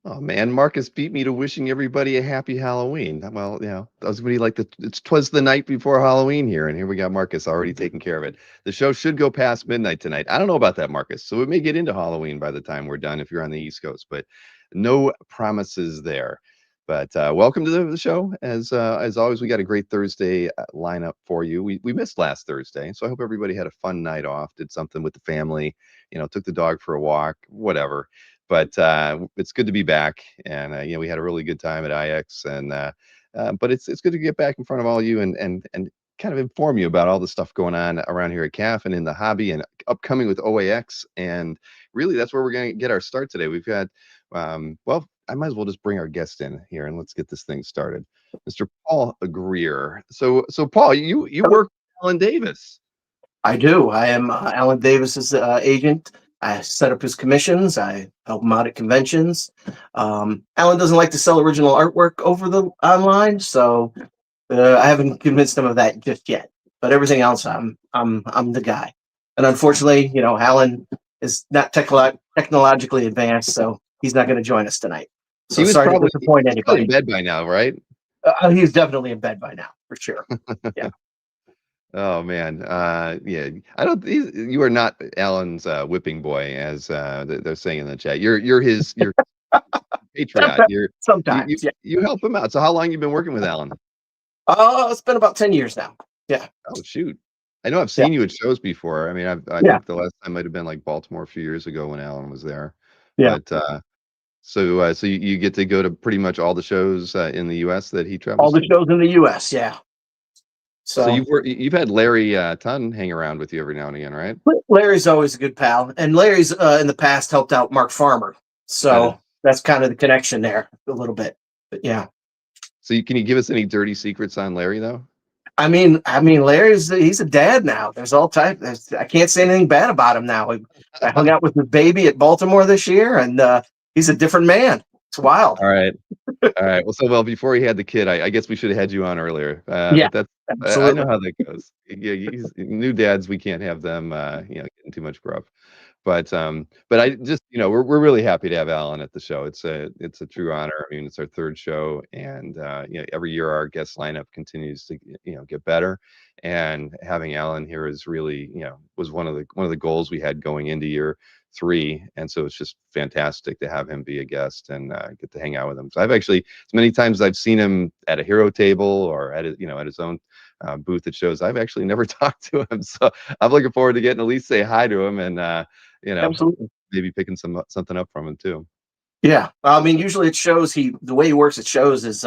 Oh man, Marcus beat me to wishing everybody a happy Halloween. Well, that was gonna be like twas the night before Halloween here, and here we got Marcus already taking care of it. The show should go past midnight tonight. I don't know about that, Marcus. So it may get into Halloween by the time we're done if you're on the East Coast, but no promises there. But welcome to the show. As always, we got a great Thursday lineup for you. We missed last Thursday, so I hope everybody had a fun night off, did something with the family, took the dog for a walk, whatever. But it's good to be back, and we had a really good time at IX, and but it's good to get back in front of all you and kind of inform you about all the stuff going on around here at CAF and in the hobby and upcoming with OAX, and really that's where we're going to get our start today. We've got well, I might as well just bring our guest in here and let's get this thing started, Mr. Paul Greer. So Paul, you work with Alan Davis. I do. I am Alan Davis's agent. I set up his commissions. I help him out at conventions. Alan doesn't like to sell original artwork over the online, so I haven't convinced him of that just yet. But everything else, I'm the guy. And unfortunately, Alan is not technologically advanced, so he's not going to join us tonight. So He was sorry to probably disappoint he's probably in anybody. bed by now, right? He's definitely in bed by now, for sure. Yeah. Oh man, yeah. I don't. You are not Alan's whipping boy, as they're saying in the chat. You're his patriot. You Sometimes, yeah. you help him out. So how long you been working with Alan? It's been about 10 years now. Yeah. Oh shoot, I know I've Yeah. seen you at shows before. I mean, I Yeah. think the last time might have been like Baltimore a few years ago when Alan was there. Yeah. But so you get to go to pretty much all the shows in the U.S. that he All travels the to. shows in the US. Yeah. So So you've had Larry Tunn hang around with you every now and again, right? Larry's always a good pal. And Larry's in the past helped out Mark Farmer. Uh, So that's kind of the connection there a little bit. But yeah. so can you give us any dirty secrets on Larry though? I mean, he's a dad now. There's all types. I can't say anything bad about him now. I hung out with his baby at Baltimore this year, and he's a different man. It's wild. All right. All right. Well, before he had the kid, I guess we should have had you on earlier. Yeah, But that's I know absolutely. how that goes. Yeah, new dads. We can't have them, getting too much grub. But I just, we're really happy to have Alan at the show. It's a true honor. I mean, it's our third show, and every year our guest lineup continues to get better. And having Alan here is really, was one of the goals we had going into year three, and so it's just fantastic to have him be a guest and get to hang out with him. So I've actually, as many times as I've seen him at a hero table or at his own booth at shows, I've actually never talked to him. So I'm looking forward to getting at least say hi to him and you know Absolutely. maybe picking something up from him too. Yeah. I mean, usually it shows the way he works at shows is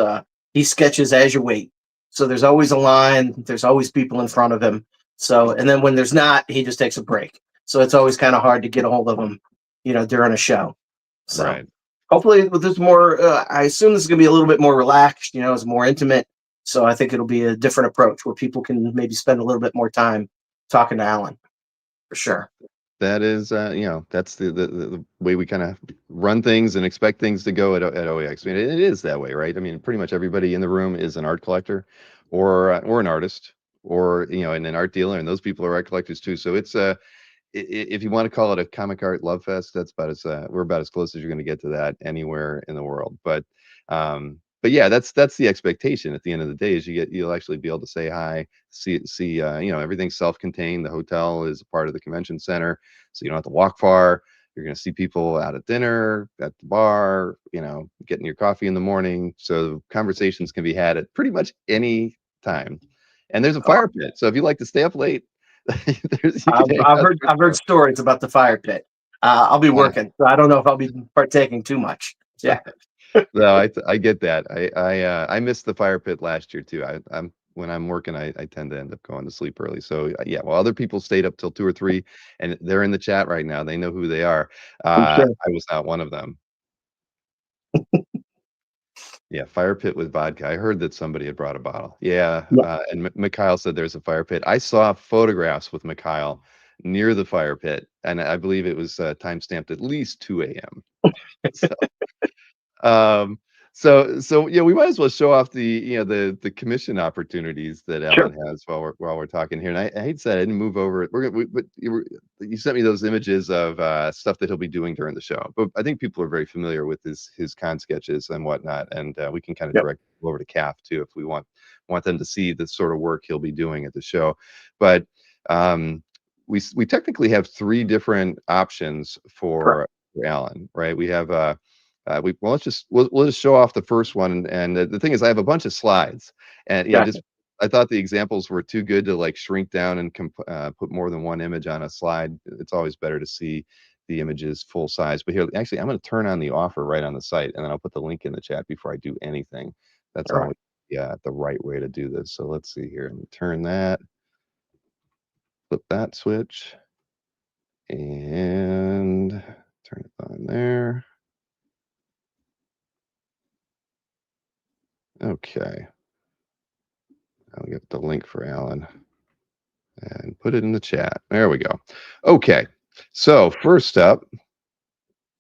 he sketches as you wait. So there's always a line, there's always people in front of him. So and then when there's not, he just takes a break. So it's always kind of hard to get a hold of him, during a show. So Right. hopefully with this more I assume this is gonna be a little bit more relaxed, it's more intimate. So I think it'll be a different approach where people can maybe spend a little bit more time talking to Alan for sure. That is, that's the way we kind of run things and expect things to go at OEX. I mean, it is that way, right? I mean, pretty much everybody in the room is an art collector, or an artist, or and an art dealer, and those people are art collectors too. So it's if you want to call it a comic art love fest, that's about as we're about as close as you're going to get to that anywhere in the world. But yeah, that's the expectation at the end of the day is you'll actually be able to say hi, see everything's self-contained. The hotel is a part of the convention center, so you don't have to walk far. You're going to see people out at dinner, at the bar, getting your coffee in the morning. So conversations can be had at pretty much any time. And there's a Oh, fire pit, so if you like to stay up late, you can I've, hang I've out heard there I've heard too. stories about the fire pit. I'll be Yeah. working, so I don't know if I'll be partaking too much. Yeah. No, I get that. I missed the fire pit last year too. I'm when I'm working, I tend to end up going to sleep early. So yeah, well, other people stayed up till 2 or 3, and they're in the chat right now. They know who they are. I'm sure. I was not one of them. Yeah, fire pit with vodka. I heard that somebody had brought a bottle. Yeah, Yeah. and Mikhail said there's a fire pit. I saw photographs with Mikhail near the fire pit, and I believe it was time stamped at least 2 a.m. So, um, So yeah, we might as well show off the commission opportunities that Sure. Alan has while we're talking here. And I hate to say I didn't move over. But you sent me those images of stuff that he'll be doing during the show. But I think people are very familiar with his con sketches and whatnot, and we can kind of Yep. direct people over to CAF too if we want them to see the sort of work he'll be doing at the show. But um, we technically have three different options Correct. for Alan, right? We have well, we'll just show off the first one, and the thing is, I have a bunch of slides, and Gotcha. just I thought the examples were too good to like shrink down and put more than one image on a slide. It's always better to see the images full size. But here, actually, I'm going to turn on the offer right on the site, and then I'll put the link in the chat before I do anything. That's All right. always the right way to do this. So let's see here, and turn that, flip that switch, and turn it on there. Okay. I'll get the link for Alan and put it in the chat. There we go. Okay. So first up,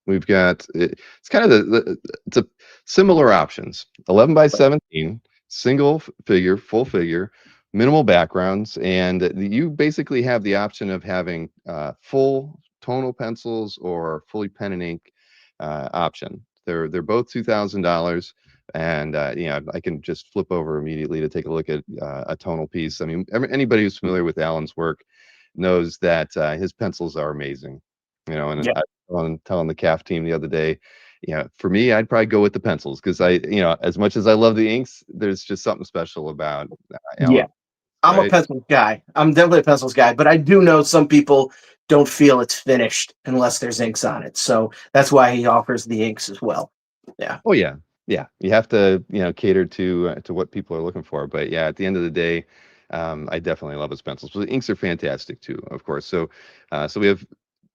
we've got it's kind of it's a similar options. 11 by 17, single figure, full figure, minimal backgrounds, and you basically have the option of having full tonal pencils or fully pen and ink option. They're both $2,000, and I can just flip over immediately to take a look at a tonal piece. I mean, anybody who's familiar with Alan's work knows that his pencils are amazing. And Yeah. telling the CAF team the other day, for me, I'd probably go with the pencils because as much as I love the inks, there's just something special about Yeah. Alan, I'm a right? pencils guy. I'm definitely a pencils guy, but I do know some people don't feel it's finished unless there's inks on it. So that's why he offers the inks as well. Yeah. Oh yeah, yeah. You have to cater to what people are looking for. But yeah, at the end of the day, I definitely love his pencils. But the inks are fantastic too, of course. So we have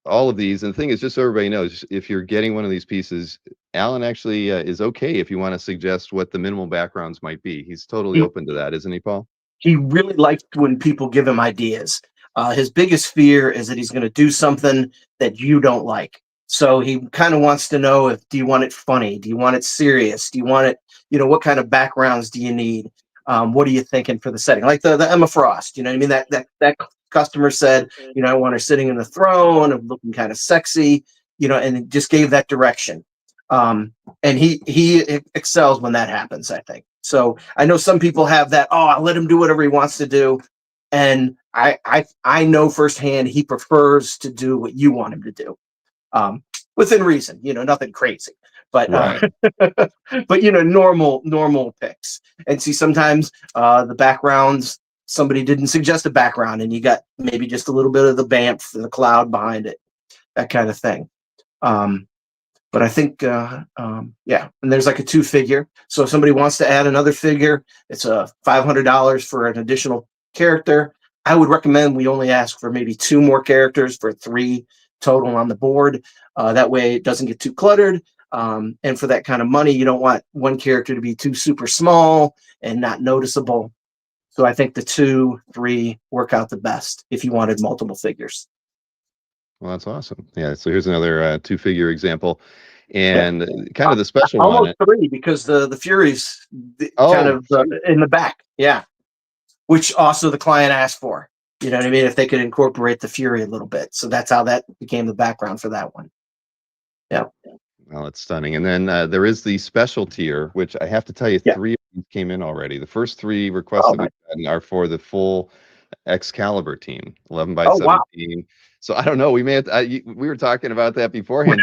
all of these, and the thing is, just so everybody knows, if you're getting one of these pieces, Alan actually is okay if you want to suggest what the minimal backgrounds might be. He's totally He, open to that, isn't he, Paul? he really likes when people give him ideas. His biggest fear is that he's going to do something that you don't like. So he kind of wants to know if do you want it funny? Do you want it serious? Do you want it, what kind of backgrounds do you need? What are you thinking for the setting? Like the Emma Frost, you know what I mean? That customer said, I want her sitting in the throne and looking kind of sexy, and it just gave that direction. And he excels when that happens, I think. So I know some people have that, oh, I'll let him do whatever he wants to do. And I know firsthand he prefers to do what you want him to do. Within reason, nothing crazy. But Right. but normal picks. And see sometimes the backgrounds, somebody didn't suggest a background and you got maybe just a little bit of the BAMF, the cloud behind it, that kind of thing. But I think, yeah, and there's like a 2-figure. So if somebody wants to add another figure, it's a $500 for an additional character. I would recommend we only ask for maybe 2 more characters for 3 total on the board. That way it doesn't get too cluttered. And for that kind of money, you don't want one character to be too super small and not noticeable. So I think the 2, 3 work out the best if you wanted multiple figures. Well, that's awesome. Yeah. So here's another 2-figure example, Yeah. and kind of the special one. Almost 3 because the Fury's kind Oh, of in the back. Yeah. Which also the client asked for. You know what I mean? If they could incorporate the Fury a little bit. So that's how that became the background for that one. Yeah. well, it's stunning. And then there is the special tier, which I have to tell you, Yeah. 3 of these came in already. The first 3 requests Oh, that nice. we've gotten are for the full Excalibur team, 11 by Oh, wow. 17. So I don't know. We may have we were talking about that beforehand.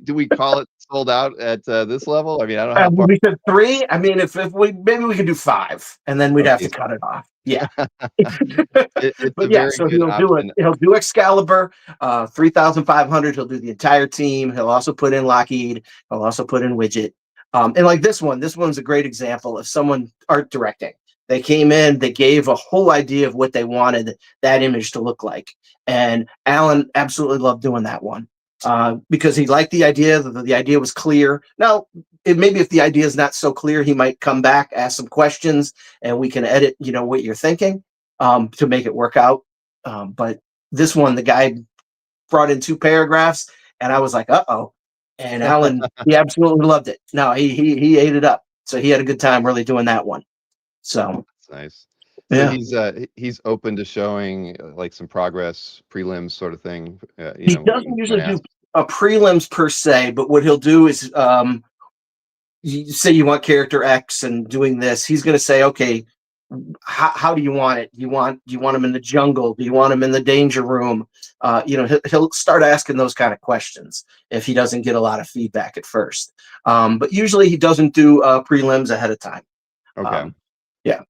Do we call it sold out at this level? I mean, I don't know how far. We said 3. I mean, if we maybe we could do 5 and then we'd have Okay. to cut it off. Yeah. It's a But yeah, very so good option. he'll do Excalibur, 3,500. He'll do the entire team. He'll also put in Lockheed. He'll also put in Widget. And like this one's a great example of someone art directing. They came in, they gave a whole idea of what they wanted that image to look like. And Alan absolutely loved doing that one. Because he liked the idea, the idea was clear. Now, maybe if the idea is not so clear, he might come back, ask some questions, and we can edit, what you're thinking to make it work out. But this one, the guy brought in 2 paragraphs, and I was like, uh-oh. And Alan, he absolutely loved it. No, he ate it up. So he had a good time really doing that one. So That's nice. So yeah, he's open to showing like some progress prelims sort of thing, he doesn't when usually do asked. a prelims per se, but what he'll do is you say you want character X and doing this, he's going to say, okay, how do you want it? Do you want him in the jungle? Do you want him in the danger room? He'll start asking those kind of questions if he doesn't get a lot of feedback at first. But usually he doesn't do prelims ahead of time. Okay. Um, yeah,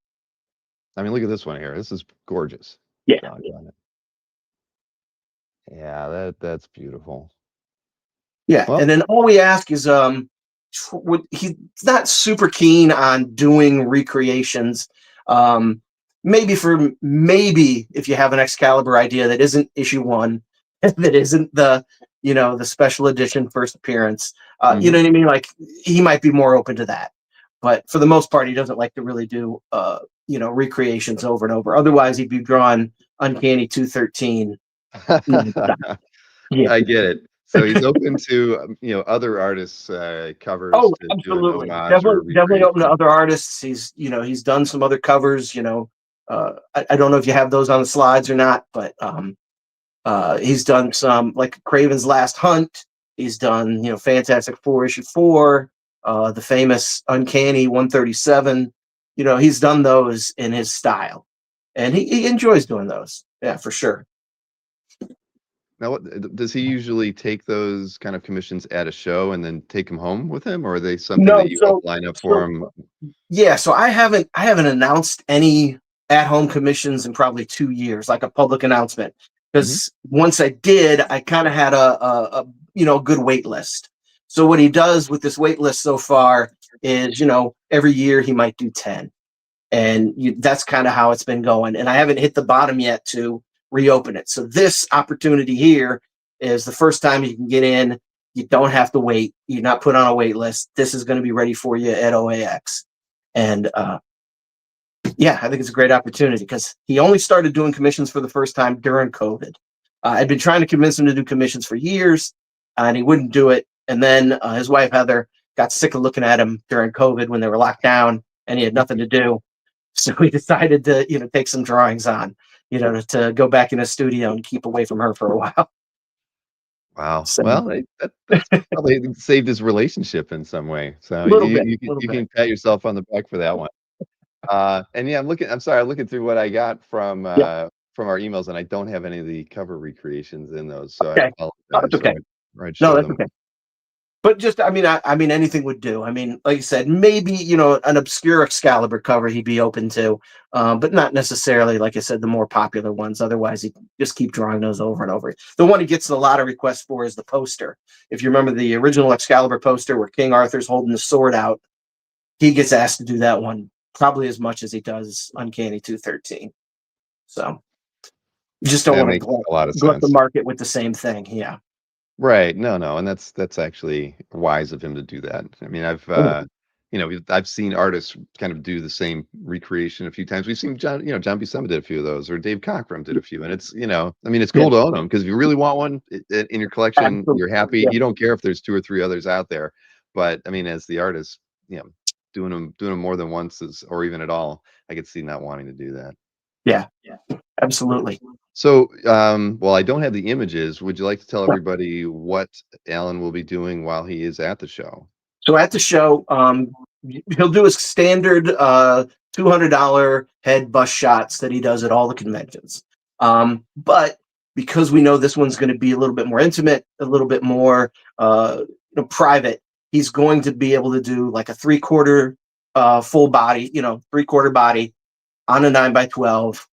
I mean, look at this one here. This is gorgeous. yeah, Doggone it. Yeah, that's beautiful. yeah. Well, And then all we ask is, he's not super keen on doing recreations. Um, maybe if you have an Excalibur idea that isn't issue one, that isn't the special edition first appearance, you mhm. know what I mean? Like he might be more open to that, but for the most part, he doesn't like to really do recreations over and over. Otherwise, he'd be drawing Uncanny 213 nonstop. Yeah. I get it. So he's open to, other artists' covers Oh, to do an absolutely. homage or Definitely, a definitely open to recreation. other artists. He's done some other covers. I don't know if you have those on the slides or not, but he's done some like Craven's Last Hunt. He's done Fantastic Four issue 4, the famous Uncanny 137. He's done those in his style, and he enjoys doing those. Yeah, for sure. Now, does he usually take those kind of commissions at a show and then take them home with him, or are they something No, that you help so line up for so him? Yeah, so I haven't announced any at-home commissions in probably 2 years, like a public announcement. Mhm. Because once I did, I kind of had a good wait list. So what he does with this wait list so far is, every year he might do 10, and that's kind of how it's been going. And I haven't hit the bottom yet to reopen it. So this opportunity here is the first time you can get in. You don't have to wait. You're not put on a wait list. This is going to be ready for you at OAX. And yeah, I think it's a great opportunity because he only started doing commissions for the first time during COVID. I'd been trying to convince him to do commissions for years, and he wouldn't do it. And then his wife Heather got sick of looking at him during COVID when they were locked down, and he had nothing to do. So we decided to take some drawings on, to go back in the studio and keep away from her for a while. Wow. So Well, that's probably saved his relationship in some way. So a little you bit, you a can little you bit. can pat yourself on the back for that one. And yeah, I'm sorry, I'm looking through what I got Yeah. from our emails, and I don't have any of the cover recreations in those, so I Okay. Oh, apologize. that's okay. Or I'd No, show that's them. okay. But just, I mean, anything would do. I mean, like you said, maybe an obscure Excalibur cover he'd be open to, but not necessarily, like I said, the more popular ones. Otherwise, he just keep drawing those over and over. The one he gets a lot of requests for is the poster. If you remember the original Excalibur poster where King Arthur's holding the sword out, he gets asked to do that one probably as much as he does Uncanny 213. So you just don't That want to makes a lot of glut the sense. market with the same thing. Yeah. Right. No, and that's actually wise of him to do that. I mean, I've seen artists kind of do the same recreation a few times. We've seen John Buscema did a few of those, or Dave Cockrum did a few, and I mean, it's Yeah. cool to own them because if you really want one in your collection, Absolutely. you're happy. Yeah. You don't care if there's 2 or 3 others out there. But I mean, as the artist, doing them more than once or even at all, I could see not wanting to do that. Yeah. Absolutely. So, well, I don't have the images. Would you like to tell everybody what Alan will be doing while he is at the show? So at the show, he'll do his standard $200 head bust shots that he does at all the conventions. But because we know this one's going to be a little bit more intimate, a little bit more private, he's going to be able to do like a 3/4 full body, 3/4 body on a 9x12.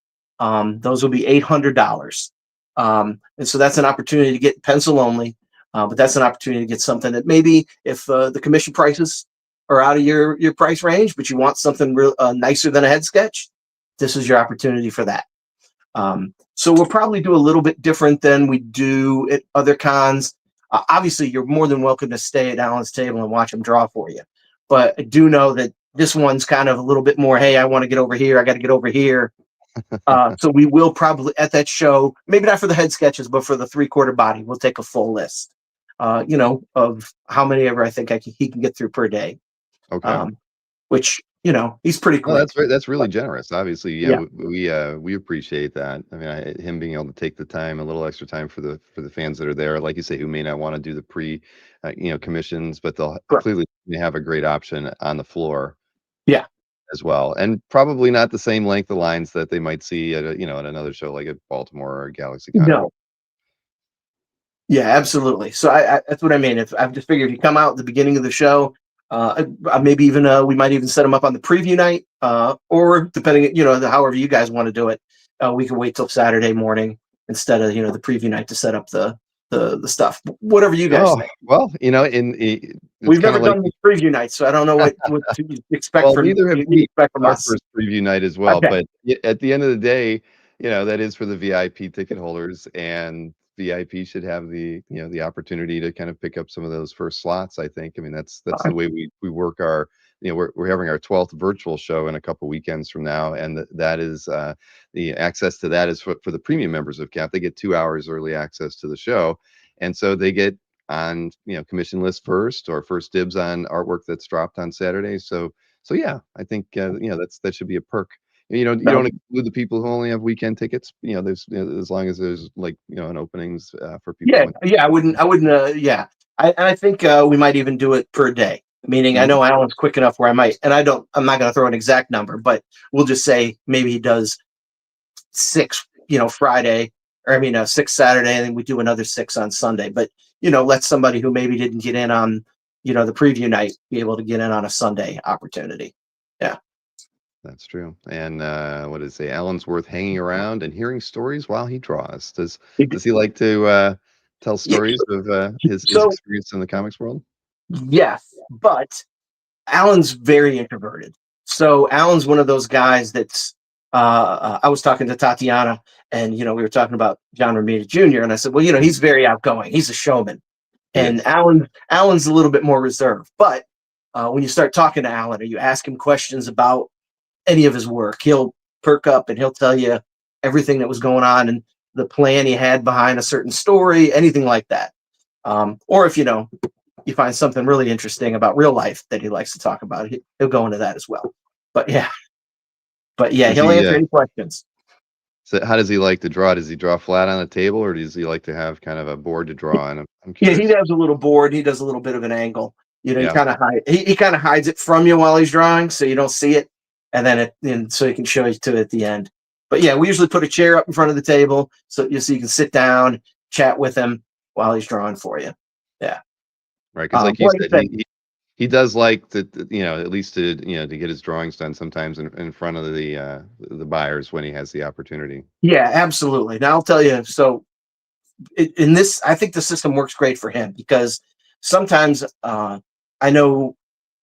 Those will be $800. And so that's an opportunity to get pencil only. But that's an opportunity to get something that maybe if the commission prices are out of your price range, but you want something real nicer than a head sketch, this is your opportunity for that. So we'll probably do a little bit different than we do at other cons. Obviously, you're more than welcome to stay at Alan's table and watch him draw for you. But I do know that this one's kind of a little bit more, hey, I want to get over here. I got to get over here. So we will probably at that show, maybe not for the head sketches, but for the 3/4 body, we'll take a full list. of how many ever I think he can get through per day. Okay. Um, which, he's pretty No, quick. that's really But generous. Obviously, yeah, yeah, we appreciate that. I mean, him being able to take the time, a little extra time for the fans that are there, like you say, who may not want to do the commissions, but they'll correct. clearly have a great option on the floor Yeah, as well, and probably not the same length of lines that they might see at at another show like at Baltimore or GalaxyCon or no, yeah, absolutely. So I that's what I mean. If I've just figured, if you come out at the beginning of the show, maybe even we might even set them up on the preview night, or depending, however you guys want to do it, we can wait till Saturday morning instead of the preview night to set up the stuff. Whatever you guys oh think. well, it's We've kind never of like. done the preview night, so I don't know what to expect Well, from neither have you we. expect from Our us. first preview night as well, Okay. but at the end of the day, that is for the VIP ticket holders, and VIP should have the opportunity to kind of pick up some of those first slots, I think. I mean, that's the way we work our, we're having our 12th virtual show in a couple weekends from now, and that is, the access to that is for the premium members of CAP. They get 2 hours early access to the show, and so they get on, commission list first or first dibs on artwork that's dropped on Saturday. So yeah, I think that should be a perk. You don't exclude the people who only have weekend tickets. There's, as long as there's like an openings for people Yeah, when. yeah, I wouldn't. Yeah, I think we might even do it per day. Meaning, I Mhm. know Alan's quick enough where I might, and I'm not going to throw an exact number, but we'll just say maybe he does six, Friday, or I mean, six Saturday, and then we do another six on Sunday. But let somebody who maybe didn't get in on, the preview night be able to get in on a Sunday opportunity. Yeah. That's true. And what does it say? Alan's worth hanging around and hearing stories while he draws. Does he like to tell Yeah. stories of his So experience in the comics world? yes, but Alan's very introverted. So Alan's one of those guys that's. I was talking to Tatiana, and we were talking about John Romita Jr. And I said, well, Mhm. he's very outgoing. He's a showman, He and is. Alan's a little bit more reserved. But when you start talking to Alan, or you ask him questions about any of his work, he'll perk up and he'll tell you everything that was going on and the plan he had behind a certain story, anything like that. Or if you find something really interesting about real life that he likes to talk about, he'll go into that as well. But yeah, Does he'll he? answer any questions. So how does he like to draw? Does he draw flat on the table, or does he like to have kind of a board to draw on? I'm Yeah, he curious. has a little board. He does a little bit of an angle. He Yeah. kind of he kind of hides it from you while he's drawing, so you don't see it, and then so he can show you to it at the end. But yeah, we usually put a chair up in front of the table so you can sit down, chat with him while he's drawing for you. Yeah. Right. Because like you Like said, I said, he does like to, at least to, to get his drawings done sometimes in front of the buyers when he has the opportunity. yeah, absolutely. Now I'll tell you. So in this, I think the system works great for him because sometimes I know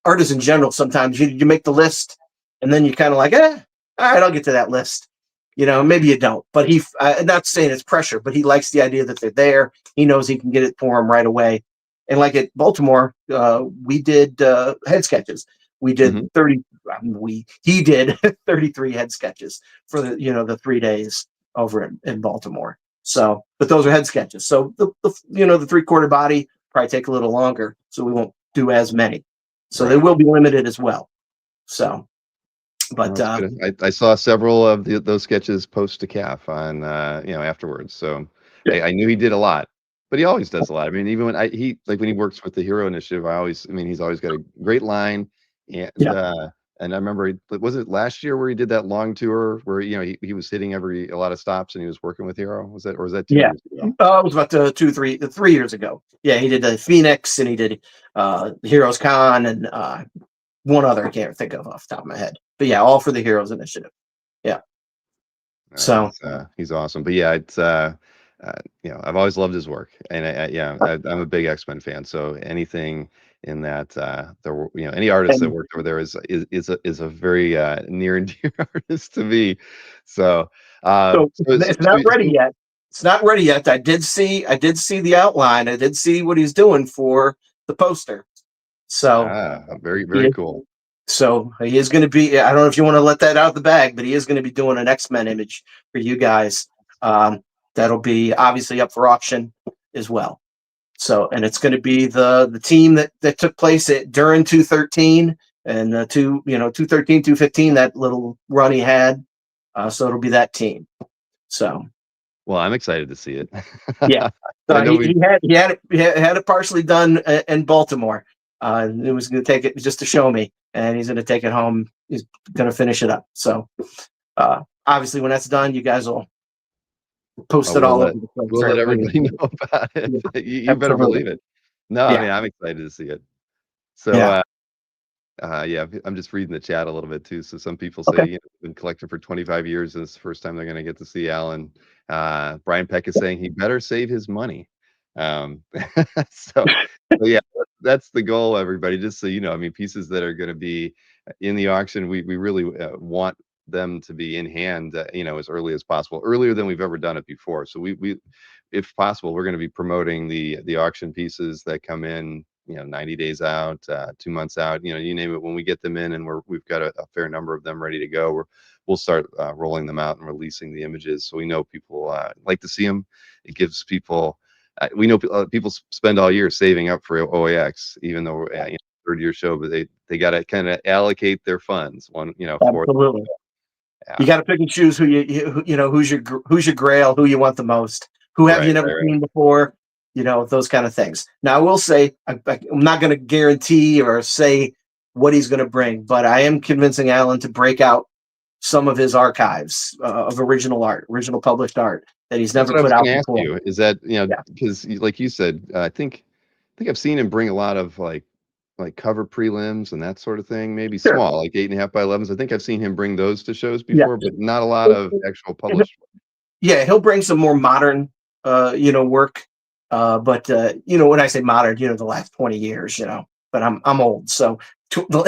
artists in general, sometimes you make the list and then you kind of like, all right, I'll get to that list. Maybe you don't, but not saying it's pressure, but he likes the idea that they're there. He knows he can get it for him right away. And like at Baltimore, we did head sketches. We did Hmm. 30, he did 33 head sketches for the 3 days over in Baltimore. So, but those are head sketches. So the 3/4 body probably take a little longer. So we won't do as many. So they Right. will be limited as well. So, Well, but that's good. I saw several of those sketches post to CAF on afterwards. So I knew he did a lot, but he always does a lot. I mean, even when when he works with the Hero Initiative, I mean, he's always got a great line, and yeah, uh, and I remember, was it last year where he did that long tour where he was hitting a lot of stops and he was working with Hero? Was that 2 yeah. years ago? It was about 3 years ago. Yeah, he did the Phoenix and he did Heroes Con and one other I can't think of off the top of my head. But yeah, all for the Heroes Initiative. Yeah. So He's awesome. But yeah, it's I've always loved his work, and I'm a big X-Men fan. So anything in that any artist that and worked over there is a very near and dear artist to me. So so so, so, it's not ready so yet. It's not ready yet. I did see the outline. I did see what he's doing for the poster. So very he very is, cool. so he is going to be. I don't know if you want to let that out of the bag, but he is going to be doing an X-Men image for you guys. That'll be obviously up for auction as well. So, and it's going to be the team that took place during 213 and 213, 215, that little run he had. So it'll be that team. So Well, I'm excited to see it. yeah, I so know we. he had it partially done in Baltimore. He was going to take it just to show me, and he's going to take it home. He's going to finish it up. So obviously, when that's done, you guys will post Oh, it all over the place we'll for let everybody. everybody know about it. Yeah, You better absolutely. believe it. No, I Yeah, mean, I'm excited to see it. So, yeah. yeah, I'm just reading the chat a little bit too. So some people Okay. say, been collecting for 25 years, and it's the first time they're going to get to see Alan. Brian Peck is saying he better save his money. Um, so, yeah, that's the goal, everybody. Just so you know, I mean, pieces that are going to be in the auction, we really want them to be in hand, as early as possible, earlier than we've ever done it before. So we if possible, we're going to be promoting the auction pieces that come in, 90 days out, 2 months out, you name it. When we get them in and we've got a fair number of them ready to go, we'll start rolling them out and releasing the images. So we know people like to see them. It gives people, we know people spend all year saving up for OAX, even though third year show, but they got to kind of allocate their funds for. Absolutely. Yeah. You got to pick and choose who's your grail, who you want the most, who have you Right, never right, right. seen before, those kind of things. Now, I will say I'm not going to guarantee or say what he's going to bring, but I am convincing Alan to break out some of his archives of original published art that he's That's never what I put was out going to ask before. you. Is that Yeah, because like you said, I think I've seen him bring a lot of like cover prelims and that sort of thing. Maybe sure. small, like 8.5 by 11s. I think I've seen him bring those to shows Yeah, before, but not a lot of actual published. yeah. He'll bring some more modern, work. But when I say modern, the last 20 years, But I'm old, so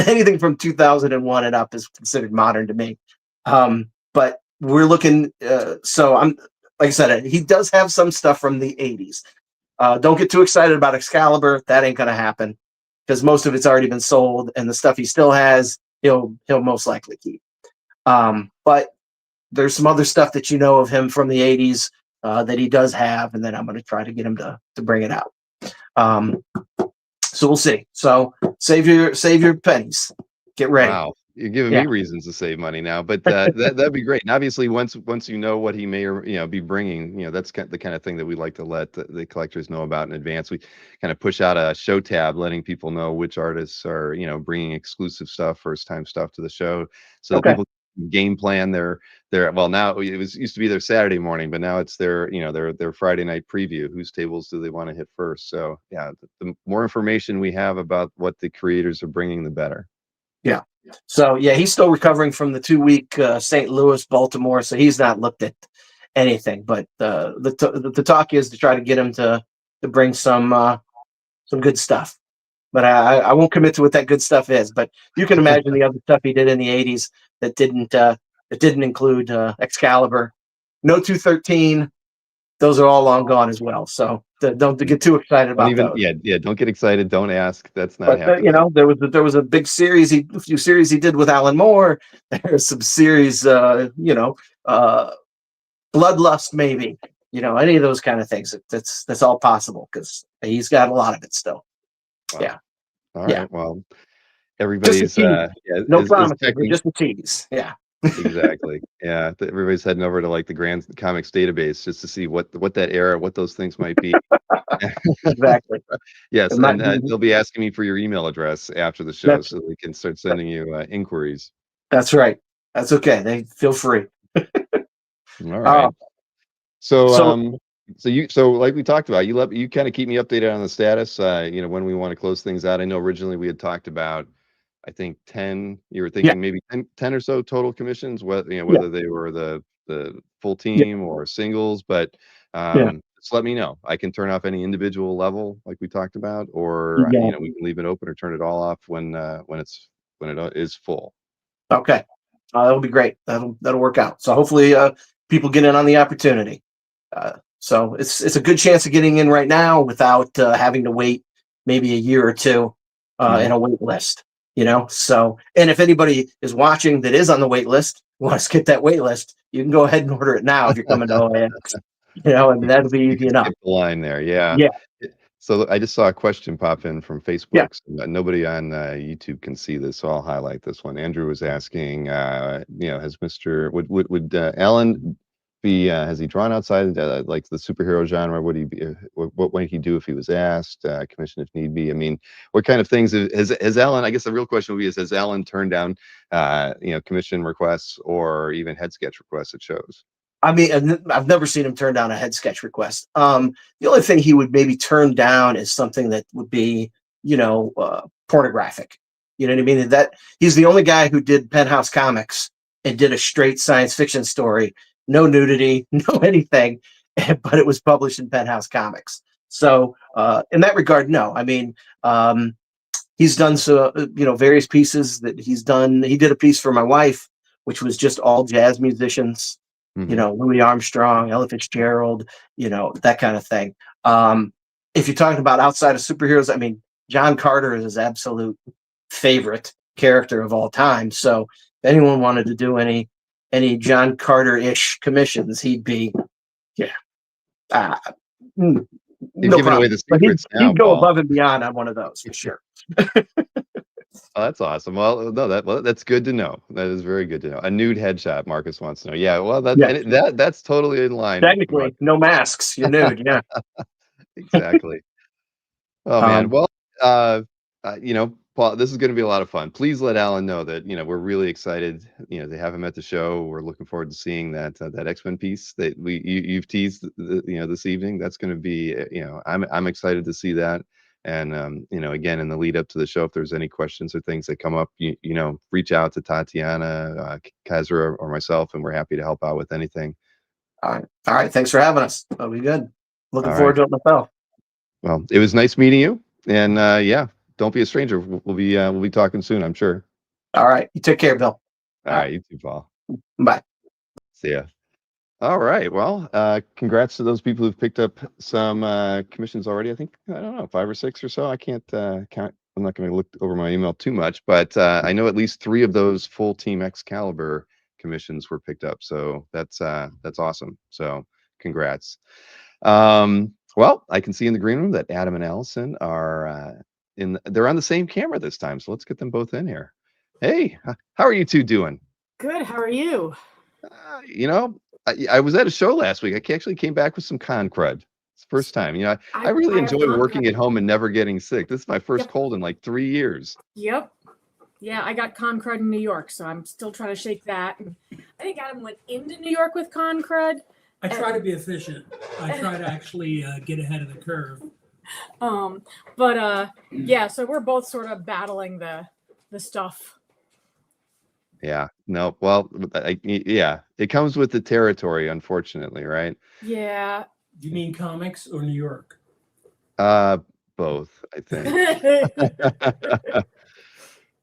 anything from 2001 and up is considered modern to me. But we're looking. So I'm like I said, he does have some stuff from the 80s. Don't get too excited about Excalibur. That ain't gonna happen because most of it's already been sold, and the stuff he still has, he'll most likely keep. But there's some other stuff that of him from the 80s that he does have, and then I'm going to try to get him to bring it out. Um, so we'll see. So save your pennies. Get ready. Wow, you're giving Yeah. me reasons to save money now, but that'd be great. And obviously, once you know what he may or be bringing, that's the kind of thing that we like to let the collectors know about in advance. We kind of push out a show tab, letting people know which artists are bringing exclusive stuff, first time stuff to the show, so that Okay. people game plan their well, now used to be their Saturday morning, but now it's their Friday night preview. Whose tables do they want to hit first? So yeah, the more information we have about what the creators are bringing, the better. Yeah. So yeah, he's still recovering from the 2 week St. Louis, Baltimore. So he's not looked at anything. But the talk is to try to get him to bring some good stuff. But I won't commit to what that good stuff is. But you can imagine the other stuff he did in the 80s that didn't include Excalibur, no 213. Those are all long gone as well. So don't get too excited Don't about even, those. yeah, don't get excited. Don't ask. That's not But happening. there was a big series a few series he did with Alan Moore. There's some series, Bloodlust maybe. Any of those kind of things. That's all possible because he's got a lot of it still. Wow. Yeah, All yeah. right. Well, Just a everybody's tease. yeah, No is promises, but checking. just a tease. Yeah, Exactly. Yeah. Everybody's heading over to like the Grand Comics database just to see what that era, what those things might be. exactly. It Yes, might and be. they'll be asking me for your email address after the show That's so they can start sending you inquiries. that's right. That's okay. They feel free. All Uh, right. So so so like we talked about, you kind of keep me updated on the status, when we want to close things out. I know originally we had talked about, I think 10, you were yeah, thinking maybe 10 or so total commissions, whether yeah, whether they were the full yeah, team or singles, but yeah. just let me know. I can turn off any individual level like we talked about, You or got we can leave it open or turn it all off when it is full. Okay. That'll be great. That'll work out. So hopefully, people get in on the opportunity. So it's a good chance of getting in right now without having to wait maybe a year or two Mhm. in a wait list. So and if anybody is watching that is on the wait list, want to skip that wait list, you can go ahead and order it now if you're coming to OAX. And You that'll be you easy can enough. skip the line there. Yeah. Yeah. So I just saw a question pop in from Yeah. Facebook. So nobody on YouTube can see this, so I'll highlight this one. Andrew was asking, has Mr. Would Alan be has he drawn outside like the superhero genre? Would he be? What would he do if he was asked? Commission if need be. I mean, what kind of things has Alan? I guess the real question would be: has Alan turned down commission requests or even head sketch requests at shows? I mean, I've never seen him turn down a head sketch request. The only thing he would maybe turn down is something that would be, pornographic. You know what I mean? That he's the only guy who did Penthouse Comics and did a straight science fiction story, no nudity, no anything, but it was published in Penthouse Comics. So, in that regard, no. I mean, he's done various pieces that he's done. He did a piece for my wife, which was just all jazz musicians, Hmm. Louis Armstrong, Ella Fitzgerald, that kind of thing. If you're talking about outside of superheroes, I mean, John Carter is his absolute favorite character of all time. So if anyone wanted to do any John Carter-ish commissions, he'd be, yeah, uh, You've no given away problem. the But secrets now, he'd go Paul. above and beyond on one of those for sure. Oh, that's awesome. Well, no, that's good to know. That is very good to know. A nude headshot, Marcus wants to know. Yeah, well, Yeah, that's totally in line, technically, Marcus. no masks. You're nude. Yeah. Exactly. Oh man. Um, Well, Paul, this is going to be a lot of fun. Please let Alan know that we're really excited, to have him at the show. We're looking forward to seeing that X-Men piece that you've teased, this evening. That's going to be, I'm excited to see that. And again, in the lead up to the show, if there's any questions or things that come up, reach out to Tatiana, Kaiser, or myself, and we're happy to help out with anything. all right. All right. Thanks for having us. That'll be good. Looking All forward right. to it myself. Well, it was nice meeting you, and yeah, don't be a stranger. We'll be talking soon, I'm sure. All right. You take care, Bill. All All right. right, you too, Paul. Bye. See ya. All right. Well, congrats to those people who've picked up some commissions already. I think, I don't know, 5 or 6 or so. I can't count. I'm not going to look over my email too much, but I know at least 3 of those full Team Excalibur commissions were picked up. So that's awesome. So congrats. Well, I can see in the green room that Adam and Allison are they're on the same camera this time. So let's get them both in here. Hey, how are you two doing? Good. How are you? Uh, you know, I was at a show last week. I actually came back with some con crud. It's the first time. I really I have enjoy con working crud. at home and never getting sick. This is my first Yep. cold in like 3 years. Yep. Yeah, I got con crud in New York, so I'm still trying to shake that. And I think Adam went into New York with con crud. I try to be efficient. I try to actually get ahead of the curve. Yeah, so we're both sort of battling the stuff. Yeah. No. Well, yeah, it comes with the territory, unfortunately, right? Yeah. You mean comics or New York? Both, I think.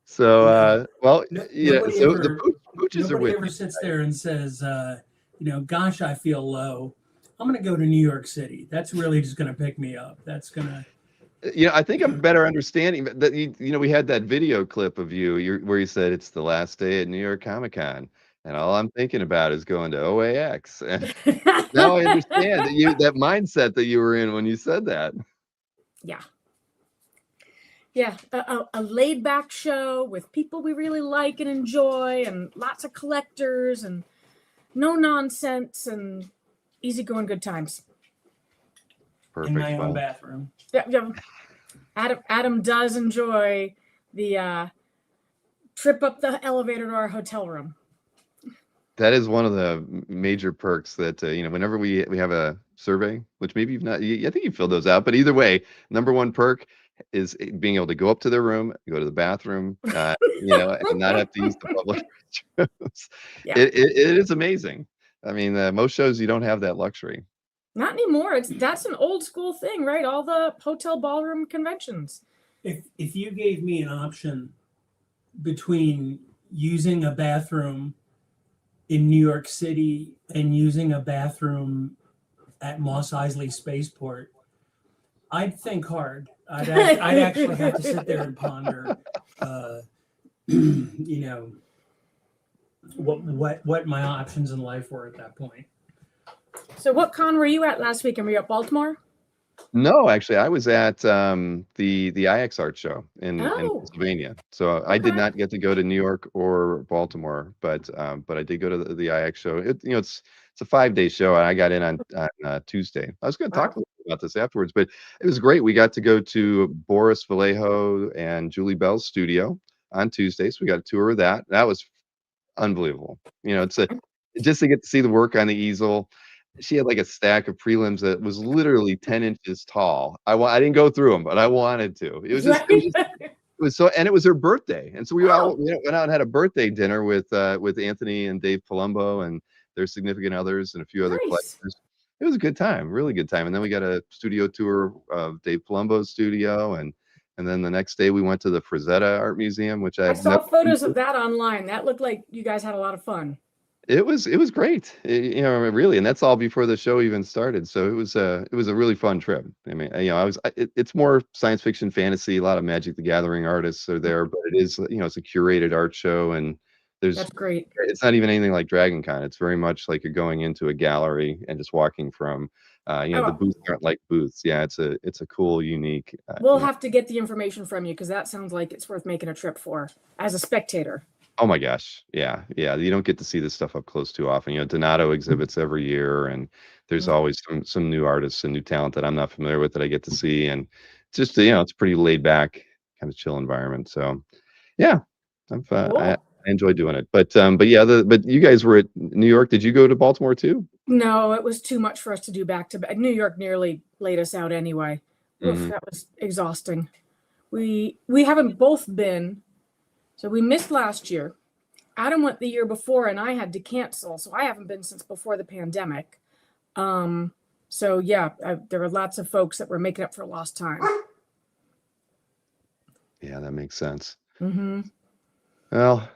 So, well, Nobody so the ever, pooches are nobody with ever you. sits there and says, gosh, I feel low. I'm going to go to New York City. That's really just going to pick me up. That's going to. I think I'm better understanding that we had that video clip of where you said it's the last day at New York Comic Con, and all I'm thinking about is going to OAX. And now I understand that mindset that you were in when you said that. Yeah. Yeah, a laid back show with people we really like and enjoy, and lots of collectors, and no nonsense, and easygoing good times. Perfect. In my own bathroom. Yeah. Adam does enjoy the trip up the elevator to our hotel room. That is one of the major perks that whenever we have a survey, which maybe you've not, I think you filled those out, but either way, number one perk is being able to go up to their room, go to the bathroom, and not have to use the public restrooms. Yeah. It is amazing. I mean, most shows you don't have that luxury. Not anymore. That's an old school thing, right? All the hotel ballroom conventions. If you gave me an option between using a bathroom in New York City and using a bathroom at Mos Eisley Spaceport, I'd think hard. I'd actually have to sit there and ponder, what my options in life were at that point. So what con were you at last week? And were you at Baltimore? No, actually, I was at the IX Art Show in Oh, Pennsylvania. So I did okay. not get to go to New York or Baltimore, but I did go to the IX show. It's a 5 day show, and I got in on Tuesday. I was going to talk Wow. a little bit about this afterwards, but it was great. We got to go to Boris Vallejo and Julie Bell's studio on Tuesday, so we got a tour of that. That was unbelievable. It's a just to get to see the work on the easel. She had like a stack of prelims that was literally 10 inches tall. I didn't go through them, but I wanted to. Right. It was so, and it was her birthday, and so we all Oh, went out and had a birthday dinner with Anthony and Dave Palumbo and their significant others and a few other nice. collectors. It was a good time, really good time. And then we got a studio tour of Dave Palumbo's studio, and then the next day we went to the Frazetta Art Museum, which I I've saw never been photos to. of that online. That looked like you guys had a lot of fun. It was great, really, and that's all before the show even started. So it was a really fun trip. I mean, it's more science fiction, fantasy. A lot of Magic the Gathering artists are there, but it is, it's a curated art show, and there's That's great. it's not even anything like Dragon Con. It's very much like you're going into a gallery and just walking from, the Oh, booths aren't like booths. Yeah, it's a cool, unique. we'll have to get the information from you because that sounds like it's worth making a trip for as a spectator. Oh my gosh. Yeah. Yeah. You don't get to see this stuff up close too often. Donato exhibits every year, and there's Mm. always some new artists and new talent that I'm not familiar with that I get to see. And it's just, it's a pretty laid back, kind of chill environment. So yeah, I Cool. enjoy doing it. But yeah, but you guys were at New York. Did you go to Baltimore too? No, it was too much for us to do back to back. New York nearly laid us out anyway. Oof, Hmm. that was exhausting. We haven't both been, so we missed last year. Adam went the year before, and I had to cancel, so I haven't been since before the pandemic. So yeah, there were lots of folks that were making up for lost time. Yeah, that makes sense. Mm-hmm. Well,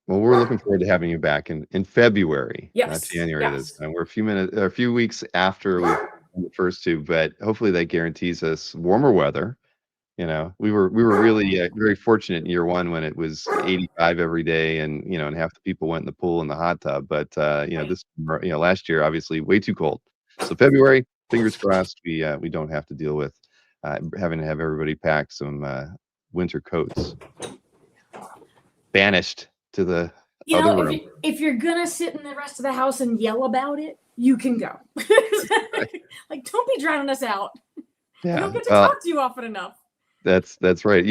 we're looking forward to having you back in February, not Yes, January this yes. time. We're a few weeks after we've done the first two, but hopefully that guarantees us warmer weather. We were really very fortunate in year one when it was 85 every day, and half the people went in the pool and the hot tub. But Right. this last year obviously way too cold. So February, fingers crossed, we don't have to deal with having to have everybody pack some winter coats. Banished to the You other know, room. if you're gonna sit in the rest of the house and yell about it, you can go. Like, don't be drowning us out. We Yeah, don't get to talk to you often enough. that's right.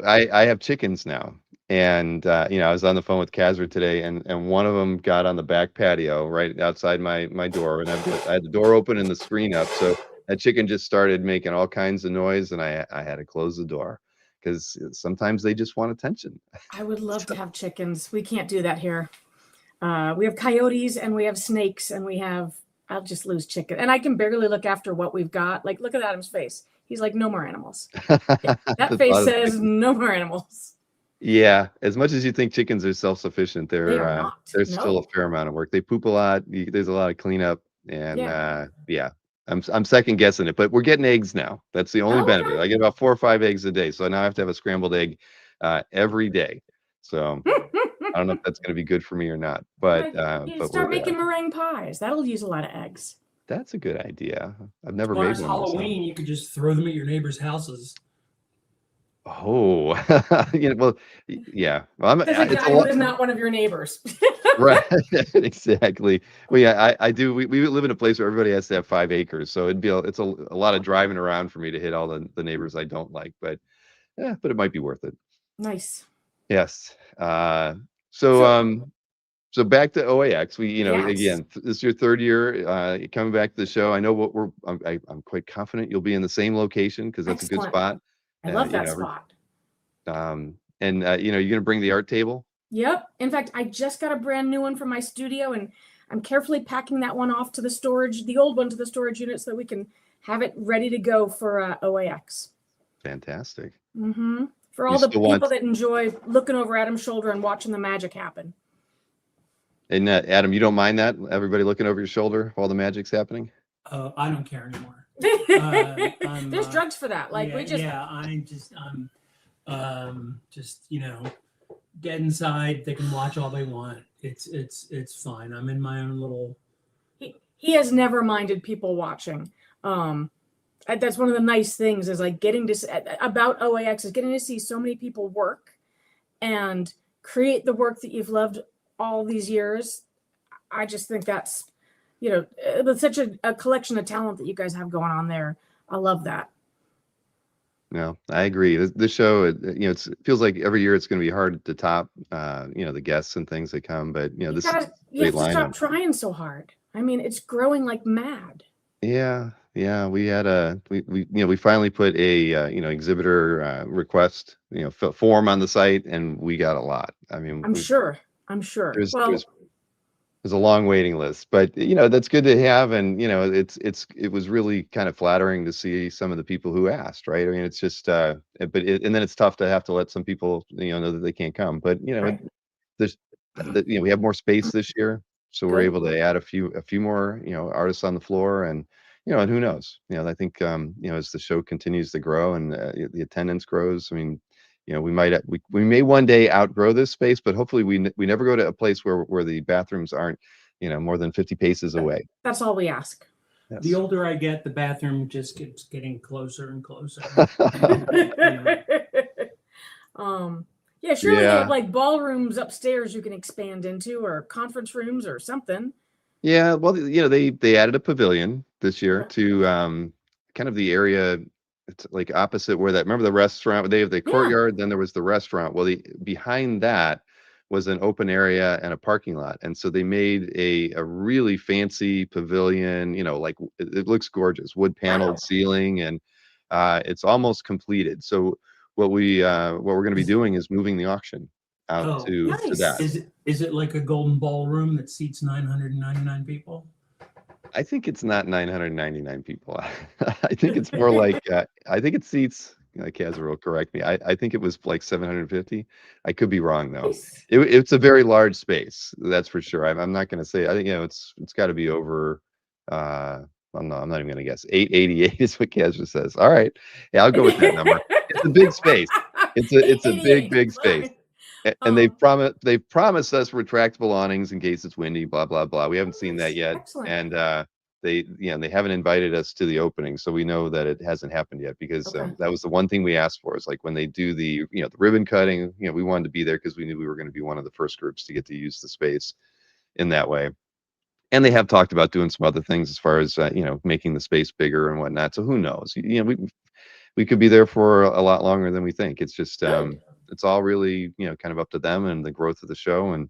I have chickens now, and I was on the phone with Kazra today, and one of them got on the back patio right outside my door, and I had the door open and the screen up, so that chicken just started making all kinds of noise, and I had to close the door because sometimes they just want attention. I would love to have chickens. We can't do that here. We have coyotes and we have snakes and I'll just lose chicken. And I can barely look after what we've got. Like, look at Adam's face. He's like, no more animals. That The face thought of says chicken. no more animals. Yeah, as much as you think chickens are self-sufficient, They are not. there's still a No. fair amount of work. They poop a lot. There's a lot of cleanup, and Yeah. yeah, I'm second guessing it. But we're getting eggs now. That's the only Oh, benefit. I get about 4 or 5 eggs a day, so now I have to have a scrambled egg every day. So okay. I don't know if that's going to be good for me or not, but You but we're start there. making meringue pies. That'll use a lot of eggs. That's a good idea. I've never Well, made it's one myself. Halloween. You could just throw them at your neighbors' houses. Oh, well, yeah. Well, There's a it's guy a who lot. is not one of your neighbors. Right, exactly. Well, yeah, I do. We live in a place where everybody has to have 5 acres, so it's a lot of driving around for me to hit all the neighbors I don't like, but yeah, but it might be worth it. Nice. Yes. So So, so back to OAX. yes. Again, this is your third year coming back to the show. I know what I'm quite confident you'll be in the same location because that's a good Excellent. spot. I love You that know, spot. and you're gonna bring the art table. Yep. In fact, I just got a brand new one for my studio and I'm carefully packing that one off to the storage, the old one to the storage unit so that we can have it ready to go for OAX. Fantastic. Mm-hmm. For You all the still people want that enjoy looking over Adam's shoulder and watching the magic happen. And Adam, you don't mind that? Everybody looking over your shoulder while the magic's happening? I don't care anymore. There's drugs for that. Like I'm just get inside. They can watch all they want. It's fine. I'm in my own little. he has never minded people watching. That's one of the nice things is like getting to about OAX is getting to see so many people work and create the work that you've loved all these years. I just think that's, with such a collection of talent that you guys have going on there. I love that. No, I agree. This show, it feels like every year it's going to be hard to top, the guests and things that come. But You this have is a great to stop lineup. trying so hard. I mean, it's growing like mad. Yeah, we had we finally put a exhibitor request form on the site, and we got a lot. I mean, I'm sure. there's a long waiting list, but that's good to have, and it was really kind of flattering to see some of the people who asked, right? I mean, it's just and then it's tough to have to let some people know that they can't come, but Right. there's we have more space this year, so we're Good. able to add a few more artists on the floor, and and who knows, I think as the show continues to grow and the attendance grows, I mean, we may one day outgrow this space, but hopefully we never go to a place where the bathrooms aren't more than 50 paces away. That's all we ask. Yes. The older I get, the bathroom just keeps getting closer and closer. Yeah, surely they Yeah. have like ballrooms upstairs you can expand into, or conference rooms or something. Yeah, well, they added a pavilion this year Okay. to kind of the area. It's like opposite where remember the restaurant? They have the courtyard, then there was the restaurant. Well, behind that was an open area and a parking lot, and so they made a really fancy pavilion. Like it looks gorgeous, wood paneled Wow. ceiling, and it's almost completed. So what we're going to be doing is moving the auction out to nice. that. Is it like a golden ballroom that seats 999 people? I think it's not 999 people. I think it's more like I think it seats. Kaz will correct me. I think it was like 750. I could be wrong though. Nice. It's a very large space, that's for sure. I'm not going to say. I think it's got to be over. I'm not even going to guess. 888 is what Kaz says. All right, yeah, I'll go with that number. It's a big space. It's a big space. And they've promised us retractable awnings in case it's windy, blah blah blah. We haven't seen that yet. Excellent. And they haven't invited us to the opening, so we know that it hasn't happened yet, because Okay. that was the one thing we asked for, is like when they do the the ribbon cutting, we wanted to be there because we knew we were going to be one of the first groups to get to use the space in that way. And they have talked about doing some other things as far as making the space bigger and whatnot. So who knows? We could be there for a lot longer than we think. It's just it's all really kind of up to them and the growth of the show, and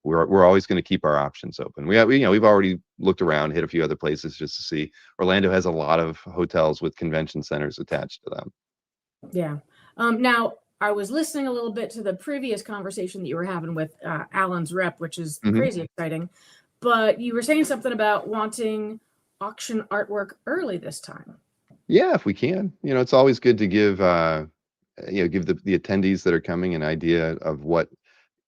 we're always going to keep our options open. We've already looked around, hit a few other places just to see. Orlando has a lot of hotels with convention centers attached to them. Yeah. Now I was listening a little bit to the previous conversation that you were having with Alan's rep, which is crazy exciting. But you were saying something about wanting auction artwork early this time. Yeah, if we can. It's always good to give give the attendees that are coming an idea of what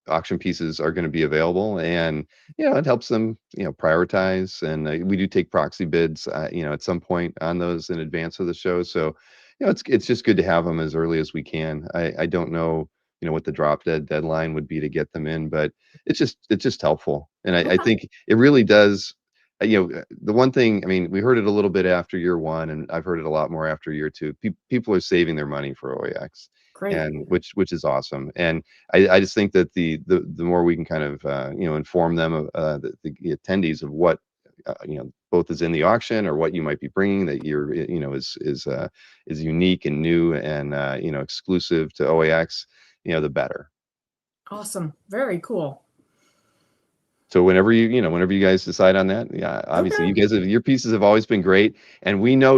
auction pieces are going to be available, and it helps them prioritize. And we do take proxy bids at some point on those in advance of the show, so it's just good to have them as early as we can. I don't know what the drop dead deadline would be to get them in, but it's just helpful. And I think it really does. The one thing, I mean, we heard it a little bit after year one, and I've heard it a lot more after year two. People are saving their money for OAX. Great. And which is awesome. And I just think that the more we can kind of inform them of the attendees of what both is in the auction, or what you might be bringing that you're is unique and new and exclusive to OAX, the better. Awesome. Very cool. So whenever you guys decide on that, yeah, obviously Okay. your pieces have always been great, and we know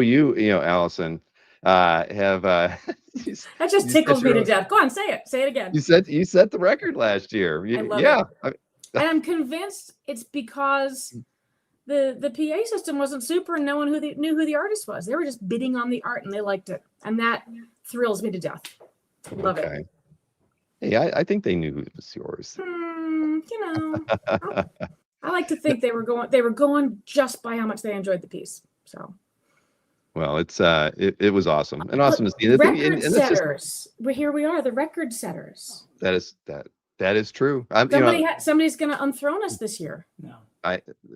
Allison have That just tickles me to death. Go on, say it again. you set the record last year. I love it. And I'm convinced it's because the PA system wasn't super, and no one knew who the artist was. They were just bidding on the art, and they liked it, and that thrills me to death. Love it. Hey, I think they knew it was yours. I like to think they were going just by how much they enjoyed the piece. So. Well, it was awesome, and awesome to see. Record setters. Here we are, the record setters. That That is true. I'm, you know, Somebody's going to unthrone us this year. No.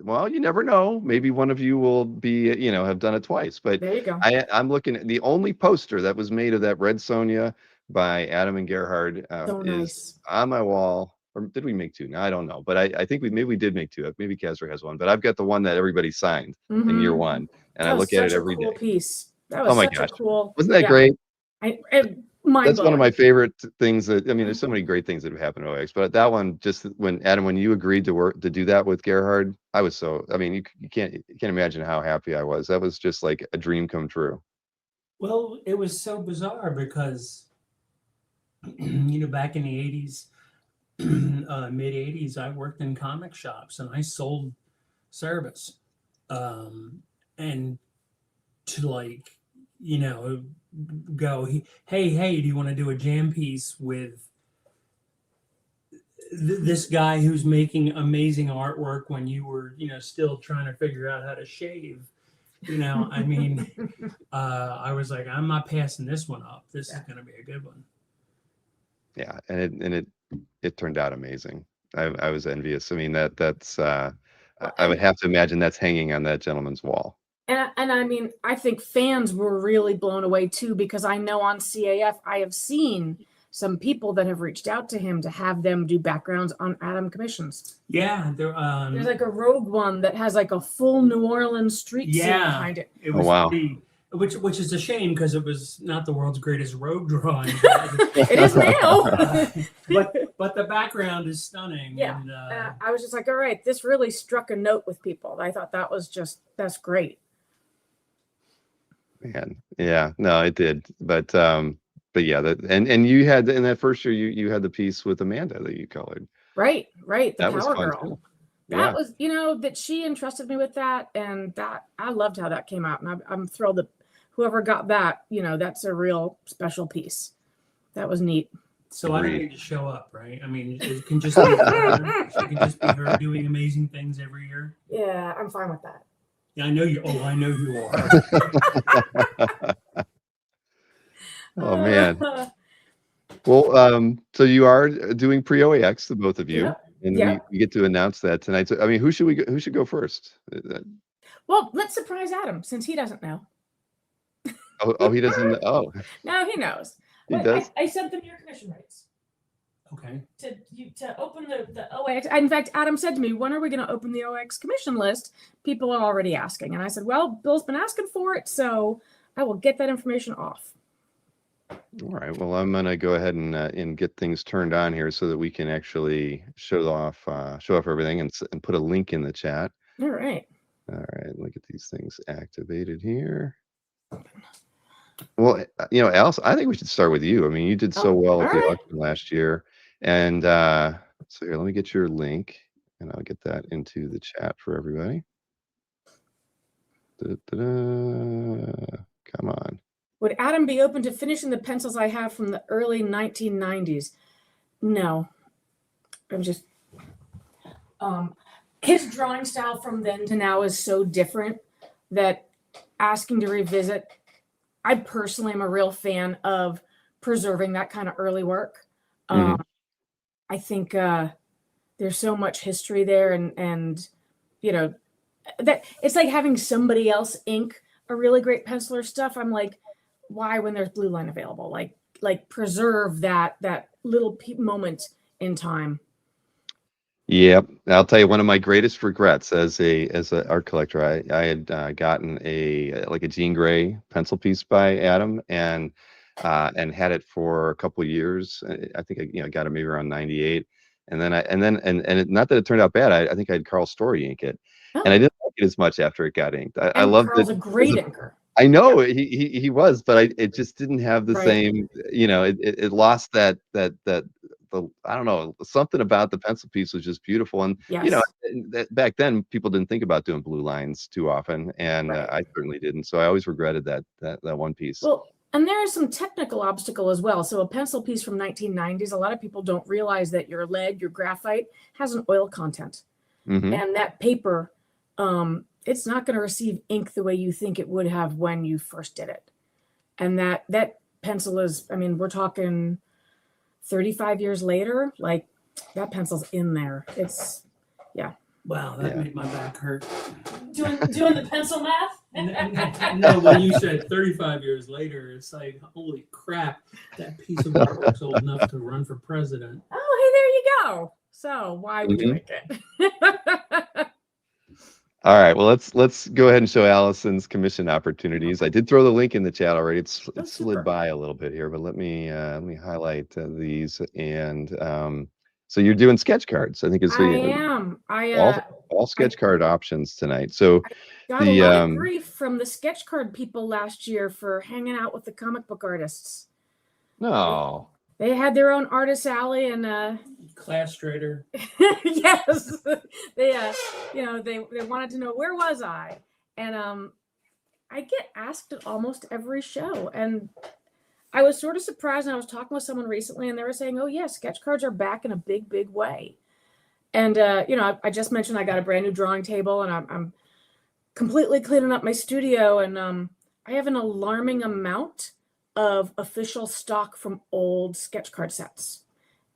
well, you never know. Maybe one of you will be, have done it twice. But There you go. I'm looking at the only poster that was made of that Red Sonja by Adam and Gerhard So is nice. on my wall. Or did we make two? No, I don't know. But I think we did make two. Maybe Cassaday has one. But I've got the one that everybody signed in year Mhm. one, and I That was look at it such a every cool day. piece. That Oh was my such a gosh, cool. wasn't that yeah. great? Mind That's one of blowing. my favorite things that, there's so many great things that have happened to OX, but that one, just when Adam, when you agreed to do that with Gerhard, I was so, you can't imagine how happy I was. That was just like a dream come true. Well, it was so bizarre because, back in the 80s, mid 80s, I worked in comic shops and I sold service. And to go, hey, do you want to do a jam piece with this guy who's making amazing artwork when you were, still trying to figure out how to shave? I was like, I'm not passing this one up. This is going to be a good one. Yeah, and it turned out amazing. I was envious. That's I would have to imagine that's hanging on that gentleman's wall. And I think fans were really blown away too, because I know on CAF I have seen some people that have reached out to him to have them do backgrounds on Adam commissions. Yeah, there's like a Rogue one that has like a full New Orleans street scene behind it. It was wow. Which is a shame because it was not the world's greatest road drawing. It is now. but the background is stunning. Yeah, and, I was just like, all right, this really struck a note with people. I thought that's great. Man, yeah, no, it did, but yeah, and you had in that first year, you had the piece with Amanda that you colored. Right, the That was Power fun Girl. too. That was, that she entrusted me with that, and that I loved how that came out, and I'm thrilled that whoever got that, that's a real special piece. That was neat. So I don't need to show up, right? It can just be her. She can just be her doing amazing things every year. Yeah, I'm fine with that. Yeah, I know you. Oh, I know you are. Oh man. Well, so you are doing pre-OAX, the both of you, and we get to announce that tonight. So, who should go first? Well, let's surprise Adam since he doesn't know. Oh, he doesn't. Oh, no, he knows. He does. I sent them your commission rights. Okay. To open the OX. In fact, Adam said to me, when are we going to open the OX commission list? People are already asking. And I said, well, Bill's been asking for it, so I will get that information off. All right. Well, I'm going to go ahead and get things turned on here so that we can actually show off everything and put a link in the chat. All right. All right. Look at these things activated here. Well, Allison, I think we should start with you. You did so well at the auction last year. And so here, let me get your link and I'll get that into the chat for everybody. Come on. Would Adam be open to finishing the pencils I have from the early 1990s? No. I'm just his drawing style from then to now is so different that asking to revisit, I personally am a real fan of preserving that kind of early work. I think there's so much history there, and that it's like having somebody else ink a really great penciler stuff. I'm like, why, when there's Blue Line available? Like preserve that little moment in time. Yep, I'll tell you, one of my greatest regrets as a art collector, I had gotten a Jean Grey pencil piece by Adam and had it for a couple of years. I think I got it maybe around 98, and then not that it turned out bad. I think I had Carl Story ink it, and I didn't like it as much after it got inked. I loved Carl's it. a great inker. I know he was, but it just didn't have the same. It lost that I don't know, something about the pencil piece was just beautiful, and back then people didn't think about doing blue lines too often, and I certainly didn't. So I always regretted that one piece. Well, and there is some technical obstacle as well. So a pencil piece from 1990s, a lot of people don't realize that your lead, your graphite, has an oil content, and that paper, it's not going to receive ink the way you think it would have when you first did it. And that pencil is, we're talking 35 years later, like That pencil's in there. It's Wow, that Yeah. made my back hurt. doing the pencil math. No, when you said 35 years later, it's like, holy crap, that piece of artwork's old enough to run for president. Oh, hey, there you go. So why would you Mhm. like it? All right. Well, let's go ahead and show Allison's commission opportunities. I did throw the link in the chat already. It's Oh, slid super. by a little bit here, but let me highlight these. And so you're doing sketch cards. I think it's I am. all sketch card options tonight. So Got a lot of grief from the sketch card people last year for hanging out with the comic book artists. no. They had their own artist alley, and Class trader. yes, they they wanted to know where was I, and I get asked at almost every show, and I was sort of surprised. And I was talking with someone recently, and they were saying, "Oh yeah, sketch cards are back in a big, big way." And I just mentioned I got a brand new drawing table, and I'm completely cleaning up my studio, and I have an alarming amount of official stock from old sketch card sets.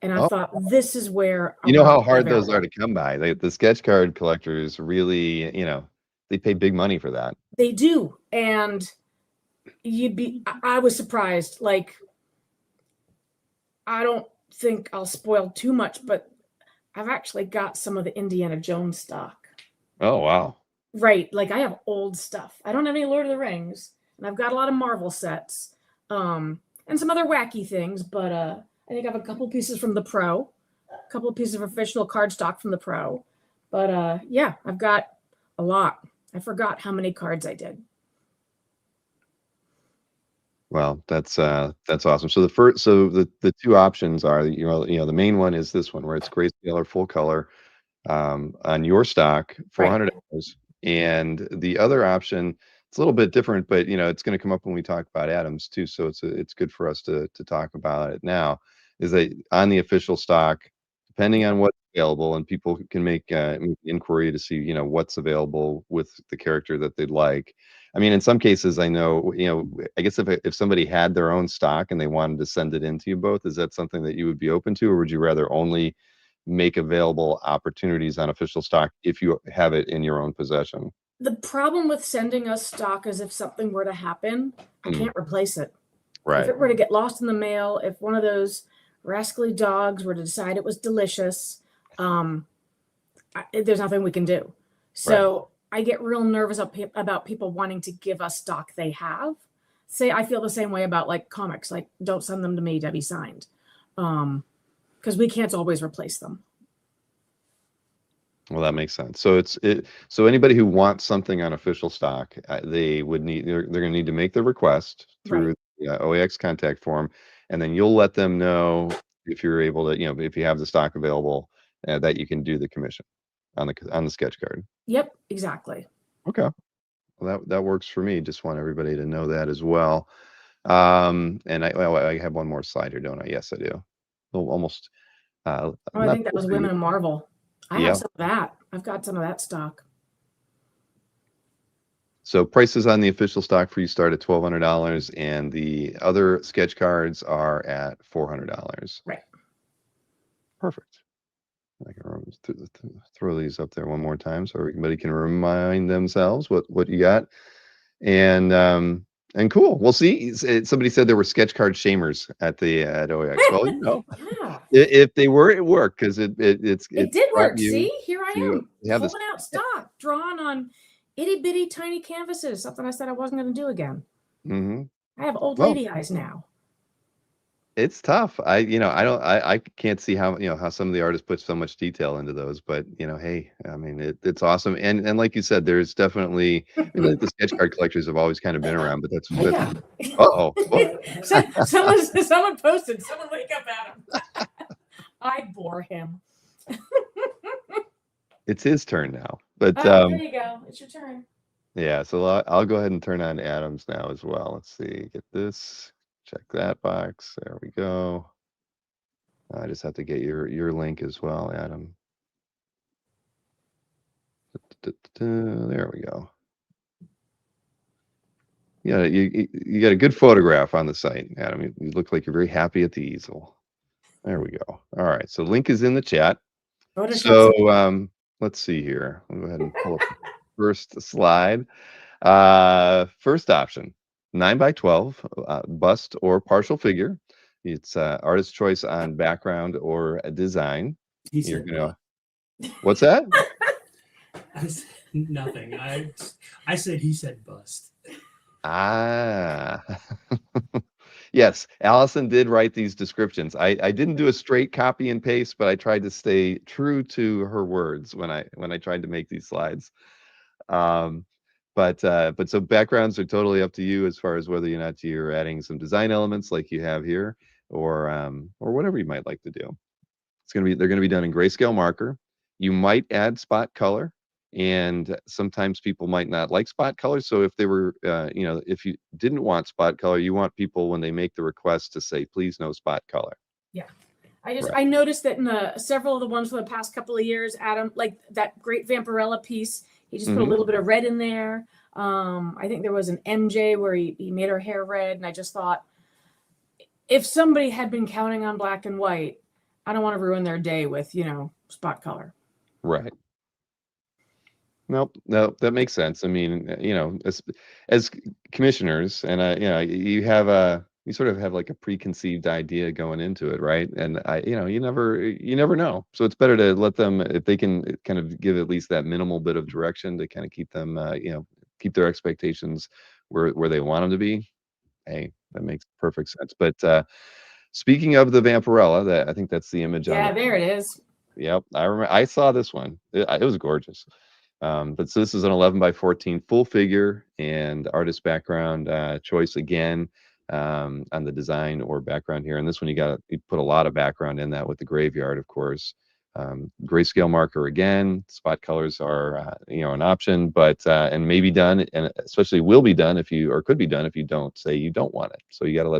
And I thought, this is where You know how hard those are to come by. The sketch card collectors really, they pay big money for that. They do. And I was surprised. Like, I don't think I'll spoil too much, but I've actually got some of the Indiana Jones stock. Oh, wow. Right. Like, I have old stuff. I don't have any Lord of the Rings, and I've got a lot of Marvel sets, and some other wacky things, but I think I have a couple pieces from the Pro, a couple of pieces of official card stock from the Pro. But yeah, I've got a lot. I forgot how many cards I did. Well, that's awesome. So the two options are, the main one is this one where it's grayscale or full color on your stock, $400. And the other option, it's a little bit different, but it's going to come up when we talk about Adams too. So it's good for us to talk about it now. Is that on the official stock, depending on what's available, and people can make inquiry to see what's available with the character that they'd like. I mean, in some cases, I know, I guess if somebody had their own stock and they wanted to send it into you both, is that something that you would be open to, or would you rather only make available opportunities on official stock if you have it in your own possession? The problem with sending us stock is if something were to happen, I can't replace it. Right. If it were to get lost in the mail, if one of those rascally dogs were to decide it was delicious, there's nothing we can do. So I get real nervous about people wanting to give us stock they have. I feel the same way about like comics, like don't send them to me to be signed. Because we can't always replace them. Well, that makes sense. So anybody who wants something on official stock, they're going to need to make the request through the OAX contact form, and then you'll let them know if you're able to, if you have the stock available, that you can do the commission on the sketch card. Yep, exactly. Okay, well that works for me. Just want everybody to know that as well. And I have one more slide here, don't I? Yes, I do. Almost. I think that was Women in Marvel. I have some of that. I've got some of that stock. So prices on the official stock for you start at $1,200, and the other sketch cards are at $400. Right. Perfect. I can throw these up there one more time so everybody can remind themselves what you got. And cool. We'll see. Somebody said there were sketch card shamers at OAX. Well, yeah. If they were, it worked because it did work. See, here I am pulling out stock drawn on itty bitty tiny canvases. Something I said I wasn't going to do again. Mm-hmm. I have old lady eyes now. It's tough. I can't see how some of the artists put so much detail into those, but hey, I mean it's awesome. And like you said, there's definitely like the sketch card collectors have always kind of been around, but that's someone posted, someone wake up at him. I bore him. It's his turn now. But there you go. It's your turn. Yeah, so I'll go ahead and turn on Adams now as well. Let's see, get this. Check that box. There we go. I just have to get your link as well, Adam. There we go. Yeah, you got a good photograph on the site, Adam. You look like you're very happy at the easel. There we go. All right. So link is in the chat. Photoshop's So let's see here. I'll go ahead and pull up the first slide. First option, 9x12, bust or partial figure. It's artist choice on background or a design. He You're said, gonna, what's that? I said nothing. I said he said bust. Ah, yes. Allison did write these descriptions. I didn't do a straight copy and paste, but I tried to stay true to her words when I tried to make these slides. Um, but so backgrounds are totally up to you as far as whether or not you're adding some design elements like you have here, or whatever you might like to do. They're gonna be done in grayscale marker. You might add spot color, and sometimes people might not like spot color. So if they were, if you didn't want spot color, you want people when they make the request to say, please no spot color. Yeah. Right. I noticed that in several of the ones for the past couple of years, Adam, like that great Vampirella piece, he just put a little bit of red in there. I think there was an MJ where he made her hair red, and I just thought, if somebody had been counting on black and white, I don't want to ruin their day with, spot color. Right. Nope, no, that makes sense. I mean, as commissioners, and you sort of have like a preconceived idea going into it, right? And you never know. So it's better to let them, if they can kind of give at least that minimal bit of direction to kind of keep them, keep their expectations where they want them to be. Hey, that makes perfect sense. But speaking of the Vampirella, I think that's the image on Yeah, it. there it is. Yep, I remember. I saw this one. It was gorgeous. But so this is an 11x14 full figure and artist background choice again on the design or background here. And this one you put a lot of background in that with the graveyard, of course. Grayscale marker again. Spot colors are an option, but and may be done, and especially will be done or could be done if you don't say you don't want it. So you got to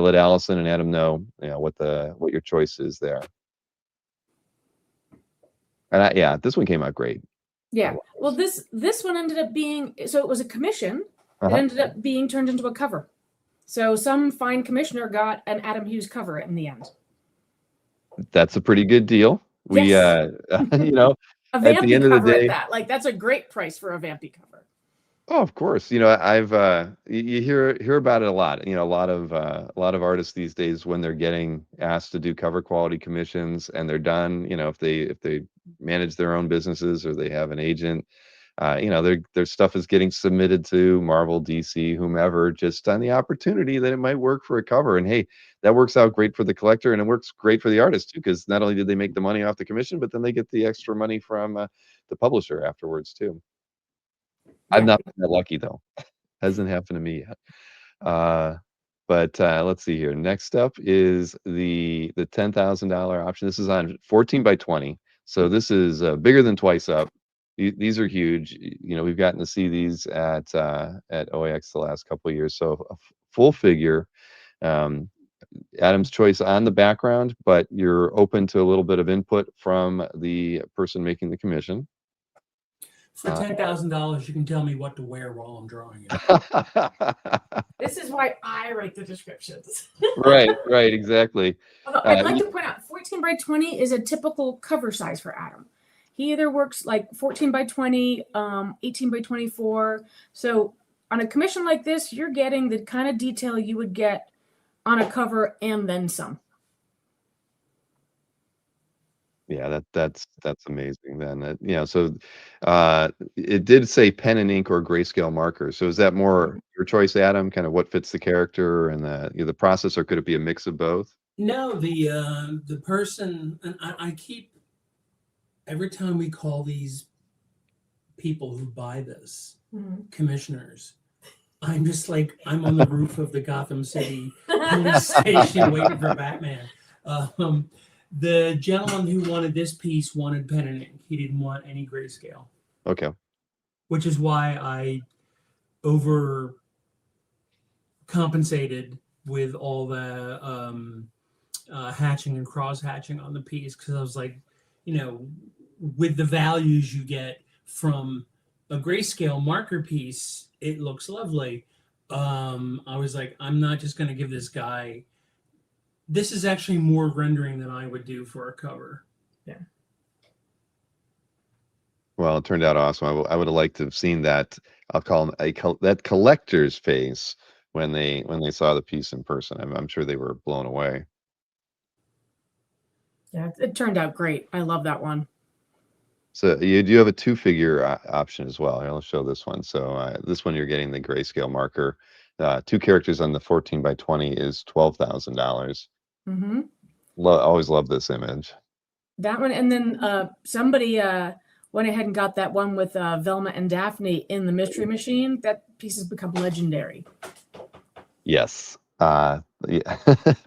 let Allison and Adam know what your choice is there. And this one came out great. Yeah. Well, this one ended up being, so it was a commission. Uh-huh. It ended up being turned into a cover. So some fine commissioner got an Adam Hughes cover in the end. That's a pretty good deal. We, Yes. at the Vampy end of the cover day, at that. Like, that's a great price for a Vampy cover. oh, of course. I've you hear about it a lot. A lot of artists these days, when they're getting asked to do cover quality commissions and they're done, if they manage their own businesses or they have an agent, their stuff is getting submitted to Marvel, DC, whomever, just on the opportunity that it might work for a cover. And hey, that works out great for the collector, and it works great for the artist too, because not only did they make the money off the commission, but then they get the extra money from the publisher afterwards too. I've not been that lucky though. Hasn't happened to me yet. But let's see here. Next up is the $10,000 option. This is on 14x20. So this is bigger than twice up. These are huge. We've gotten to see these at OAX the last couple of years. So a full figure. Adam's choice on the background, but you're open to a little bit of input from the person making the commission. For $10,000, you can tell me what to wear while I'm drawing it. This is why I write the descriptions. Right, exactly. Although I'd like to point out 14x20 is a typical cover size for Adam. He either works like 14x20, 18x24. So on a commission like this, you're getting the kind of detail you would get on a cover and then some. Yeah, that's amazing then. So it did say pen and ink or grayscale marker. So is that more your choice, Adam? Kind of what fits the character and the process, or could it be a mix of both? No, the person, and I keep, every time we call these people who buy this commissioners, I'm just like, I'm on the roof of the Gotham City police station waiting for Batman. The gentleman who wanted this piece wanted pen and ink. He didn't want any grayscale. Okay. Which is why I overcompensated with all the hatching and cross hatching on the piece, because I was like, with the values you get from a grayscale marker piece, it looks lovely. I was like, I'm not just going to give this guy this is actually more rendering than I would do for a cover. Well, it turned out awesome. I would have liked to have seen that. I'll call them that collector's face when they saw the piece in person. I'm sure they were blown away. Yeah, it turned out great. I love that one. So you do have a 2-figure option as well. I'll show this one. So this one you're getting the grayscale marker. 2 characters on the 14 by 20 is $12,000. Mm-hmm. Always love this image. That one, and then somebody went ahead and got that one with Velma and Daphne in the Mystery Machine. That piece has become legendary. Yes. Yeah.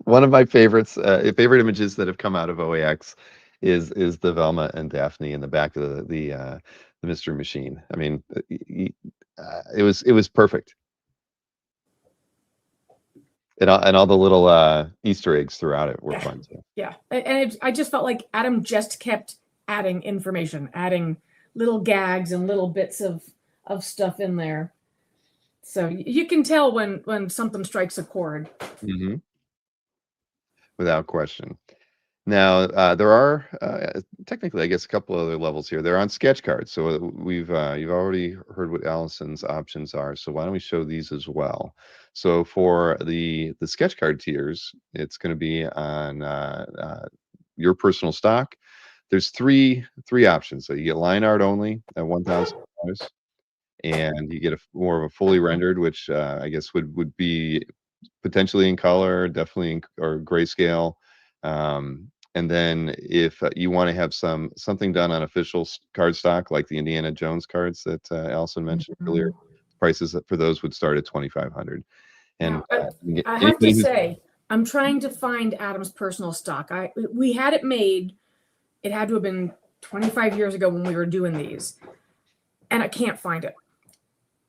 One of my favorites, favorite images that have come out of OAX is the Velma and Daphne in the back of the Mystery Machine. I mean, it was perfect. And all the little Easter eggs throughout it were fun too. Yeah, and I just felt like Adam just kept adding information, adding little gags and little bits of stuff in there. So you can tell when something strikes a chord. Mm-hmm. Without question. Now there are technically, I guess, a couple other levels here. They're on sketch cards, so you've already heard what Allison's options are. So why don't we show these as well? So for the sketch card tiers, it's going to be on your personal stock. There's three options. So you get line art only at $1,000, and you get more of a fully rendered, which I guess would be potentially in color, definitely or grayscale. And then if you want to have something done on official card stock, like the Indiana Jones cards that Allison mentioned earlier, prices for those would start at $2,500. And now, I have to say, I'm trying to find Adam's personal stock. We had it made. It had to have been 25 years ago when we were doing these, and I can't find it.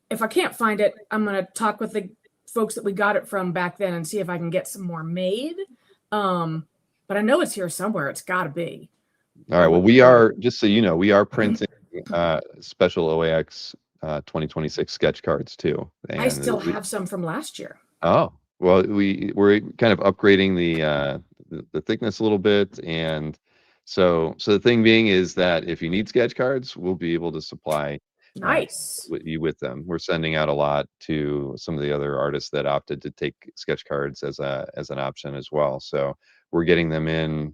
If I can't find it, I'm going to talk with the folks that we got it from back then and see if I can get some more made. But I know it's here somewhere. It's got to be. All right. Well, we are, just so you know, we are printing special OAX 2026 sketch cards too. And I still have some from last year. Oh, well, we're kind of upgrading the thickness a little bit, and so the thing being is that if you need sketch cards, we'll be able to supply Nice. you with them. We're sending out a lot to some of the other artists that opted to take sketch cards as an option as well. So we're getting them in.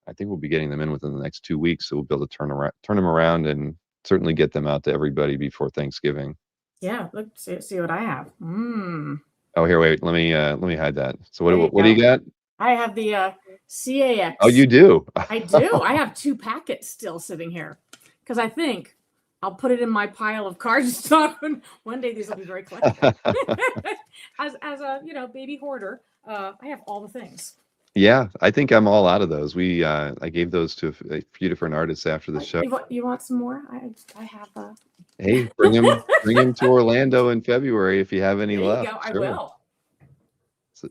I think we'll be getting them in within the next 2 weeks. So we'll be able to turn them around and certainly get them out to everybody before Thanksgiving. Yeah, look, see what I have. Oh, here, wait. Let me hide that. So what do you got? I have the CAX. Oh, you do? I do. I have 2 packets still sitting here because I think I'll put it in my pile of card stock. One day these will be very collectible. as a baby hoarder, I have all the things. Yeah, I think I'm all out of those. I gave those to a few different artists after the show. You want some more? I have. Hey, bring him to Orlando in February if you have any left. Go. Sure. I will.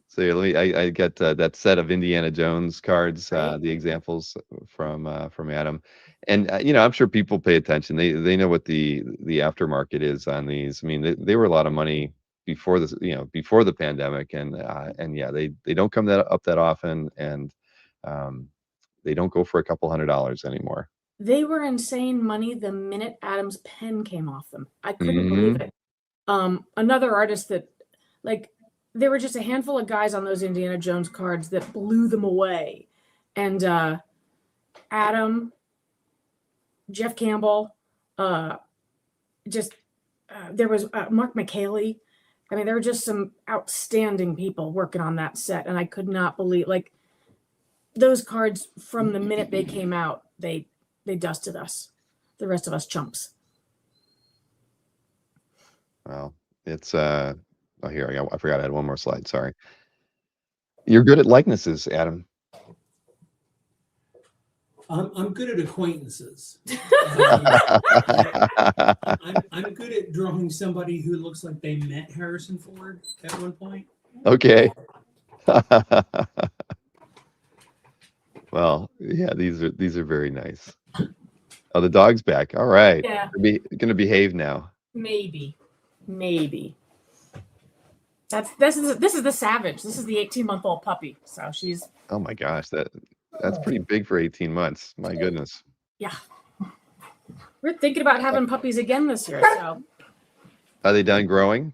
So I get that set of Indiana Jones cards, the examples from Adam, and I'm sure people pay attention. They know what the aftermarket is on these. I mean, they were a lot of money before this, before the pandemic, and yeah, they don't come up that often, and they don't go for a couple $100 anymore. They were insane money the minute Adam's pen came off them. I couldn't believe it. Another artist that, there were just a handful of guys on those Indiana Jones cards that blew them away. And Adam, Jeff Campbell, there was Mark McKaylee. I mean, there were just some outstanding people working on that set. And I could not believe, those cards from the minute they came out, they dusted us, the rest of us chumps. Well, it's oh, here I forgot I had one more slide. Sorry. You're good at likenesses, Adam. I'm good at acquaintances. I'm good at drawing somebody who looks like they met Harrison Ford at one point. Okay. Well, yeah, these are very nice. Oh, the dog's back. All right. Yeah. Gonna behave now. Maybe. This is the Savage. This is the 18-month-old puppy. So she's Oh my gosh, that's pretty big for 18 months. My goodness. Yeah. We're thinking about having puppies again this year, so Are they done growing?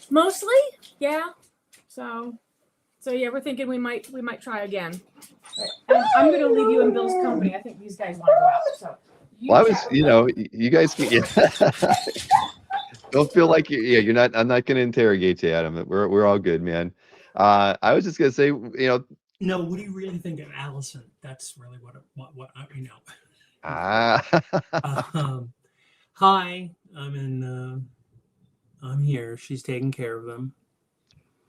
mostly, yeah. So yeah, we're thinking we might try again. But I'm gonna leave you in Bill's company. I think these guys want to go out. So Well, I chat was, with you them. know, you guys can, yeah. Don't feel like you're not. I'm not going to interrogate you, Adam. We're all good, man. I was just going to say, No, what do you really think of Allison? That's really what I know. ah, Hi, I'm here. She's taking care of them.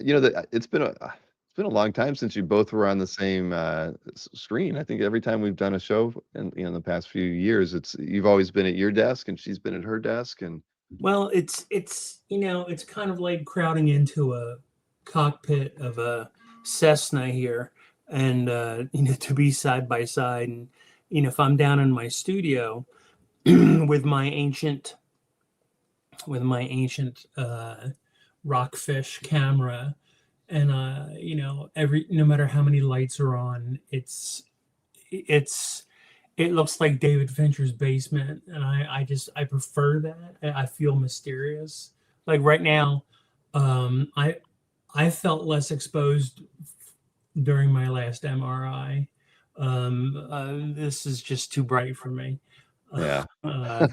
it's been a long time since you both were on the same screen. I think every time we've done a show, and in the past few years, you've always been at your desk and she's been at her desk, and Well, it's kind of like crowding into a cockpit of a Cessna here, and to be side by side, and if I'm down in my studio with my ancient rockfish camera, and no matter how many lights are on, it looks like David Fincher's basement, and I prefer that. I feel mysterious. Like right now, I felt less exposed during my last MRI. This is just too bright for me. yeah. Uh,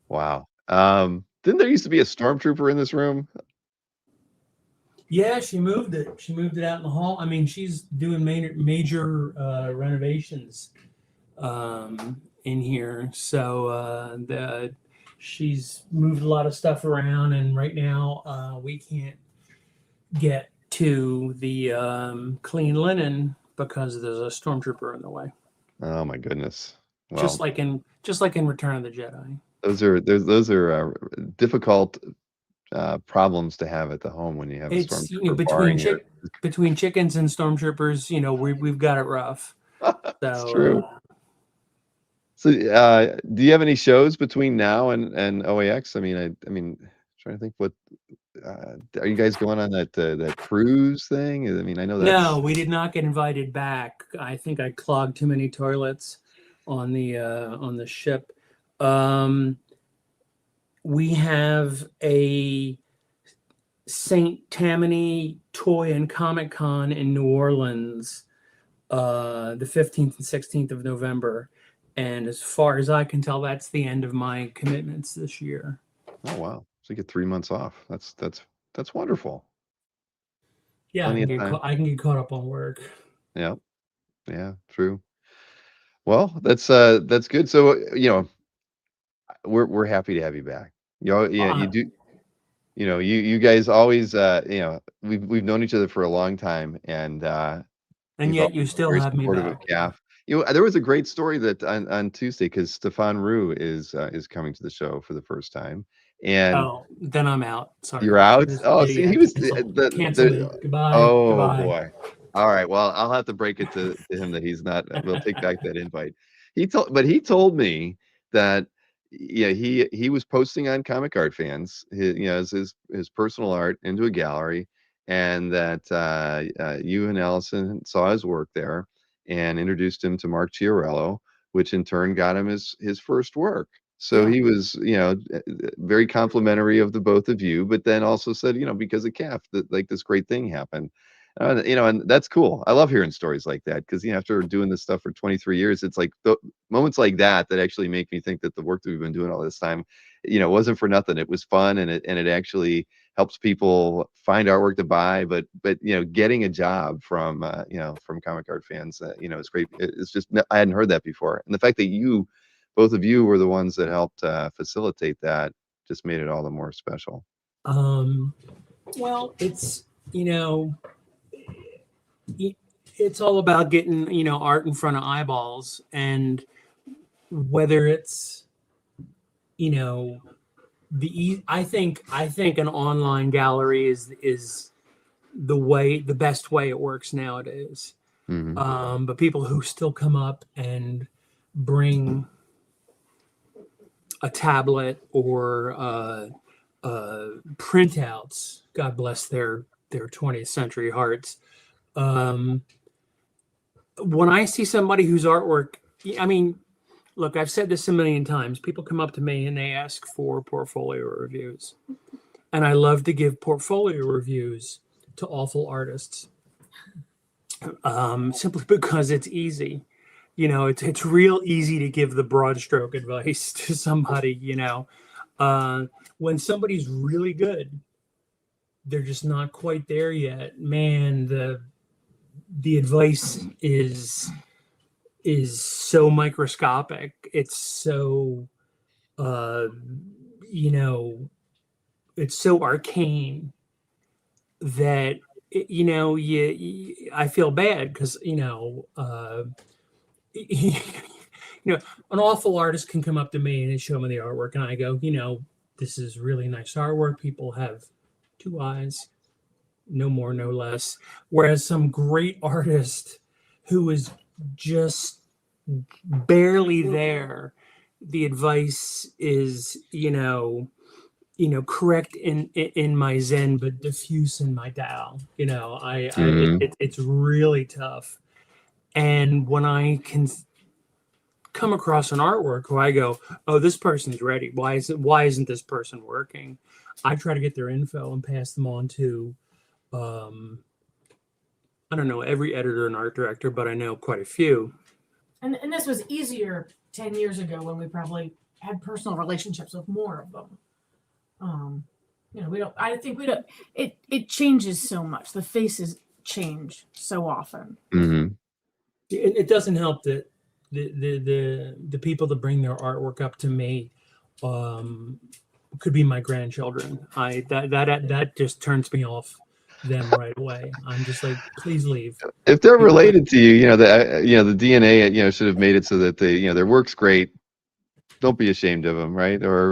Wow. Didn't there used to be a stormtrooper in this room? yeah, she moved it. She moved it out in the hall. I mean, she's doing major renovations in here. So she's moved a lot of stuff around, and right now we can't get to the clean linen because there's a stormtrooper in the way. Oh my goodness. Well, Just like in Return of the Jedi. those are difficult problems to have at the home when you have a It's stormtrooper barring you. between chickens and stormtroopers, we've got it rough. It's So true. So, do you have any shows between now and OAX? I mean, trying to think what are you guys going on that cruise thing? I mean, I know no, that's we did not get invited back. I think I clogged too many toilets on the ship. We have a St. Tammany Toy and Comic Con in New Orleans, the 15th and 16th of November. And as far as I can tell, that's the end of my commitments this year. oh wow. So you get 3 months off. That's wonderful. Yeah, Plenty of time. I can get caught up on work. Yeah. Yeah, true. Well, that's good. So, we're happy to have you back. Yeah, you do. You guys always, we've known each other for a long time, and And you've yet always you been still very have me supportive of back. CAF. There was a great story that on Tuesday because Stefan Roux is coming to the show for the first time, and Oh, then I'm out. Sorry. you're out. Oh, see, Yeah, he was cancel me. Goodbye. oh Goodbye. boy. All right. Well, I'll have to break it to him that he's not. We'll take back that invite. He told me that yeah he was posting on Comic Art Fans his personal art into a gallery, and that you and Allison saw his work there and introduced him to Mark Chiarello, which in turn got him his first work. So Yeah. he was, very complimentary of the both of you, but then also said, because of CAF, that like this great thing happened. And that's cool. I love hearing stories like that because after doing this stuff for 23 years, it's like the moments like that actually make me think that the work that we've been doing all this time, wasn't for nothing. It was fun, and it actually helps people find artwork to buy. But getting a job from Comic Art Fans, is great. It's just I hadn't heard that before, and the fact that both of you were the ones that helped facilitate that just made it all the more special. Well, it's all about getting art in front of eyeballs, and whether it's I think an online gallery is the best way it works nowadays. Hmm. But people who still come up and bring a tablet or printouts, God bless their their 20th century hearts. When I see somebody whose artwork, I mean, look, I've said this a million times. People come up to me and they ask for portfolio reviews. And I love to give portfolio reviews to awful artists, simply because it's easy. You know, it's real easy to give the broad stroke advice to somebody, you know. When somebody's really good, they're just not quite there yet. Man, the advice is so microscopic. It's so you know, it's so arcane that you know, I feel bad because you know, you know, an awful artist can come up to me and they show me the artwork, and I go, you know, this is really nice artwork. People have two eyes, no more, no less. Whereas some great artist who is just barely there, the advice is, you know, correct in my Zen, but diffuse in my Tao. You know, it's really tough. And when I can come across an artwork where I go, oh, this person's ready. Why isn't this person working? I try to get their info and pass them on to, I don't know, every editor and art director, but I know quite a few. And this was easier 10 years ago when we probably had personal relationships with more of them. You know, it changes so much. The faces change so often. Mm-hmm. It doesn't help that the people that bring their artwork up to me could be my grandchildren. That just turns me off them right away. I'm just like, please leave. If they're related to you, the DNA, should have made it so that their work's great. Don't be ashamed of them, right? Or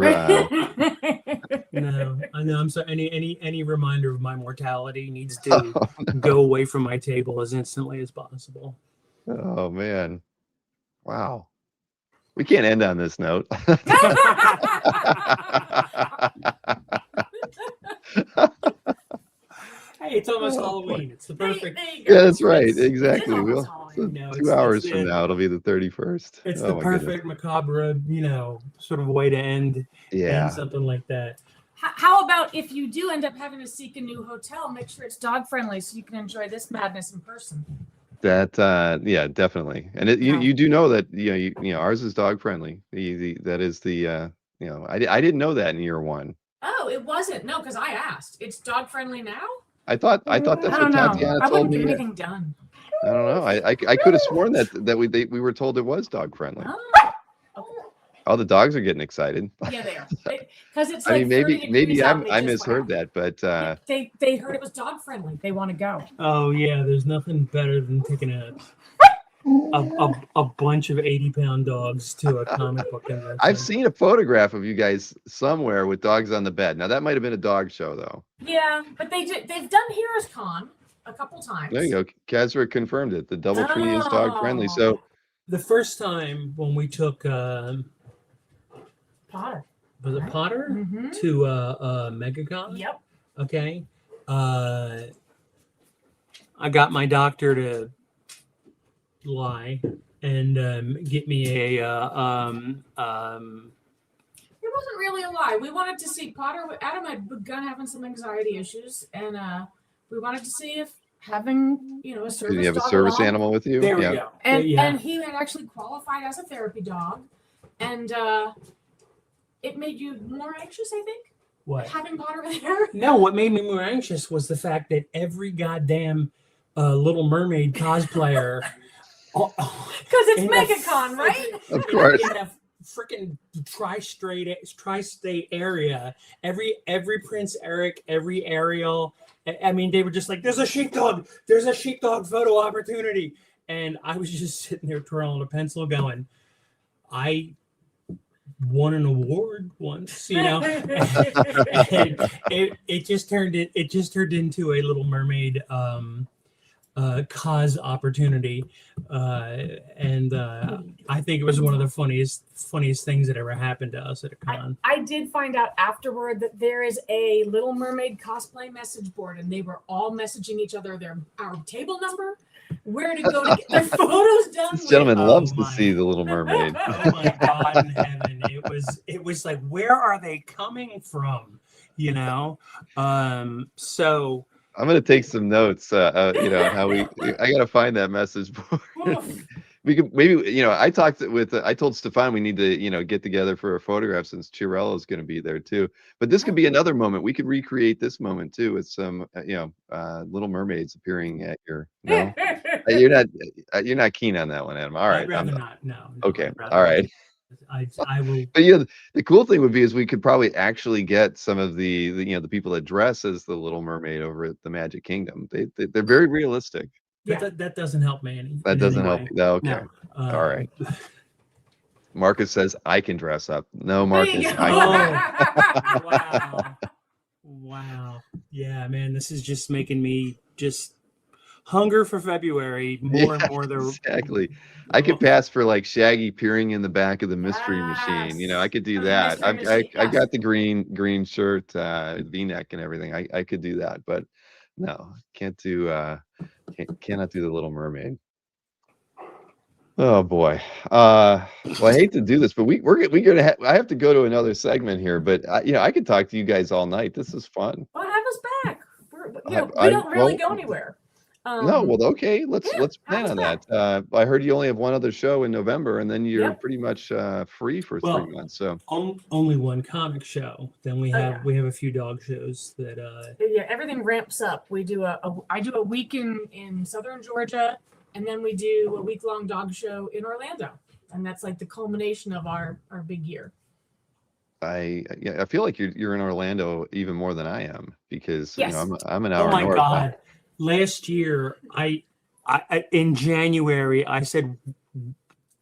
no, I know. I'm sorry. Any reminder of my mortality needs to go away from my table as instantly as possible. Oh man, wow. We can't end on this note. Hey, it's almost Halloween. It's the perfect. Yeah, that's right. Exactly. No, 2 hours from now, it'll be the 31st. It's the perfect macabre, sort of way to end something like that. How about if you do end up having to seek a new hotel, make sure it's dog friendly so you can enjoy this madness in person. That yeah, definitely. And you do know that ours is dog friendly. That is the I didn't know that in year one. Oh, it wasn't. No, because I asked. It's dog friendly now? I thought that's what Tatiana told me. I wouldn't get anything done. I don't know. I could have sworn that we were told it was dog friendly. Oh, okay. Oh, the dogs are getting excited. Yeah, they are. Because it's I like mean, maybe I misheard that, but they heard it was dog friendly. They want to go. Oh yeah, there's nothing better than taking a bunch of 80-pound dogs to a comic book convention. I've seen a photograph of you guys somewhere with dogs on the bed. Now that might have been a dog show, though. Yeah, but they've done Heroes Con a couple times. There you go. Kazra confirmed it. The DoubleTree is dog friendly. So the first time when we took Potter. Was it Potter? Mm-hmm. To MegaCon? Yep. Okay. I got my doctor to lie and get me a It wasn't really a lie. We wanted to see Potter. Adam had begun having some anxiety issues, and we wanted to see if having a service. Did you have a dog service along, animal with you? There we go. And he had actually qualified as a therapy dog, and it made you more anxious, I think. What? Having Potter there? No, what made me more anxious was the fact that every goddamn Little Mermaid cosplayer. Because it's MegaCon, right? Of course. In a freaking tri-state area, every Prince Eric, every Ariel. I mean, they were just like, "There's a sheepdog photo opportunity," and I was just sitting there twirling a pencil, going, "I won an award once," and it just turned into a Little Mermaid cause opportunity, and I think it was one of the funniest things that ever happened to us at a con. I did find out afterward that there is a Little Mermaid cosplay message board, and they were all messaging each other our table number, where to go to get their photos done. This gentleman Oh loves to my. see The Little Mermaid. Oh my God in heaven! It was like, where are they coming from? You know, so. I'm gonna take some notes. You know, how I gotta find that message board. We could maybe, you know, I told Stefan we need to, you know, get together for a photograph since Chirello's going to be there too. But this could be another moment. We could recreate this moment too with some, you know, Little Mermaids appearing at your. No, you're not keen on that one, Adam. All right, I'd rather not. No. Okay, all right. I will. But yeah, the cool thing would be is we could probably actually get some of the you know, the people that dress as the Little Mermaid over at the Magic Kingdom. They're very realistic. Yeah. That doesn't help me. That doesn't help you. No, okay. No. All right. Marcus says I can dress up. No, There Marcus. you go. Wow. Wow. Yeah, man, this is just making me just hunger for February more and more. Exactly. I could pass for like Shaggy peering in the back of the mystery machine. You know, I could do that. I got the green shirt, V-neck and everything. I could do that, but no, can't do cannot do the Little Mermaid. Oh boy. Well, I hate to do this, but we're gonna I have to go to another segment here, but you know, I could talk to you guys all night. This is fun. Well, have us back. We don't really go anywhere. No, well, okay. Let's plan on that. I heard you only have one other show in November, and then you're pretty much free for 3 months. So only one comic show. Then we have a few dog shows that. Yeah, everything ramps up. We do I do a week in Southern Georgia, and then we do a week-long dog show in Orlando, and that's like the culmination of our big year. I feel like you're in Orlando even more than I am because you know I'm an hour north. Oh my God. Last year, I in January, I said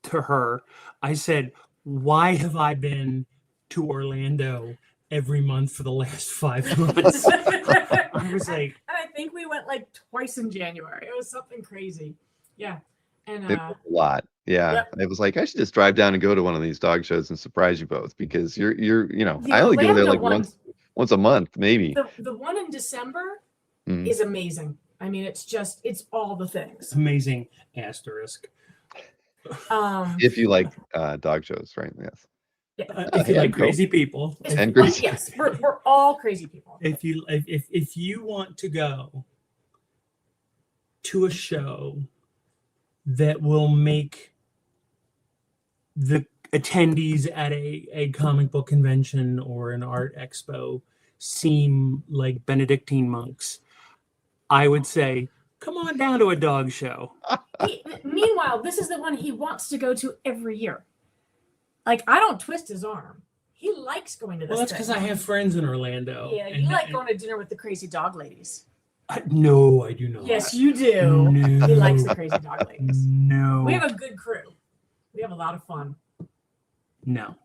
to her, why have I been to Orlando every month for the last 5 months? I was like, and I think we went like twice in January. It was something crazy. Yeah. And it was a lot. Yeah. It was like I should just drive down and go to one of these dog shows and surprise you both because you're you know, I only go there like once a month, maybe. The one in December is amazing. I mean, it's all the things. Amazing asterisk. If you like dog shows, right? Yes. If you like crazy people. And crazy. Yes, we're all crazy people. If you want to go to a show that will make the attendees at a comic book convention or an art expo seem like Benedictine monks, I would say, come on down to a dog show. Meanwhile, this is the one he wants to go to every year. Like, I don't twist his arm. He likes going to this. Well, that's because I have friends in Orlando. Yeah, you like going to dinner with the crazy dog ladies. No, I do not. Yes, you do. No. He likes the crazy dog ladies. No. We have a good crew. We have a lot of fun. No.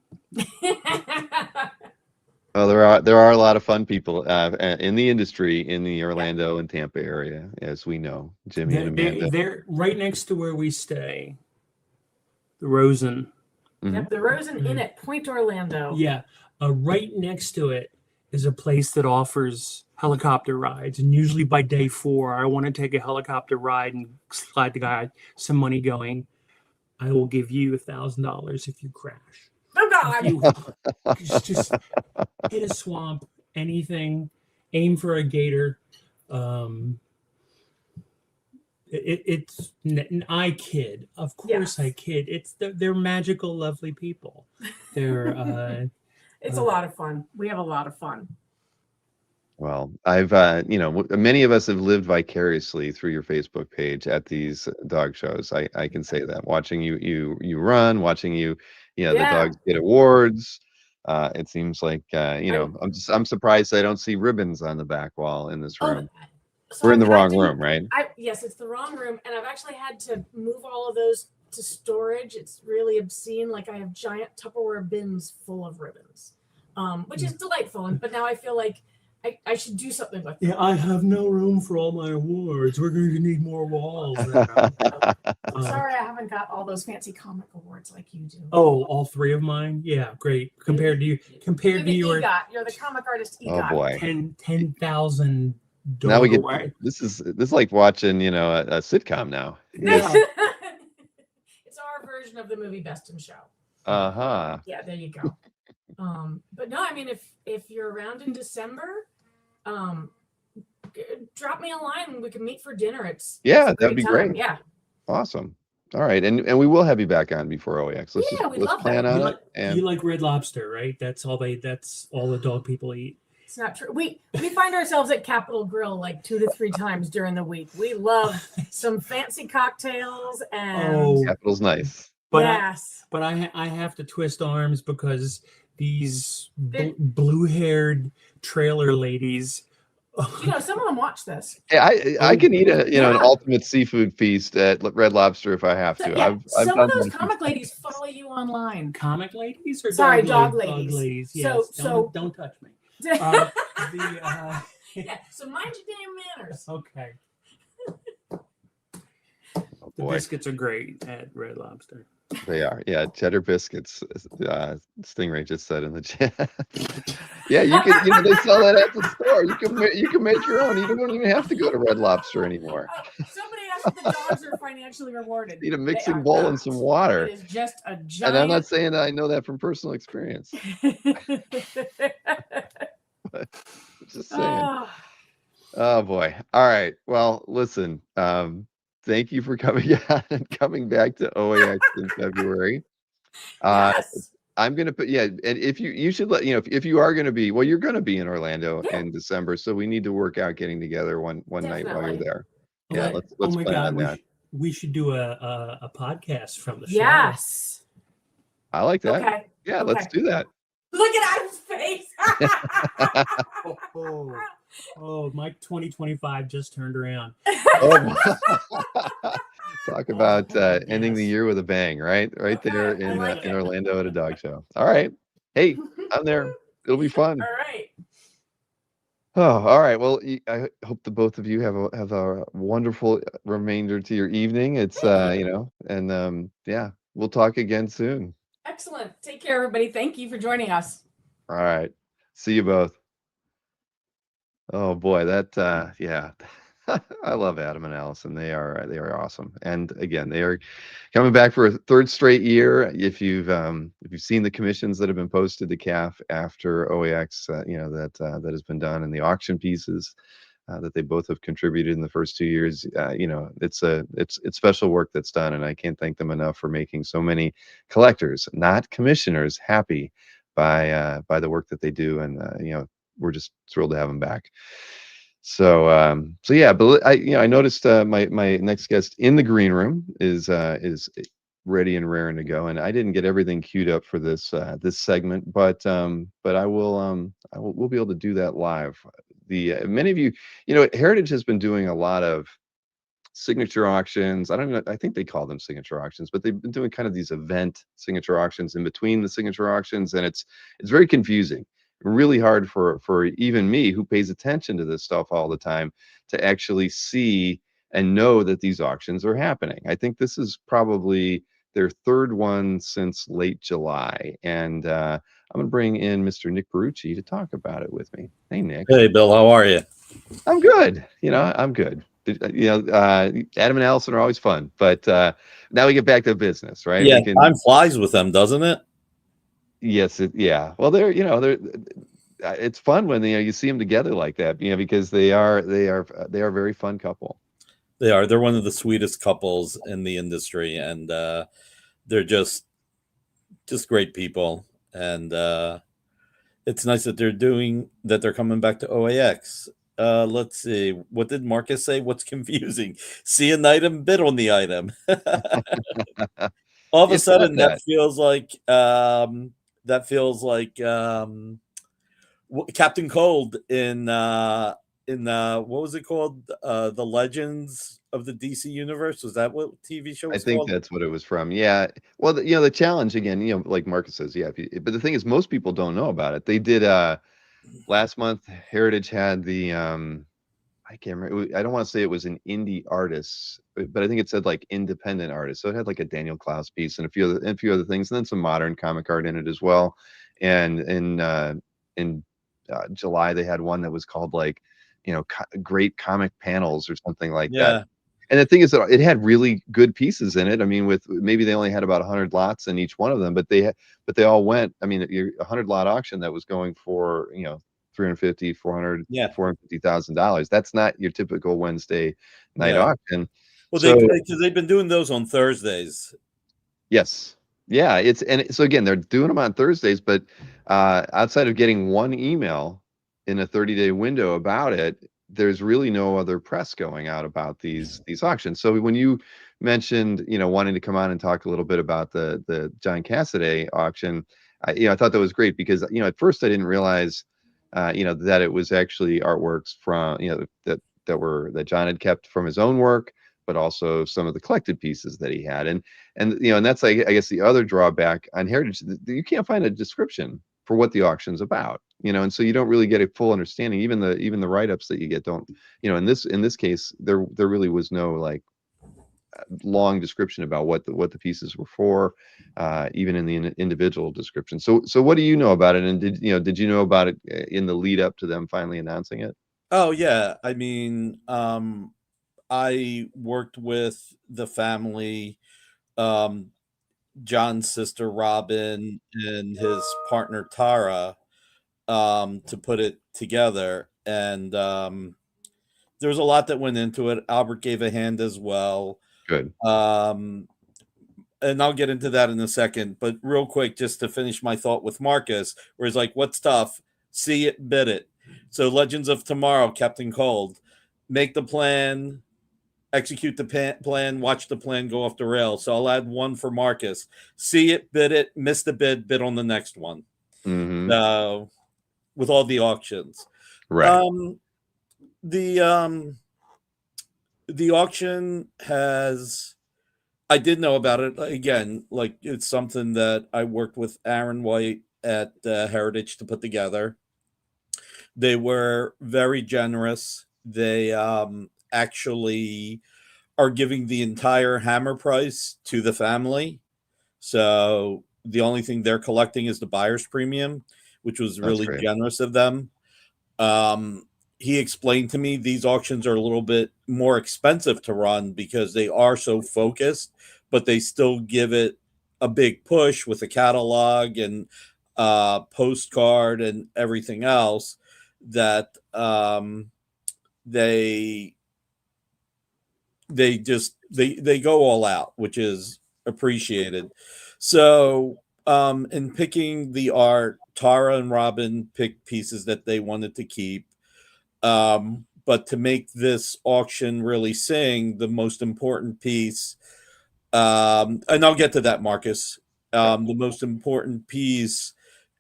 Well, there are a lot of fun people in the industry in the Orlando and Tampa area, as we know. Jimmy and Amanda. They're right next to where we stay. The Rosen. Yep, the Rosen Inn at Point Orlando. Yeah, right next to it is a place that offers helicopter rides, and usually by day 4, I want to take a helicopter ride and slide the guy some money going. I will give you $1,000 if you crash. Oh God! Just hit a swamp, anything, aim for a gator. I kid, of course. I kid. They're magical, lovely people. They're it's a lot of fun. We have a lot of fun. Well, I've you know, many of us have lived vicariously through your Facebook page at these dog shows. I can say that, watching you run, watching you know, the dogs get awards. It seems like you know, I'm surprised I don't see ribbons on the back wall in this room. So we're in the wrong room, right? Yes, it's the wrong room, and I've actually had to move all of those to storage. It's really obscene. Like, I have giant Tupperware bins full of ribbons, which is delightful. But now I feel like I should do something with Yeah, I have no room for all my awards. We're going to need more walls. I'm sorry I haven't got all those fancy comic awards like you do. Oh, all three of mine? Yeah, great. Compared to You're your the EGOT. You're the comic artist EGOT. Oh boy. 10,000 Now we get award. this is like watching, you know, a sitcom now. Yeah. It's our version of the movie Best in Show. Uh-huh. Yeah, there you go. But no, I mean, if you're around in December, drop me a line and we can meet for dinner. It's a that'd be time. great. Yeah. Awesome. All right, and we will have you back on before OEX. Let's Yeah, we'd let's love plan that. on You it. like, And you like Red Lobster, right? That's all the dog people eat. It's not true. We find ourselves at Capitol Grill like 2 to 3 times during the week. We love some fancy cocktails and Capital's nice. But yes. I have to twist arms because these blue-haired trailer ladies. Some of them watch this. Yeah, I can eat an Yeah. ultimate seafood feast at Red Lobster if I have to. Yeah, I've some done of those that. comic ladies follow you online. Comic ladies or Sorry, dog dog ladies. ladies. Yes. Don't touch me. Yeah, so mind your damn manners. Okay. Oh, The boy, biscuits are great at Red Lobster. they are. Yeah, cheddar biscuits. Stingray just said in the chat. Yeah, you can. They sell that at the store. You can make your own. You don't even have to go to Red Lobster anymore. Somebody asked if the dogs are financially rewarded. Need a They mixing are bowl not. and some water. It is just a giant. And I'm not saying that I know that from personal experience. Just saying. Ah, Oh boy. All right. Well, listen. Thank you for coming on and coming back to OAX in February. yes. I'm gonna put and if you should let if you are gonna be you're gonna be in Orlando Yeah. in December, so we need to work out getting together one night while you're Definitely. there. Oh Yeah, my- let's oh my plan God, on that. we should do a podcast from the show. Yes. I like that. Okay. Yeah, let's Okay. do that. Look at Adam's face. Oh, my 2025 just turned around. Oh, talk about ending the yes. year with a bang, right? Right Okay, there I like in it. Orlando at a dog show. All right. Hey, I'm there. It'll be fun. All right. Oh, all right. Well, I hope the both of you have a wonderful remainder to your evening. It's and yeah, we'll talk again soon. Excellent. Take care, everybody. Thank you for joining us. All right. See you both. Oh boy, that yeah. I love Adam and Allison. They are awesome. And again, they are coming back for a third straight year. If you've seen the commissions that have been posted to CAF after OAX, that has been done, and the auction pieces that they both have contributed in the first 2 years, it's special work that's done, and I can't thank them enough for making so many collectors, not commissioners, happy by the work that they do, and we're just thrilled to have them back. So yeah, but I noticed my next guest in the green room is ready and raring to go, and I didn't get everything queued up for this segment, but we'll be able to do that live. Many of you, Heritage has been doing a lot of signature auctions. I don't know, I think they call them signature auctions, but they've been doing kind of these event signature auctions in between the signature auctions, and it's very confusing, really hard for even me, who pays attention to this stuff all the time, to actually see and know that these auctions are happening. I think this is probably their third one since late July, and I'm going to bring in Mr. Nick Perucci to talk about it with me. Hey, Nick. Hey, Bill, how are you? I'm good. I'm good. Adam and Allison are always fun, but now we get back to business, right? Yeah, time flies with them, doesn't it? Yes, yeah. Well, they're it's fun when you see them together like that, because they are a very fun couple. They are. They're one of the sweetest couples in the industry, and they're just great people. And it's nice that they're coming back to OAX. Let's see. What did Marcus say? What's confusing? See an item, bid on the item. All of a sudden, that feels like Captain Cold in what was it called? The Legends of the DC Universe. Was that what TV show was I think called? that's what it was from. Yeah. Well, the challenge again, like Marcus says, yeah. But the thing is, most people don't know about it. They did last month Heritage had the I can't remember. I don't want to say it was an indie artist, but I think it said like independent artist. So it had like a Daniel Klaus piece and a few other things, and then some modern comic art in it as well. And in July they had one that was called like, great comic panels or something like that. Yeah. And the thing is that it had really good pieces in it. I mean, with maybe they only had about 100 lots in each one of them, but they all went. I mean, a 100 lot auction that was going for 350, 400, Yeah. $450,000. That's not your typical Wednesday night Yeah. auction. Well, So because they've been doing those on Thursdays. yes, yeah, so again they're doing them on Thursdays, but outside of getting one email in a 30-day window about it, there's really no other press going out about these auctions. So when you mentioned wanting to come on and talk a little bit about the John Cassaday auction, I thought that was great because at first I didn't realize that it was actually artworks from that John had kept from his own work, but also some of the collected pieces that he had. And that's like, I guess, the other drawback on Heritage. You can't find a description for what the auction's about, and so you don't really get a full understanding. Even the write-ups that you get don't, in this case, there really was no like long description about what the pieces were for, even in the individual description. So what do you know about it? And did you know about it in the lead up to them finally announcing it? Oh yeah. I mean, I worked with the family, um, John's sister Robin and his partner Tara, to put it together. And there was a lot that went into it. Albert gave a hand as well. Good. And I'll get into that in a second. But real quick, just to finish my thought with Marcus, where he's like, "What's tough? See it, bid it." So Legends of Tomorrow, Captain Cold, make the plan, execute the plan, watch the plan go off the rails. So I'll add one for Marcus. See it, bid it, miss the bid on the next one. Mm-hmm. With all the auctions. Right. The auction has, I did know about it. Again, like it's something that I worked with Aaron White at Heritage to put together. They were very generous. They actually are giving the entire hammer price to the family. So the only thing they're collecting is the buyer's premium, which was really generous of them. He explained to me these auctions are a little bit more expensive to run because they are so focused, but they still give it a big push with a catalog and postcard and everything else that they they go all out, which is appreciated. So in picking the art, Tara and Robin picked pieces that they wanted to keep. But to make this auction really sing, the most important piece, and I'll get to that, Marcus. The most important piece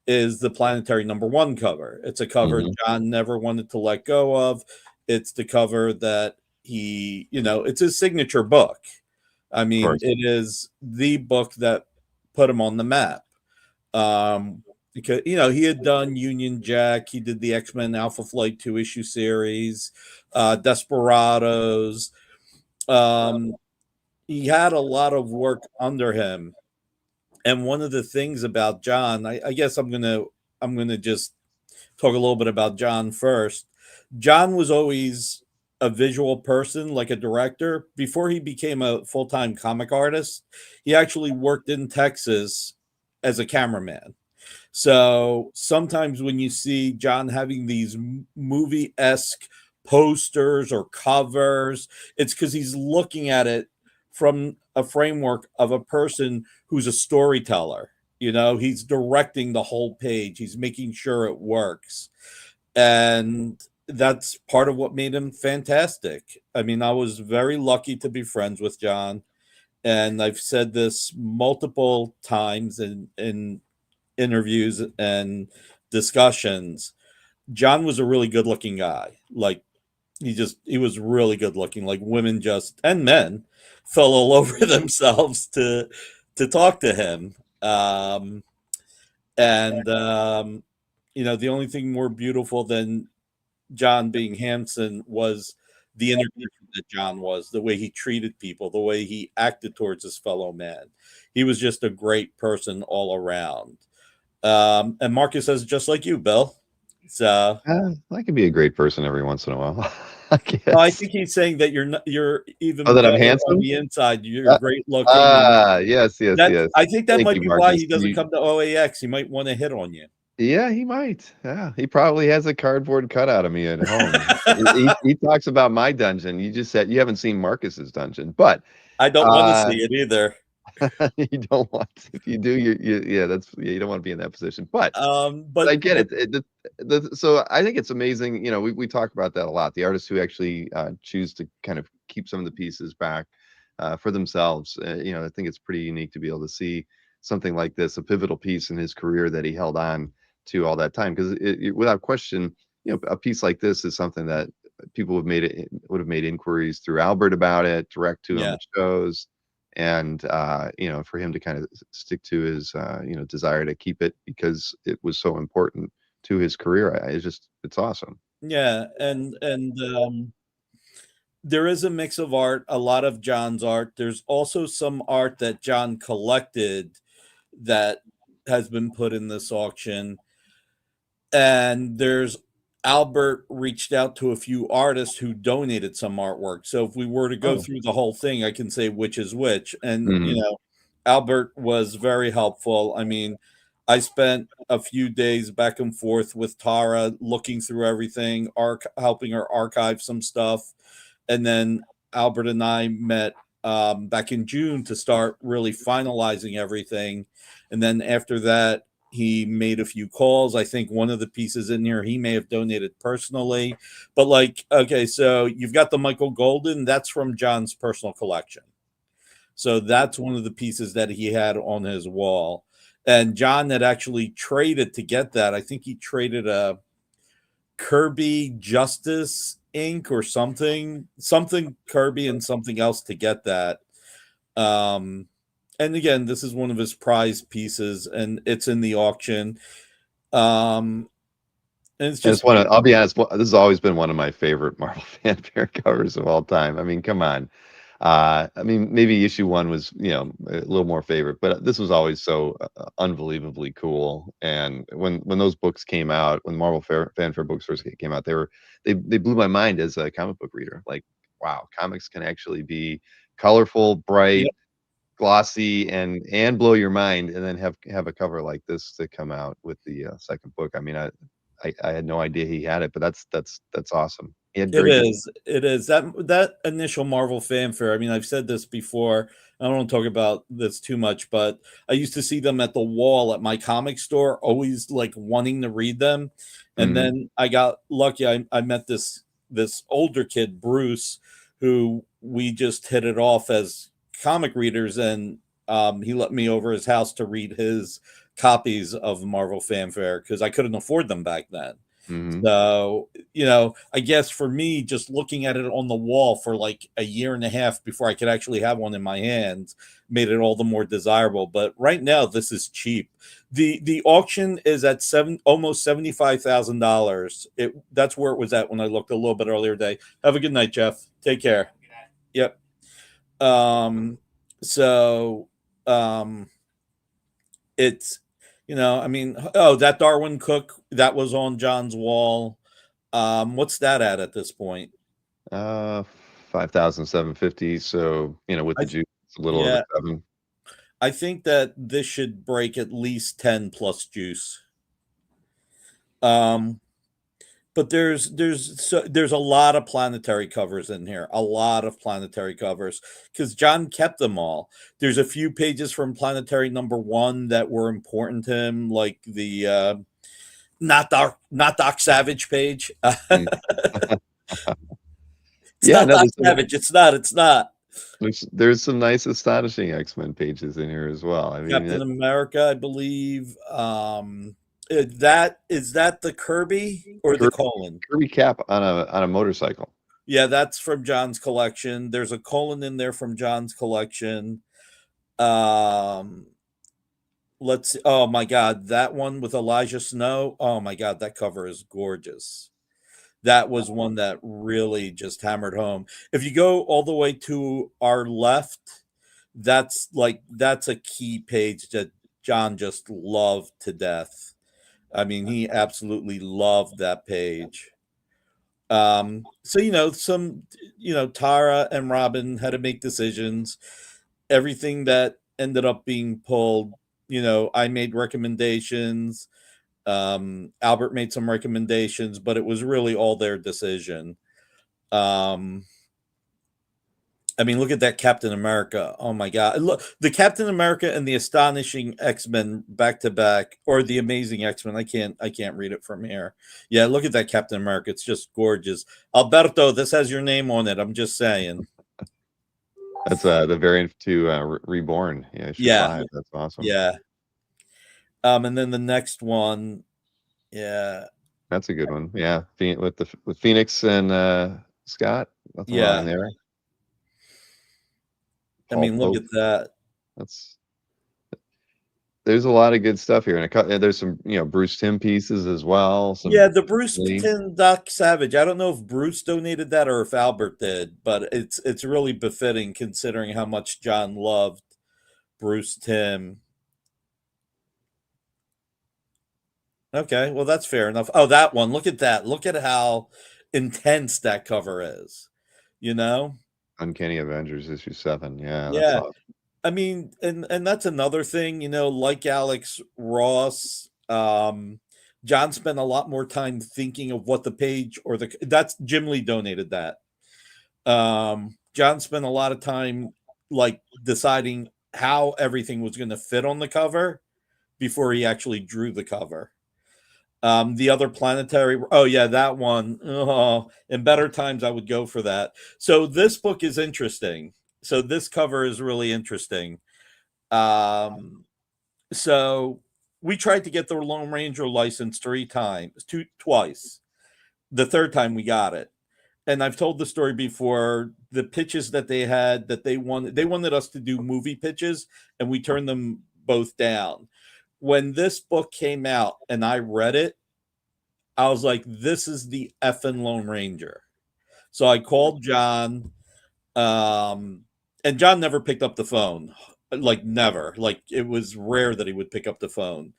is the Planetary #1 cover. It's a cover John never wanted to let go of. It's the cover that it's his signature book. I mean, it is the book that put him on the map. Because he had done Union Jack, he did the X-Men Alpha Flight 2-issue series, Desperados. He had a lot of work under him. And one of the things about John, I guess I'm gonna just talk a little bit about John first. John was always a visual person, like a director. Before he became a full-time comic artist, he actually worked in Texas as a cameraman. So sometimes when you see John having these movie-esque posters or covers, it's because he's looking at it from a framework of a person who's a storyteller. He's directing the whole page. He's making sure it works. And that's part of what made him fantastic. I mean, I was very lucky to be friends with John. And I've said this multiple times in interviews and discussions. John was a really good looking guy. Like he was really good looking. Like women and men fell all over themselves to talk to him. And the only thing more beautiful than John being handsome was the interview that John was, the way he treated people, the way he acted towards his fellow man. He was just a great person all around. And Marcus says, just like you, Bill. So I can be a great person every once in a while. I I guess. think he's saying that you're Oh, even that I'm better on handsome? the inside. You're great looking. Yes, yes, That's yes. I think that Thank might you, be why Marcus. he doesn't come to OAX. He might want to hit on you. Yeah, he might. Yeah, he probably has a cardboard cutout of me at home. He talks about my dungeon. You just said you haven't seen Marcus's dungeon, but I don't want to uh, see it either. you don't want. If you do, you don't want to be in that position. But I But get it. So I think it's amazing. We talk about that a lot. The artists who actually choose to kind of keep some of the pieces back for themselves. I think it's pretty unique to be able to see something like this, a pivotal piece in his career that he held on to all that time. Because without question, a piece like this is something that people would have made inquiries through Albert about it, direct to him yeah, at shows. And for him to kind of stick to his desire to keep it because it was so important to his career, it's awesome. yeah, and there is a mix of art, a lot of John's art. There's also some art that John collected that has been put in this auction. And there's Albert reached out to a few artists who donated some artwork. So if we were to go Oh. through the whole thing, I can say which is which. And, Mhm. Albert was very helpful. I mean, I spent a few days back and forth with Tara looking through everything, helping her archive some stuff. And then Albert and I met back in June to start really finalizing everything. And then after that, he made a few calls. I think one of the pieces in here he may have donated personally. But okay, so you've got the Michael Golden. That's from John's personal collection. So that's one of the pieces that he had on his wall. And John had actually traded to get that. I think he traded a Kirby Justice Inc. or something Kirby and something else to get that. And again, this is one of his prize pieces, and it's in the auction. And it's And just I'll be honest, this has always been one of my favorite Marvel fanfare covers of all time. I mean, come on. I mean, maybe issue 1 was, a little more favorite, but this was always so unbelievably cool. And when those books came out, when Marvel fanfare books first came out, they blew my mind as a comic book reader. Like, wow, comics can actually be colorful, bright, Yep. glossy, and blow your mind, and then have a cover like this to come out with the second book. I mean, I had no idea he had it, but that's awesome. He had It very good. is. It is that initial Marvel fanfare. I mean, I've said this before. I don't want to talk about this too much, but I used to see them at the wall at my comic store, always like wanting to read them. And Mhm. then I got lucky. I met this older kid, Bruce, who we just hit it off as comic readers, and he let me over his house to read his copies of Marvel fanfare because I couldn't afford them back then. Mhm. So, I guess for me, just looking at it on the wall for like a year and a half before I could actually have one in my hands made it all the more desirable. But right now, this is cheap. The auction is at almost $75,000. That's where it was at when I looked a little bit earlier today. Have a good night, Jeff. Take care. Yep. So it's I mean, oh, that Darwin Cook that was on John's wall. What's that at this point? 5,750. So, with I the th- juice, it's a little over yeah, 7. I think that this should break at least 10 plus juice. But there's a lot of planetary covers in here, a lot of planetary covers because John kept them all. There's a few pages from Planetary #1 that were important to him, like the not Doc Savage page. Mm. It's Yeah, not no, Doc Savage. It's not. It's not. there's some nice astonishing X-Men pages in here as well. I mean, Captain America, I believe. That is that the Kirby or the Kirby, colon? Kirby Cap on a motorcycle. Yeah, that's from John's collection. There's a colon in there from John's collection. Um, let's see. Oh my God, that one with Elijah Snow. Oh my God, that cover is gorgeous. That was one that really just hammered home. If you go all the way to our left, that's a key page that John just loved to death. I mean, he absolutely loved that page. So Tara and Robin had to make decisions. Everything that ended up being pulled, I made recommendations. Albert made some recommendations, but it was really all their decision. I mean, look at that Captain America. Oh my God. Look, the Captain America and the Astonishing X-Men back to back, or the Amazing X-Men. I can't read it from here. Yeah, look at that Captain America. It's just gorgeous. Alberto, this has your name on it. I'm just saying. That's the variant to Reborn. Yeah, issue Yeah. 5. That's awesome. Yeah. And then the next one, yeah. That's a good one. Yeah, with Phoenix and Scott. Nothing Yeah. wrong there. I mean, look at that. There's a lot of good stuff here, and there's some Bruce Timm pieces as well. Yeah, the Bruce Timm Doc Savage. I don't know if Bruce donated that or if Albert did, but it's really befitting considering how much John loved Bruce Timm. Okay, well that's fair enough. Oh, that one. Look at that. Look at how intense that cover is. Uncanny Avengers issue 7. Yeah, that's Yeah. awesome. I mean, and that's another thing, like Alex Ross, John spent a lot more time thinking of what the page that's Jim Lee donated that. John spent a lot of time like deciding how everything was going to fit on the cover before he actually drew the cover. The other planetary, oh yeah, that one. Oh, in better times, I would go for that. So this book is interesting. So this cover is really interesting. So we tried to get the Lone Ranger license twice. The third time we got it. And I've told the story before. The pitches that they had that they wanted us to do movie pitches, and we turned them both down. When this book came out and I read it, I was like, this is the effing Lone Ranger. So I called John, and John never picked up the phone. Like never. Like it was rare that he would pick up the phone.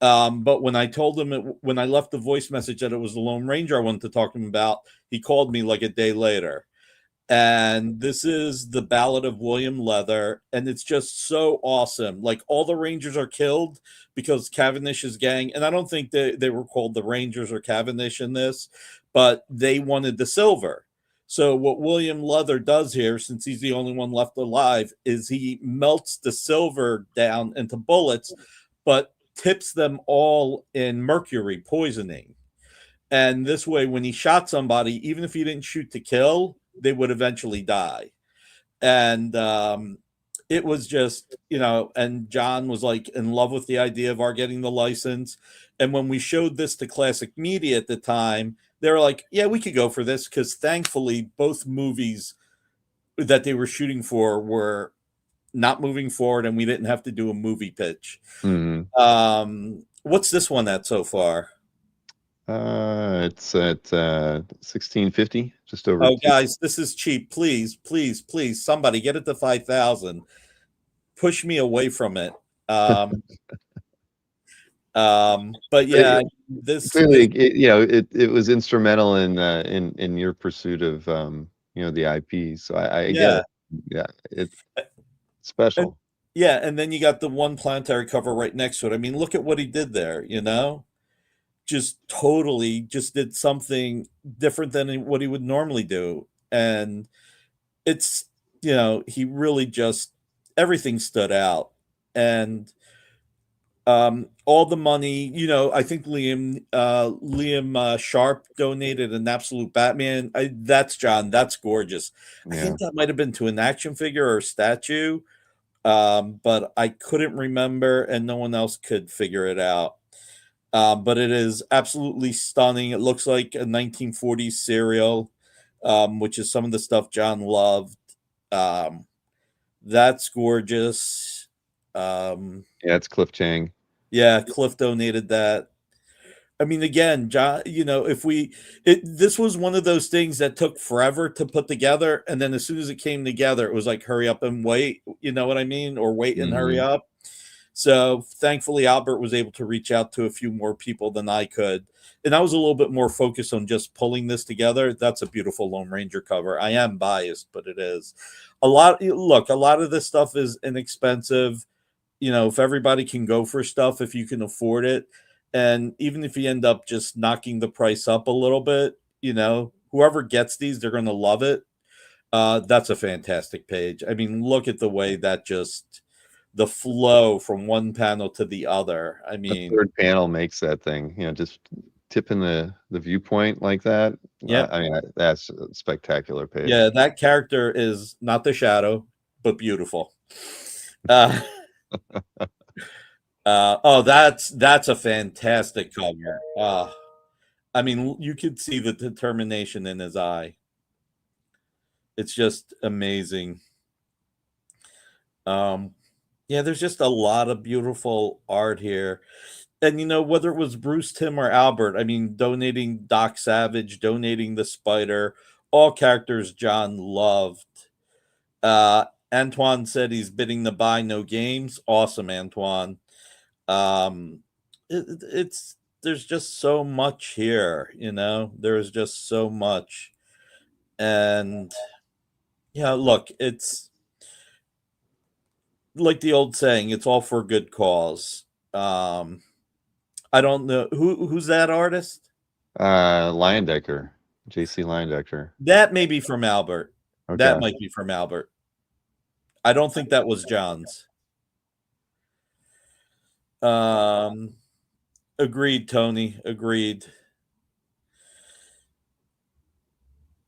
But when I told him when I left the voice message that it was the Lone Ranger I wanted to talk to him about, he called me like a day later. And this is the Ballad of William Leather, and it's just so awesome. Like all the Rangers are killed because Cavendish's gang, and I don't think they were called the Rangers or Cavendish in this, but they wanted the silver. So what William Leather does here, since he's the only one left alive, is he melts the silver down into bullets, but tips them all in mercury poisoning. And this way, when he shot somebody, even if he didn't shoot to kill, they would eventually die. And it was just, and John was like in love with the idea of our getting the license. And when we showed this to Classic Media at the time, they were like, yeah, we could go for this, because thankfully both movies that they were shooting for were not moving forward, and we didn't have to do a movie pitch. Mm-hmm. What's this one at so far? It's at 1650, just over. Oh, guys, this is cheap. Please, please, please, somebody get it to 5,000. Push me away from it. But yeah, this clearly, it was instrumental in your pursuit of the IP. So I get it. Yeah, it's special. And then you got the one planetary cover right next to it. I mean, look at what he did there. Just totally just did something different than what he would normally do. And it's, he really just, everything stood out. And all the money, I think Liam Sharp donated an Absolute Batman. That's John. That's gorgeous. Yeah. I think that might have been to an action figure or a statue, but I couldn't remember, and no one else could figure it out. But it is absolutely stunning. It looks like a 1940s serial, which is some of the stuff John loved. That's gorgeous. Yeah, it's Cliff Chang. Yeah, Cliff donated that. I mean, again, John, this was one of those things that took forever to put together, and then as soon as it came together, it was like hurry up and wait. You know what I mean? Or wait and hurry Mhm. up. So thankfully, Albert was able to reach out to a few more people than I could, and I was a little bit more focused on just pulling this together. That's a beautiful Lone Ranger cover. I am biased, but it is a lot. Look, a lot of this stuff is inexpensive. If everybody can go for stuff, if you can afford it, and even if you end up just knocking the price up a little bit, whoever gets these, they're going to love it. That's a fantastic page. I mean, look at the way that just the flow from one panel to the other. I The mean, third panel makes that thing, just tipping the viewpoint like that. yep. That's a spectacular page. Yeah, that character is not the Shadow, but beautiful. Uh, oh, that's a fantastic cover. I mean, you could see the determination in his eye. It's just amazing. Yeah, there's just a lot of beautiful art here. And whether it was Bruce, Tim, or Albert, I mean, donating Doc Savage, donating the Spider, all characters John loved. Antoine said he's bidding to buy no games. Awesome, Antoine. It's there's just so much here, there's just so much. And yeah, look, it's like the old saying, it's all for a good cause. I don't know who's that artist. Leyendecker, JC Leyendecker. That may be from Albert. That Okay. might be from Albert. I don't think that was John's. Agreed, Tony. Agreed.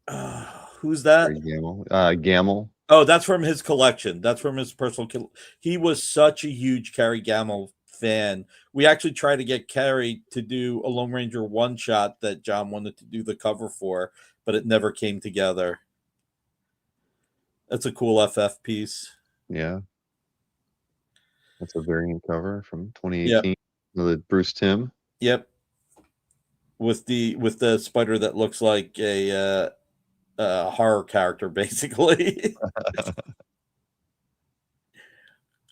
Who's that? Gamble. Oh, that's from his collection. That's from his personal. He was such a huge Carrie Gamble fan. We actually tried to get Carrie to do a Lone Ranger one shot that John wanted to do the cover for, but it never came together. That's a cool FF piece. Yeah. That's a variant cover from Yep. 2018 with Bruce Timm. Yep. With the spider that looks like a horror character, basically.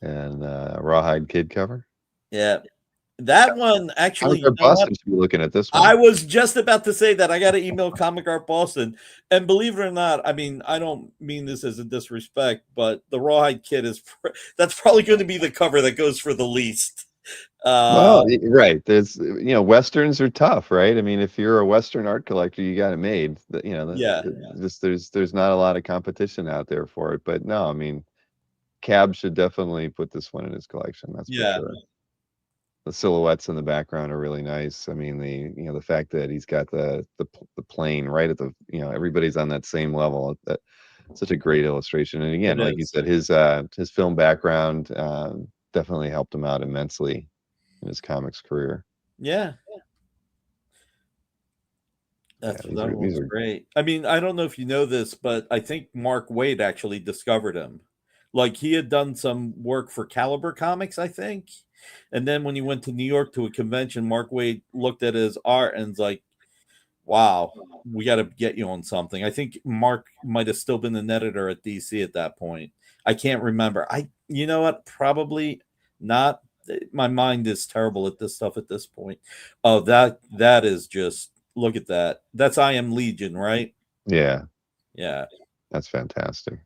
And Rawhide Kid cover. Yeah. That one actually, Comic Art Boston should be looking at this one. I was just about to say that. I got to email Comic Art Boston, and believe it or not, I mean, I don't mean this as a disrespect, but the Rawhide Kid that's probably going to be the cover that goes for the least. Well, right. There's, Westerns are tough, right? I mean, if you're a Western art collector, you got it made. Yeah. Just there's not a lot of competition out there for it. But no, I mean, Cab should definitely put this one in his collection. That's for sure. The silhouettes in the background are really nice. I mean, the fact that he's got the plane right at the, everybody's on that same level. That such a great illustration. And again, like you said, his film background definitely helped him out immensely in his comics career. Yeah. That one's great. I mean, I don't know if you know this, but I think Mark Waid actually discovered him. Like, he had done some work for Caliber Comics, I think. And then when he went to New York to a convention, Mark Waid looked at his art and was like, wow, we got to get you on something. I think Mark might have still been an editor at DC at that point. I can't remember. You know what? Probably not. My mind is terrible at this stuff at this point. Oh, that is just, look at that. That's I Am Legion, right? Yeah. Yeah. That's fantastic.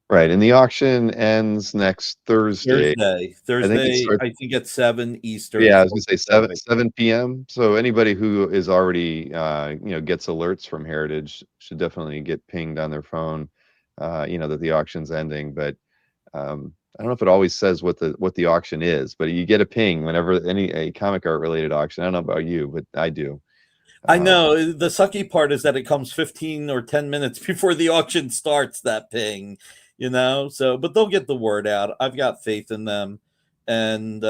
Right, and the auction ends next Thursday. I think at 7 Eastern. Yeah, I was gonna say 7 p.m. So anybody who is already gets alerts from Heritage should definitely get pinged on their phone, that the auction's ending. But I don't know if it always says what the auction is, but you get a ping whenever a comic art related auction. I don't know about you, but I do. I know the sucky part is that it comes 15 or 10 minutes before the auction starts, that ping, so, but they'll get the word out. I've got faith in them. and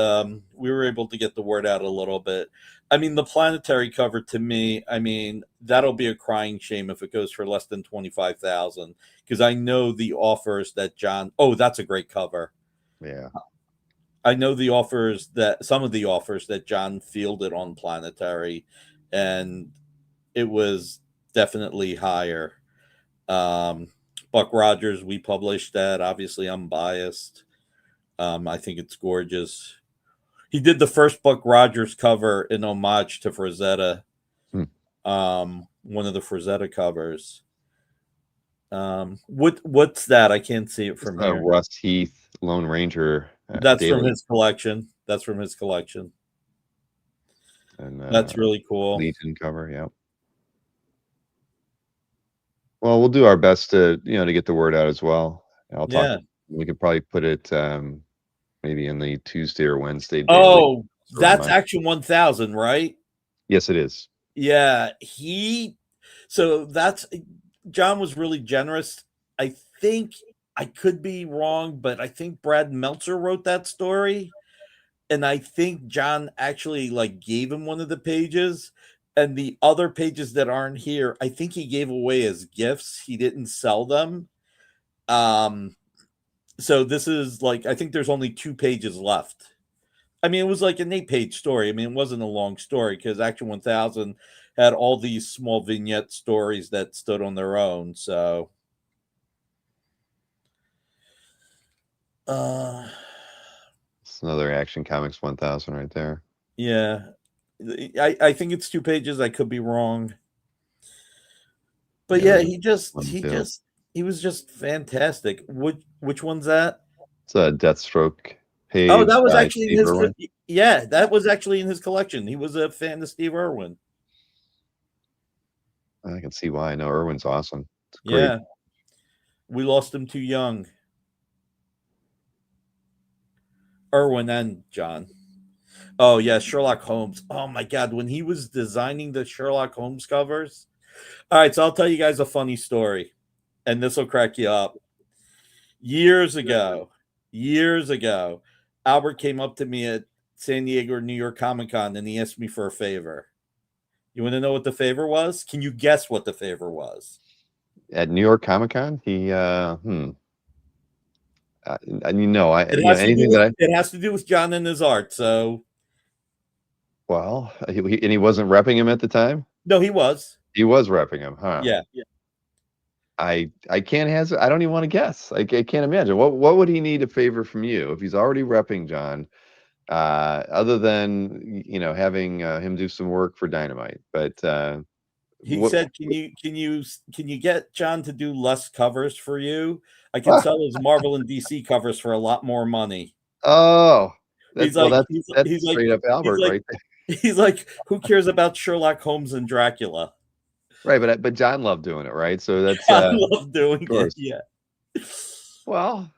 we were able to get the word out a little bit. I mean, the Planetary cover, to me, I mean, that'll be a crying shame if it goes for less than 25,000, because I know the offers that John. Oh, that's a great cover. Yeah. I know some of the offers that John fielded on Planetary, and it was definitely higher. Buck Rogers, we published that. Obviously, I'm biased. I think it's gorgeous. He did the first Buck Rogers cover in homage to Frazetta. Hmm. One of the Frazetta covers. What's that? I can't see it from here. Russ Heath Lone Ranger. That's daily. from his collection. That's from his collection. And That's really cool. Legion cover, yeah. Well, we'll do our best to to get the word out as well. I'll talk. Yeah. We could probably put it maybe in the Tuesday or Wednesday. Daily. Oh, that's Action 1000, right? Yes, it is. Yeah, so that's John was really generous. I think I could be wrong, but I think Brad Meltzer wrote that story. And I think John actually gave him one of the pages, and the other pages that aren't here, I think he gave away as gifts. He didn't sell them. So this is I think there's only 2 pages left. I mean, it was like an 8-page story. I mean, it wasn't a long story because Action 1000 had all these small vignette stories that stood on their own. So, It's another Action Comics 1000 right there. Yeah, I think it's 2 pages. I could be wrong, but yeah, he was just fantastic. Which one's that? It's a Deathstroke page. Oh, that was actually in his. Irwin. Yeah, that was actually in his collection. He was a fan of Steve Irwin. I can see why. I know Irwin's awesome. It's great. Yeah, we lost him too young. Irwin and John. Oh yeah, Sherlock Holmes. Oh my God, when he was designing the Sherlock Holmes covers. All right, so I'll tell you guys a funny story, and this will crack you up. Years ago, Albert came up to me at San Diego or New York Comic Con, and he asked me for a favor. You want to know what the favor was? Can you guess what the favor was? At New York Comic Con, he anything that it has to do with John and his art. So, well, he wasn't repping him at the time. No, he was. He was repping him, huh? Yeah. I can't answer. I don't even want to guess. I can't imagine. What would he need a favor from you if he's already repping John? Other than having him do some work for Dynamite, but he said, "Can you get John to do less covers for you? I can sell his Marvel and DC covers for a lot more money." Oh, that's he's straight up Albert right there. He's like, who cares about Sherlock Holmes and Dracula? Right, but John loved doing it, right? So that's I love doing it. Yeah. Well,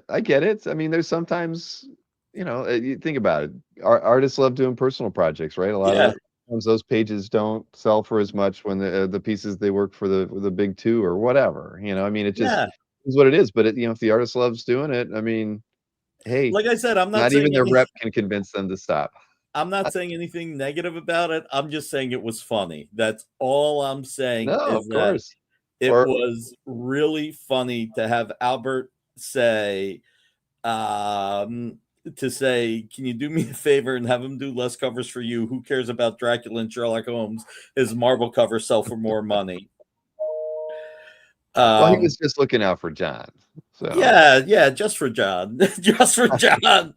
I get it. I mean, there's sometimes. You think about it. Artists love doing personal projects, right? A lot of times those pages don't sell for as much when the pieces they work for the big 2 or whatever. I mean, it just is what it is. But if the artist loves doing it, I mean, hey, like I said, I'm not saying even their rep can convince them to stop. I'm not saying anything negative about it. I'm just saying it was funny. That's all I'm saying. No, of course. It was really funny to have Albert say, can you do me a favor and have him do less covers for you? Who cares about Dracula and Sherlock Holmes? His Marvel covers sell for more money. Well, he was just looking out for John. So yeah, just for John. Just for John.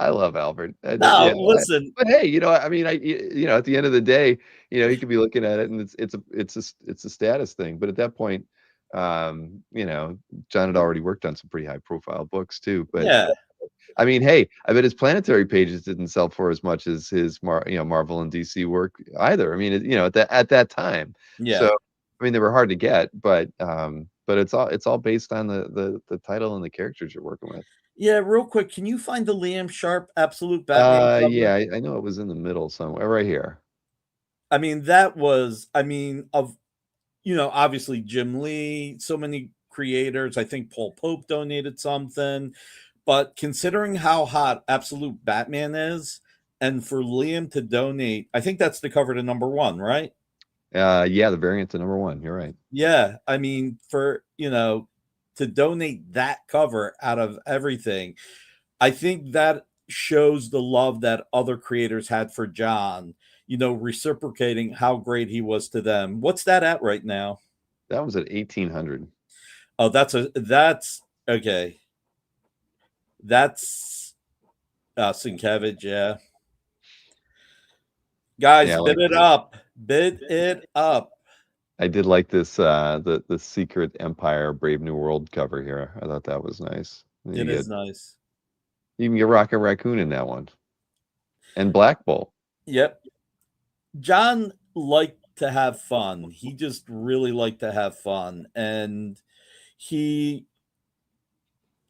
I love Albert. Listen. But hey, I mean, at the end of the day, he could be looking at it, and it's a status thing. But at that point, John had already worked on some pretty high profile books too. But yeah. I mean, hey, I bet his Planetary pages didn't sell for as much as his Marvel and DC work either. I mean, at that time. Yeah. So I mean, they were hard to get, but it's all based on the title and the characters you're working with. Yeah, real quick, can you find the Liam Sharp Absolute Batman cover? Yeah, I know it was in the middle somewhere, right here. I mean, obviously Jim Lee, so many creators. I think Paul Pope donated something, But considering how hot Absolute Batman is, and for Liam to donate, I think that's the cover to #1, right? Yeah, the variant to #1. You're right. Yeah, I mean, for to donate that cover out of everything, I think that shows the love that other creators had for John, reciprocating how great he was to them. What's that at right now? That was at 1,800. Oh, that's okay. That's Sienkiewicz, yeah. Guys, Yeah, I bid like it up. Bid it up. I did like this the Secret Empire Brave New World cover here. I thought that was nice. It is nice. You can get Rocket Raccoon in that one. And Black Bull. Yep. John liked to have fun. He just really liked to have fun. And he,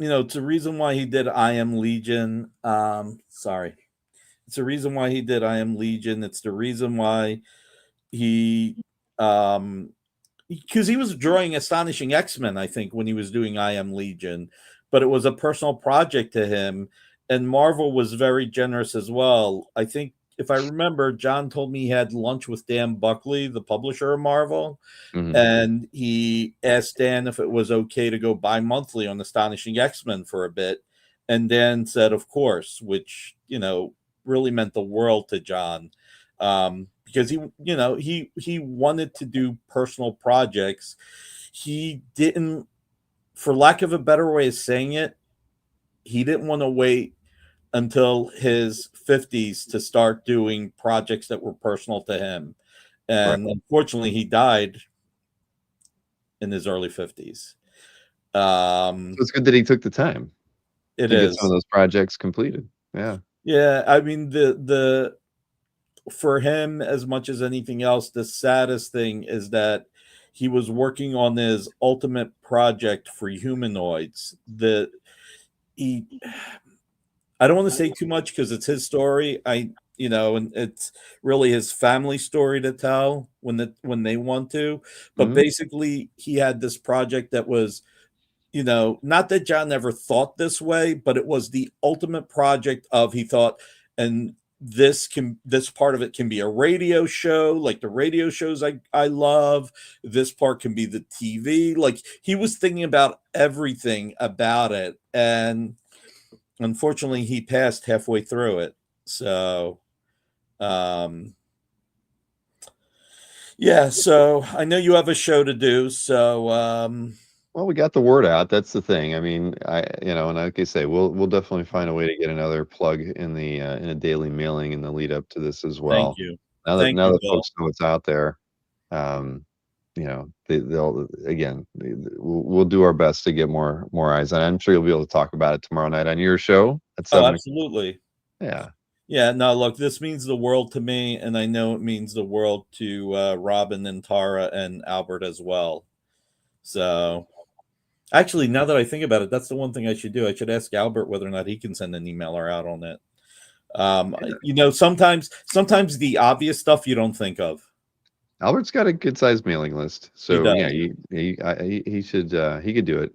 it's a reason why he did I Am Legion. Sorry. It's the reason why he did I Am Legion. It's the reason why he because he was drawing Astonishing X-Men, I think, when he was doing I Am Legion, but it was a personal project to him, and Marvel was very generous as well. I think, if I remember, John told me he had lunch with Dan Buckley, the publisher of Marvel, and he asked Dan if it was okay to go bi-monthly on Astonishing X-Men for a bit, and Dan said, of course, which, really meant the world to John. Because he wanted to do personal projects. He didn't, for lack of a better way of saying it, he didn't want to wait until his 50s to start doing projects that were personal to him. And unfortunately, he died in his early 50s. So it's good that he took the time to get some of those projects completed. Yeah, I mean, the for him, as much as anything else, the saddest thing is that he was working on his ultimate project for humanoids. I don't want to say too much because it's his story. And it's really his family story to tell when they want to. But basically, he had this project that was, not that John never thought this way, but it was the ultimate project of, he thought, and this part of it can be a radio show, like the radio shows I love. This part can be the TV. Like, he was thinking about everything about it, and unfortunately he passed halfway through it. So yeah, so I know you have a show to do, so well, we got the word out. That's the thing. I mean, and like I say, we'll definitely find a way to get another plug in a daily mailing in the lead up to this as well. Thank you. Now that folks know it's out there, we'll do our best to get more eyes on it. I'm sure you'll be able to talk about it tomorrow night on your show at 7. Absolutely. Yeah. No, look, this means the world to me, and I know it means the world to Robin and Tara and Albert as well. So, actually, now that I think about it, that's the one thing I should do. I should ask Albert whether or not he can send an emailer out on it. Sometimes the obvious stuff you don't think of. Albert's got a good sized mailing list, so yeah, he should he could do it.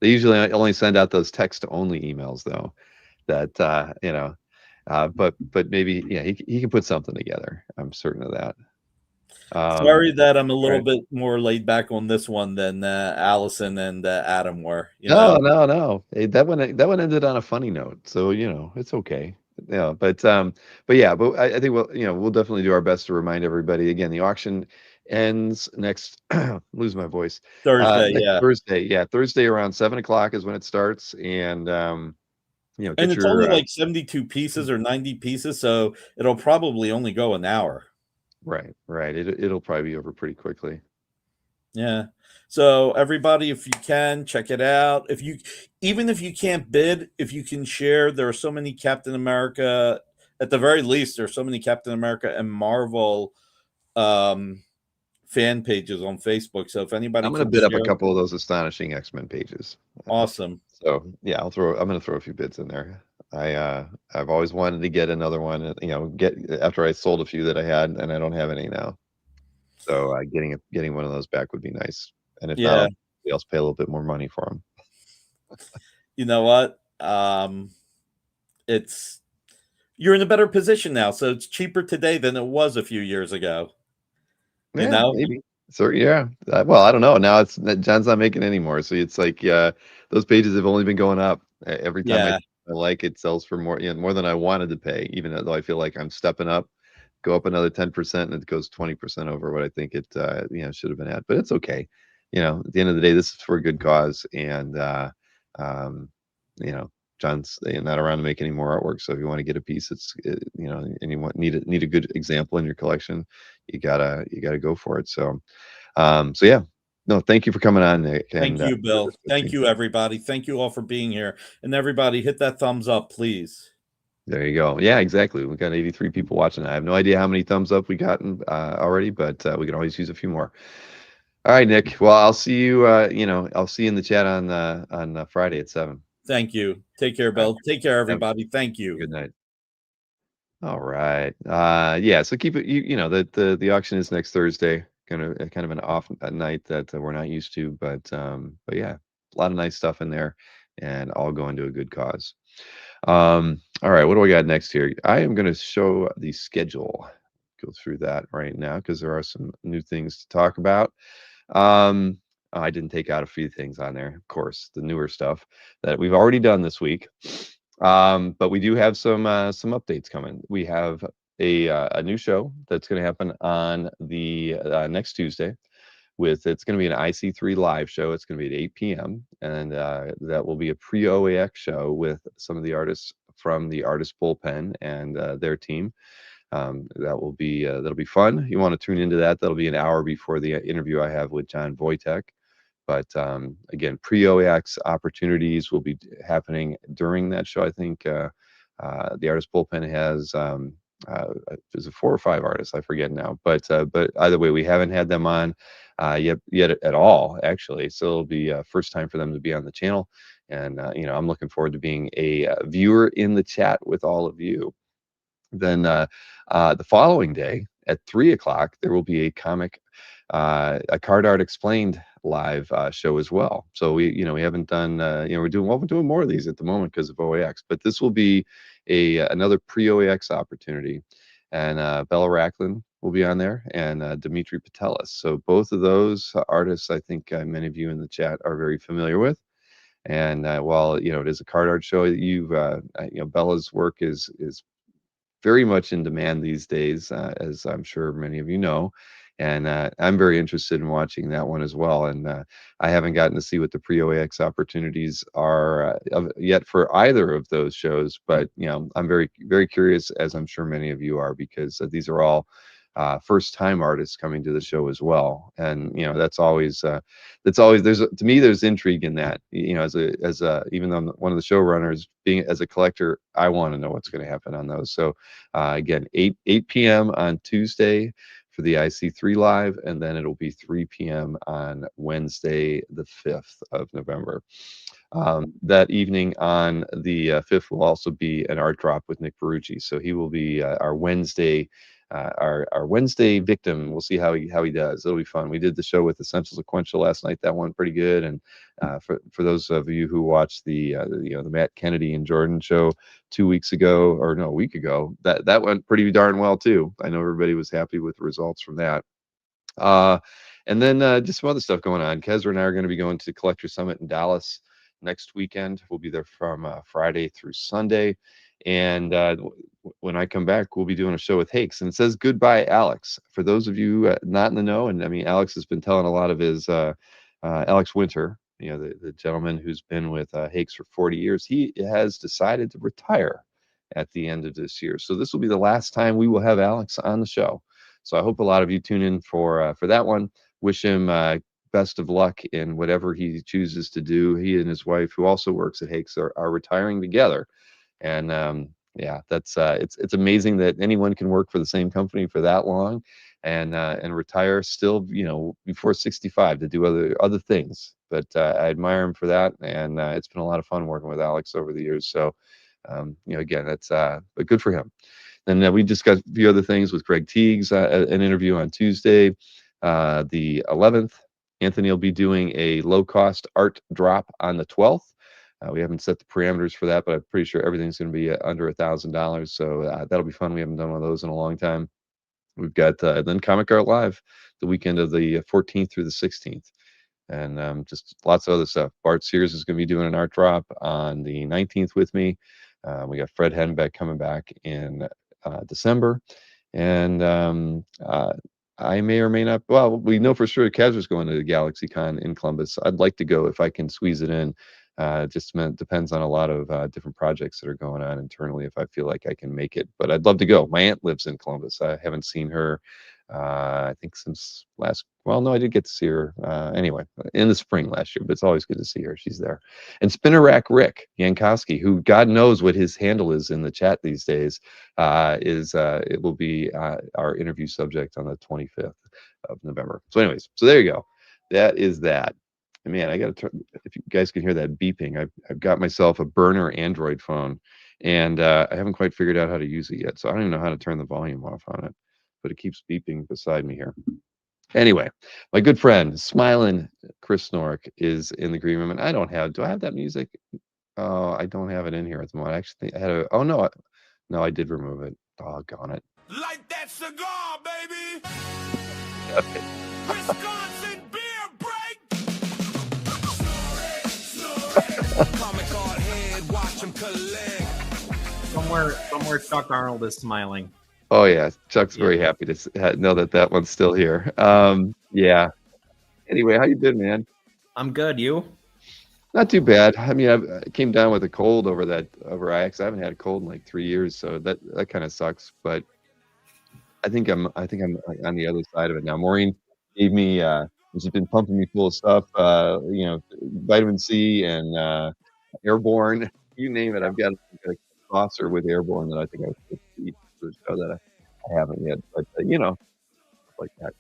They usually only send out those text only emails though. That but maybe he can put something together. I'm certain of that. Sorry that I'm a little bit more laid back on this one than Allison and Adam were. No. Hey, that one ended on a funny note, so it's okay. Yeah, but I think we'll definitely do our best to remind everybody. Again, the auction ends next. Lose my voice. Thursday, Thursday around 7:00 is when it starts, and and it's only like 72 pieces or 90 pieces, so it'll probably only go an hour. Right. It'll probably be over pretty quickly. Yeah. So everybody, if you can, check it out. Even if you can't bid, if you can share, there are so many Captain America, at the very least, there are so many Captain America and Marvel fan pages on Facebook. So if anybody, I'm going to bid up a couple of those Astonishing X-Men pages. Awesome. So yeah, I'm going to throw a few bids in there. I've always wanted to get another one, after I sold a few that I had, and I don't have any now. So getting one of those back would be nice. And if not, somebody else pay a little bit more money for them. You know what? it's you're in a better position now, so it's cheaper today than it was a few years ago. You Yeah, know? maybe. So yeah. Well, I don't know. Now it's John's not making anymore, so it's like those pages have only been going up. Every time Yeah. I like it sells for more, more than I wanted to pay. Even though I feel like I'm stepping up, go up another 10%, and it goes 20% over what I think it should have been at. But it's okay. At the end of the day, this is for a good cause, and um, you know, John's not around to make any more artwork. So if you want to get a piece, and you need a good example in your collection, you gotta go for it. So yeah, no, thank you for coming on, Nick. Thank And you, Bill. Thank you, everybody. Thank you all for being here. And everybody, hit that thumbs up, please. there you go. Yeah, exactly. We got 83 people watching. I have no idea how many thumbs up we gotten already, but we can always use a few more. All right, Nick. Well, I'll see you. I'll see you in the chat on Friday at 7. Thank you. Take care, All right. Bill. Take care, everybody. Thank you. Good night. All right. Yeah. So keep it. The auction is next Thursday. Kind of an off night that we're not used to, but yeah, a lot of nice stuff in there, and all going to a good cause. All right. What do I got next here? I am going to show the schedule. Go through that right now because there are some new things to talk about. I didn't take out a few things on there, of course, the newer stuff that we've already done this week. But we do have some updates coming. We have a new show that's going to happen on the next Tuesday. It's going to be an IC3 live show. It's going to be at 8 p.m. and that will be a pre-OAX show with some of the artists from the Artist Bullpen and their team. That'll be fun. You want to tune into that. That'll be an hour before the interview I have with John Wojtek. But again, pre-OAX opportunities will be happening during that show. I think the Artist Bullpen has is it 4 or 5 artists? I forget now. But either way, we haven't had them on yet at all, actually. So it'll be first time for them to be on the channel. And I'm looking forward to being a viewer in the chat with all of you. Then the following day at 3 o'clock, there will be a a Card Art Explained live show as well. So we haven't done, we're doing more of these at the moment because of OAX, but this will be another pre-OAX opportunity. And Bella Racklin will be on there, and Dimitri Patelis. So both of those artists, I think many of you in the chat are very familiar with. And while it is a card art show, Bella's work is very much in demand these days, as I'm sure many of you know. And I'm very interested in watching that one as well. And I haven't gotten to see what the pre-OAX opportunities are yet for either of those shows. But I'm very, very curious, as I'm sure many of you are, because these are all first-time artists coming to the show as well. And that's always to me there's intrigue in that. As even though I'm one of the showrunners, being as a collector, I want to know what's going to happen on those. So again, 8 p.m. on Tuesday for the IC3 live, and then it'll be 3 p.m. on Wednesday, the 5th of November. That evening on the 5th will also be an art drop with Nick Perucci. So he will be our Wednesday victim. We'll see how he does. It'll be fun. We did the show with Essential Sequential last night. That went pretty good. And for those of you who watched the Matt Kennedy and Jordan show 2 weeks ago, or no, a week ago, that went pretty darn well too. I know everybody was happy with the results from that. And then just some other stuff going on. Kezra and I are going to be going to Collector Summit in Dallas next weekend. We'll be there from Friday through Sunday. And when I come back, we'll be doing a show with Hakes. And it says Goodbye, Alex. For those of you not in the know, and I mean, Alex has been telling a lot of his, Alex Winter, the gentleman who's been with Hakes for 40 years, he has decided to retire at the end of this year. So this will be the last time we will have Alex on the show. So I hope a lot of you tune in for that one. Wish him best of luck in whatever he chooses to do. He and his wife, who also works at Hakes, are retiring together. And yeah, that's it's amazing that anyone can work for the same company for that long and retire still, before 65 to do other things. But I admire him for that, and it's been a lot of fun working with Alex over the years. So again, that's but good for him. And we discussed a few other things with Greg Teagues, an interview on Tuesday, the 11th. Anthony will be doing a low-cost art drop on the 12th. We haven't set the parameters for that, but I'm pretty sure everything's going to be under $1,000. So that'll be fun. We haven't done one of those in a long time. We've got then Comic Art Live the weekend of the 14th through the 16th. And just lots of other stuff. Bart Sears is going to be doing an art drop on the 19th with me. We got Fred Henbeck coming back in December. And I may or may not. Well, we know for sure Kazra's going to the GalaxyCon in Columbus. I'd like to go if I can squeeze it in. Just depends on a lot of different projects that are going on internally if I feel like I can make it. But I'd love to go. My aunt lives in Columbus. I haven't seen her, I think since last. Well, no, I did get to see her anyway in the spring last year. But it's always good to see her. She's there. And Spinner Rack Rick Yankowski, who God knows what his handle is in the chat these days, it will be our interview subject on the 25th of November. So, anyways, so there you go. That is that. And man, I got to turn. If you guys can hear that beeping, I've got myself a burner Android phone, and I haven't quite figured out how to use it yet. So I don't even know how to turn the volume off on it, but it keeps beeping beside me here. Anyway, my good friend, smiling Chris Snork is in the green room, and do I have that music? Oh, I don't have it in here at the moment. I actually think I had a. Oh no, no, I did remove it. Doggone it. Light that cigar, baby. Okay. Wisconsin beer break. Comic Art head, watch him collect. Somewhere Chuck Arnold is smiling. Oh yeah, Chuck's very happy to know that one's still here. Yeah. Anyway, how you been, man? I'm good. You? Not too bad. I mean, I came down with a cold over IX. I haven't had a cold in like 3 years, so that kind of sucks. But I think I'm on the other side of it now. Maureen gave me. She's been pumping me full of stuff. Vitamin C and Airborne. You name it. I've got a saucer with Airborne that I think I was supposed to eat for the show that I haven't yet. But like that.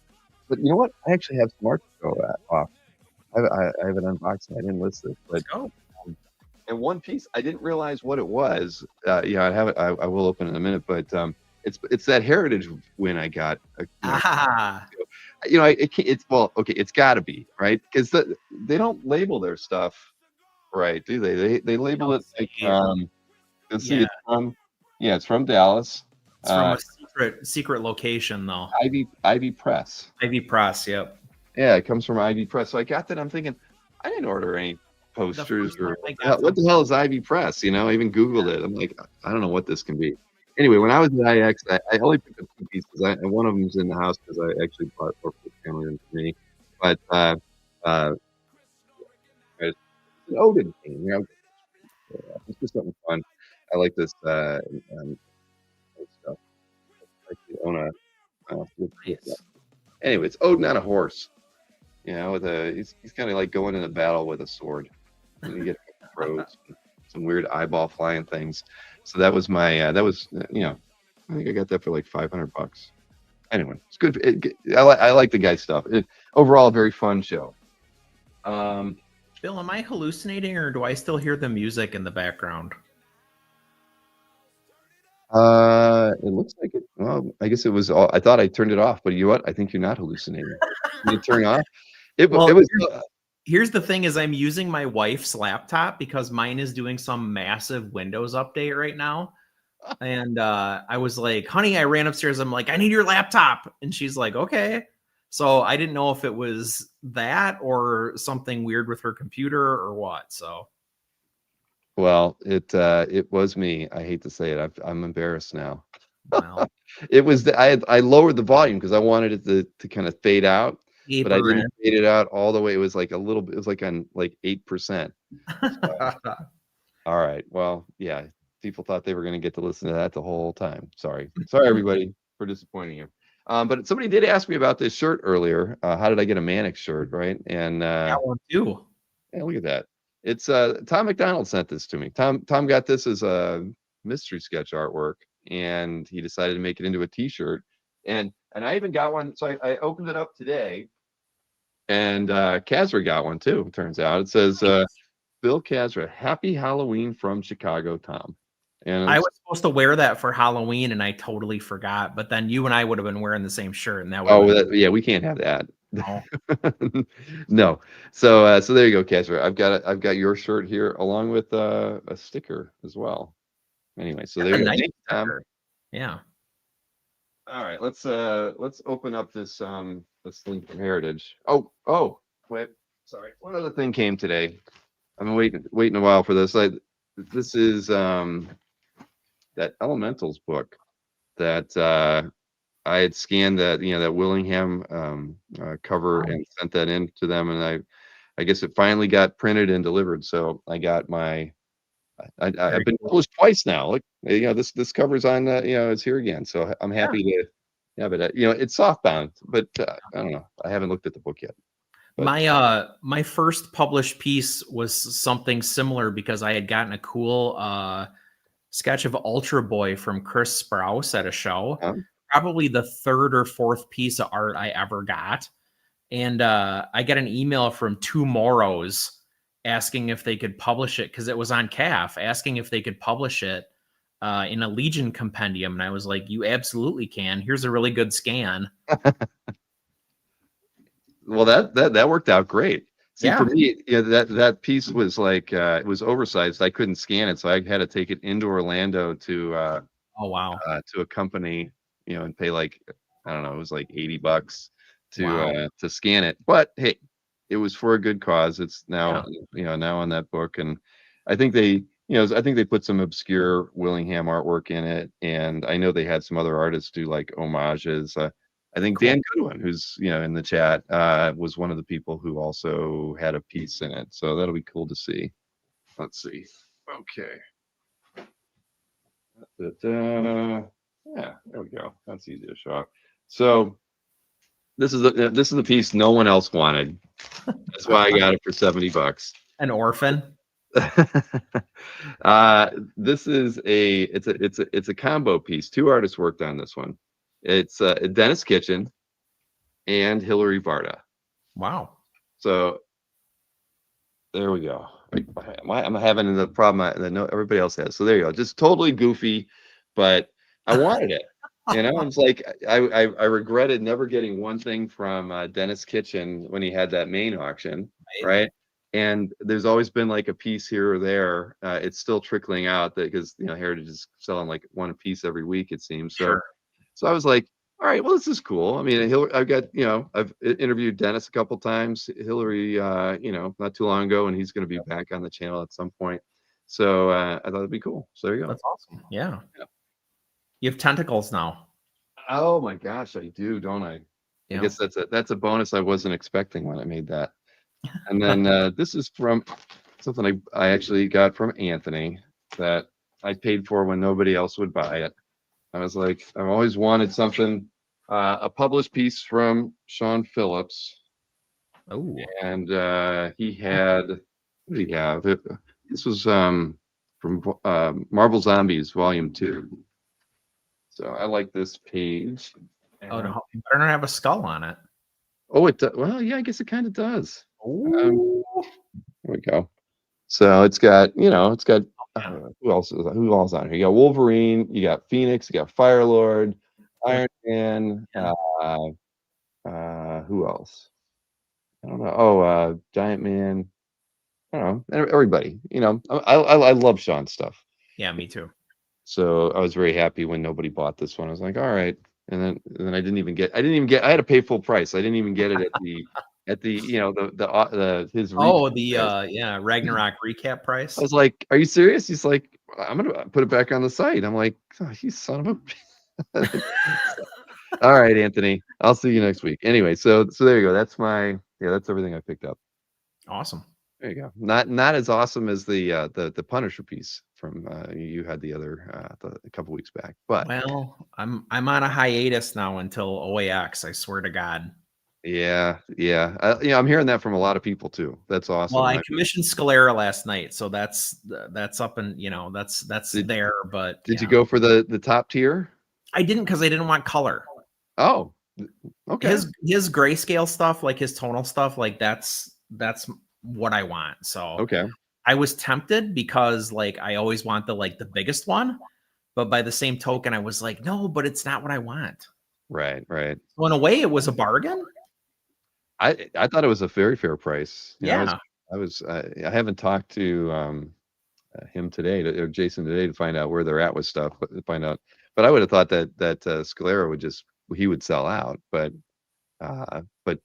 But you know what? I actually have some art to go off. I have it unboxed. I didn't list it, but and one piece I didn't realize what it was. I have it. I will open it in a minute, but it's that Heritage win I got. It's got to be right because they don't label their stuff right, do they? They label it like let's see, it's from Dallas. It's from a secret location though. Ivy Press. Ivy Press, yep. Yeah, it comes from Ivy Press. So I got that. I'm thinking, I didn't order any posters or what the hell is Ivy Press? I even Googled it. I'm like, I don't know what this can be. Anyway, when I was at IX, I only picked up 2 pieces. And one of them was in the house because I actually bought it for the family and for me. But it's an Odin thing. It's just something fun. I like this stuff. I actually own anyway, it's Odin on a horse. He's kind of like going into battle with a sword. And you get crows, some weird eyeball flying things. So that was my I think I got that for like $500. Anyway, it's good. I like the guy's stuff. Overall, a very fun show. Bill, am I hallucinating or do I still hear the music in the background? It looks like it. Well, I guess it was. I thought I turned it off, but you know what? I think you're not hallucinating. Did you turn off? It was. Here's the thing: is I'm using my wife's laptop because mine is doing some massive Windows update right now, and I was like, "Honey," I ran upstairs. I'm like, "I need your laptop," and she's like, "Okay." So I didn't know if it was that or something weird with her computer or what. So. Well, it was me. I hate to say it. I'm embarrassed now. Wow. It was I lowered the volume because I wanted it to kind of fade out, but I didn't fade it out all the way. It was like a little bit. It was like on like 8%. So, all right. Well, yeah. People thought they were going to get to listen to that the whole time. Sorry, everybody, for disappointing you. But somebody did ask me about this shirt earlier. How did I get a Mannix shirt? Right? And that one too. Yeah, look at that. It's Tom McDonald sent this to me. Tom got this as a mystery sketch artwork, and he decided to make it into a T-shirt. And I even got one. So I opened it up today, and Kazra got one too. It turns out it says Bill Kazra, Happy Halloween from Chicago, Tom. And I was supposed to wear that for Halloween, and I totally forgot. But then you and I would have been wearing the same shirt, and that yeah, we can't have that. Oh, No. So there you go, Casper. I've got your shirt here along with a sticker as well. Anyway, so that's there a you go. nice Thank you, Tom. sticker. Yeah. All right, let's open up this link from Heritage. Oh, wait. Sorry. One other thing came today. I've been waiting a while for this. This is that Elementals book that I had scanned that Willingham cover and sent that in to them, and I guess it finally got printed and delivered. So I got my Very I've been cool. published twice now. Like this cover's on it's here again. So I'm Yeah. happy to but it's softbound, but I don't know. I haven't looked at the book yet. But My first published piece was something similar because I had gotten a cool sketch of Ultra Boy from Chris Sprouse at a show. Probably the third or fourth piece of art I ever got. And I got an email from Two Moros asking if they could publish it because it was on CAF, asking if they could publish it in a Legion compendium. And I was like, you absolutely can. Here's a really good scan. well, that worked out great. See, for Yeah. me, that piece was like it was oversized. I couldn't scan it, so I had to take it into Orlando to Oh, wow. to a company, and pay like I don't know, it was like $80 Wow. to scan it. But hey, it was for a good cause. It's now Yeah. now on that book, and I think I think they put some obscure Willingham artwork in it, and I know they had some other artists do like homages. I think Cool. Dan Goodwin, who's in the chat, was one of the people who also had a piece in it. So that'll be cool to see. Let's see. Okay. Yeah, there we go. That's easy to show up. So this is the piece no one else wanted. That's why I got it for $70. An orphan. This is it's a combo piece. Two artists worked on this one. It's Dennis Kitchen and Hillary Varda. Wow. So there we go. I'm having the problem that everybody else has. So there you go. Just totally goofy, but I wanted it. It's like I regretted never getting one thing from Dennis Kitchen when he had that main auction, right? And there's always been like a piece here or there. It's still trickling out because Heritage is selling like one a piece every week, it seems. So Sure. so I was like, all right, well, this is cool. I mean, I've got I've interviewed Dennis a couple times, Hillary, not too long ago, and he's going to be back on the channel at some point. So I thought it'd be cool. So there you go. That's awesome. Yeah. Yeah. You have tentacles now. Oh my gosh, I do, don't I? Yeah. I guess that's a bonus I wasn't expecting when I made that. And then this is from something I actually got from Anthony that I paid for when nobody else would buy it. I was like, I've always wanted something, a published piece from Sean Phillips, Oh. and he had, what did he have? This was from Marvel Zombies Volume 2. So I like this page. Oh no, you better not have a skull on it. Oh, it does. Well, yeah, I guess it kind of does. There Ooh. we go. So it's got, who else on here? You got Wolverine, you got Phoenix, you got Firelord, Iron Man, Yeah. who else? I don't know. Oh, Giant Man. I don't know. Everybody. I love Sean's stuff. Yeah, me too. So I was very happy when nobody bought this one. I was like, all right. And then I didn't even get I had to pay full price. I didn't even get it at the his Ragnarok recap price. I was like, are you serious? He's like, I'm gonna put it back on the site. I'm like, oh, you son of a all right, Anthony, I'll see you next week. Anyway, so there you go. That's everything I picked up. Awesome. There you go. Not as awesome as the Punisher piece from you had the other a couple weeks back. But well, I'm on a hiatus now until OAX. I swear to God. Yeah. I'm hearing that from a lot of people too. That's awesome. Well, I commissioned Scalera last night, so that's up and that's there. But did you go for the top tier? I didn't because I didn't want color. Oh, okay. His grayscale stuff, like his tonal stuff, like that's what I want. So okay. I was tempted because like I always want the biggest one, but by the same token, I was like, no, but it's not what I want. Right. So in a way, it was a bargain. I thought it was a very fair price. You know, Yeah. I haven't talked to him today or Jason today to find out where they're at with stuff, but to find out. But I would have thought that Scalera he would sell out, but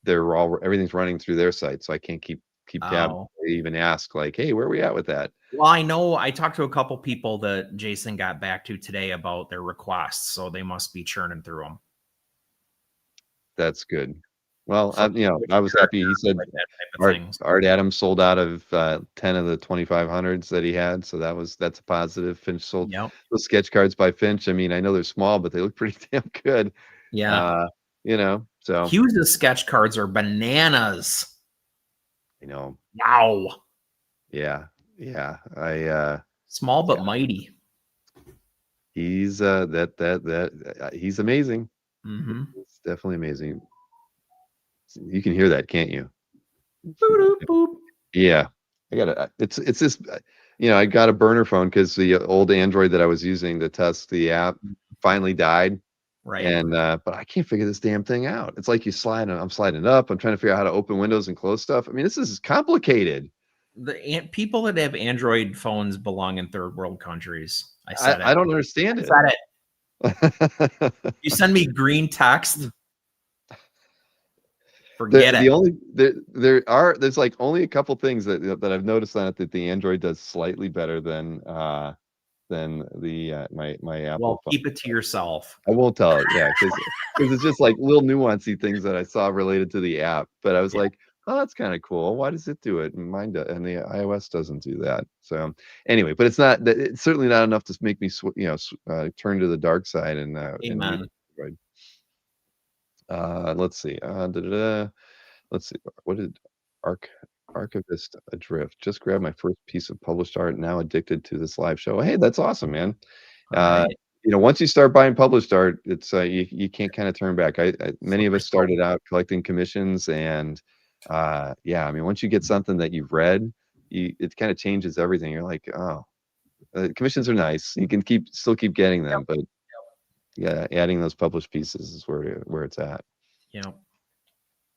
everything's running through their site, so I can't keep tab. Oh. They even ask like, hey, where are we at with that? Well, I know I talked to a couple people that Jason got back to today about their requests, so they must be churning through them. That's good. Well, So I was happy. He said like that type of thing. Art Adams sold out of 10 of the 2500s that he had, so that's a positive. Finch sold Yep. those sketch cards by Finch. I mean, I know they're small, but they look pretty damn good. Yeah. So Hughes' sketch cards are bananas. Wow. Yeah. Small but mighty. He's he's amazing. Mm-hmm. It's definitely amazing. You can hear that, can't you? Boop, boop. Yeah, it's this. I got a burner phone because the old Android that I was using to test the app finally died. Right. And but I can't figure this damn thing out. It's like I'm sliding up. I'm trying to figure out how to open windows and close stuff. I mean, this is complicated. The people that have Android phones belong in third world countries. I said it. I don't understand it. I said it. You send me green text. Forget it. There's like only a couple things that I've noticed on it that the Android does slightly better than the my Apple Well, phone. keep it to yourself. I won't tell it, yeah, because it's just like little nuancy things that I saw related to the app. But I was like, oh, that's kind of cool. Why does it do it? And mine does, and the iOS doesn't do that. So anyway, but it's certainly not enough to make me turn to the dark side and Amen. let's see. Let's see. What did Archivist Adrift? Just grabbed my first piece of published art. Now addicted to this live show. Hey, that's awesome, man. Right. Once you start buying published art, it's you can't kind of turn back. Many of us started out collecting commissions, and I mean, once you get something that you've read, it kind of changes everything. You're like, oh, commissions are nice. You can still keep getting them, but yeah, adding those published pieces is where it's at. Yeah.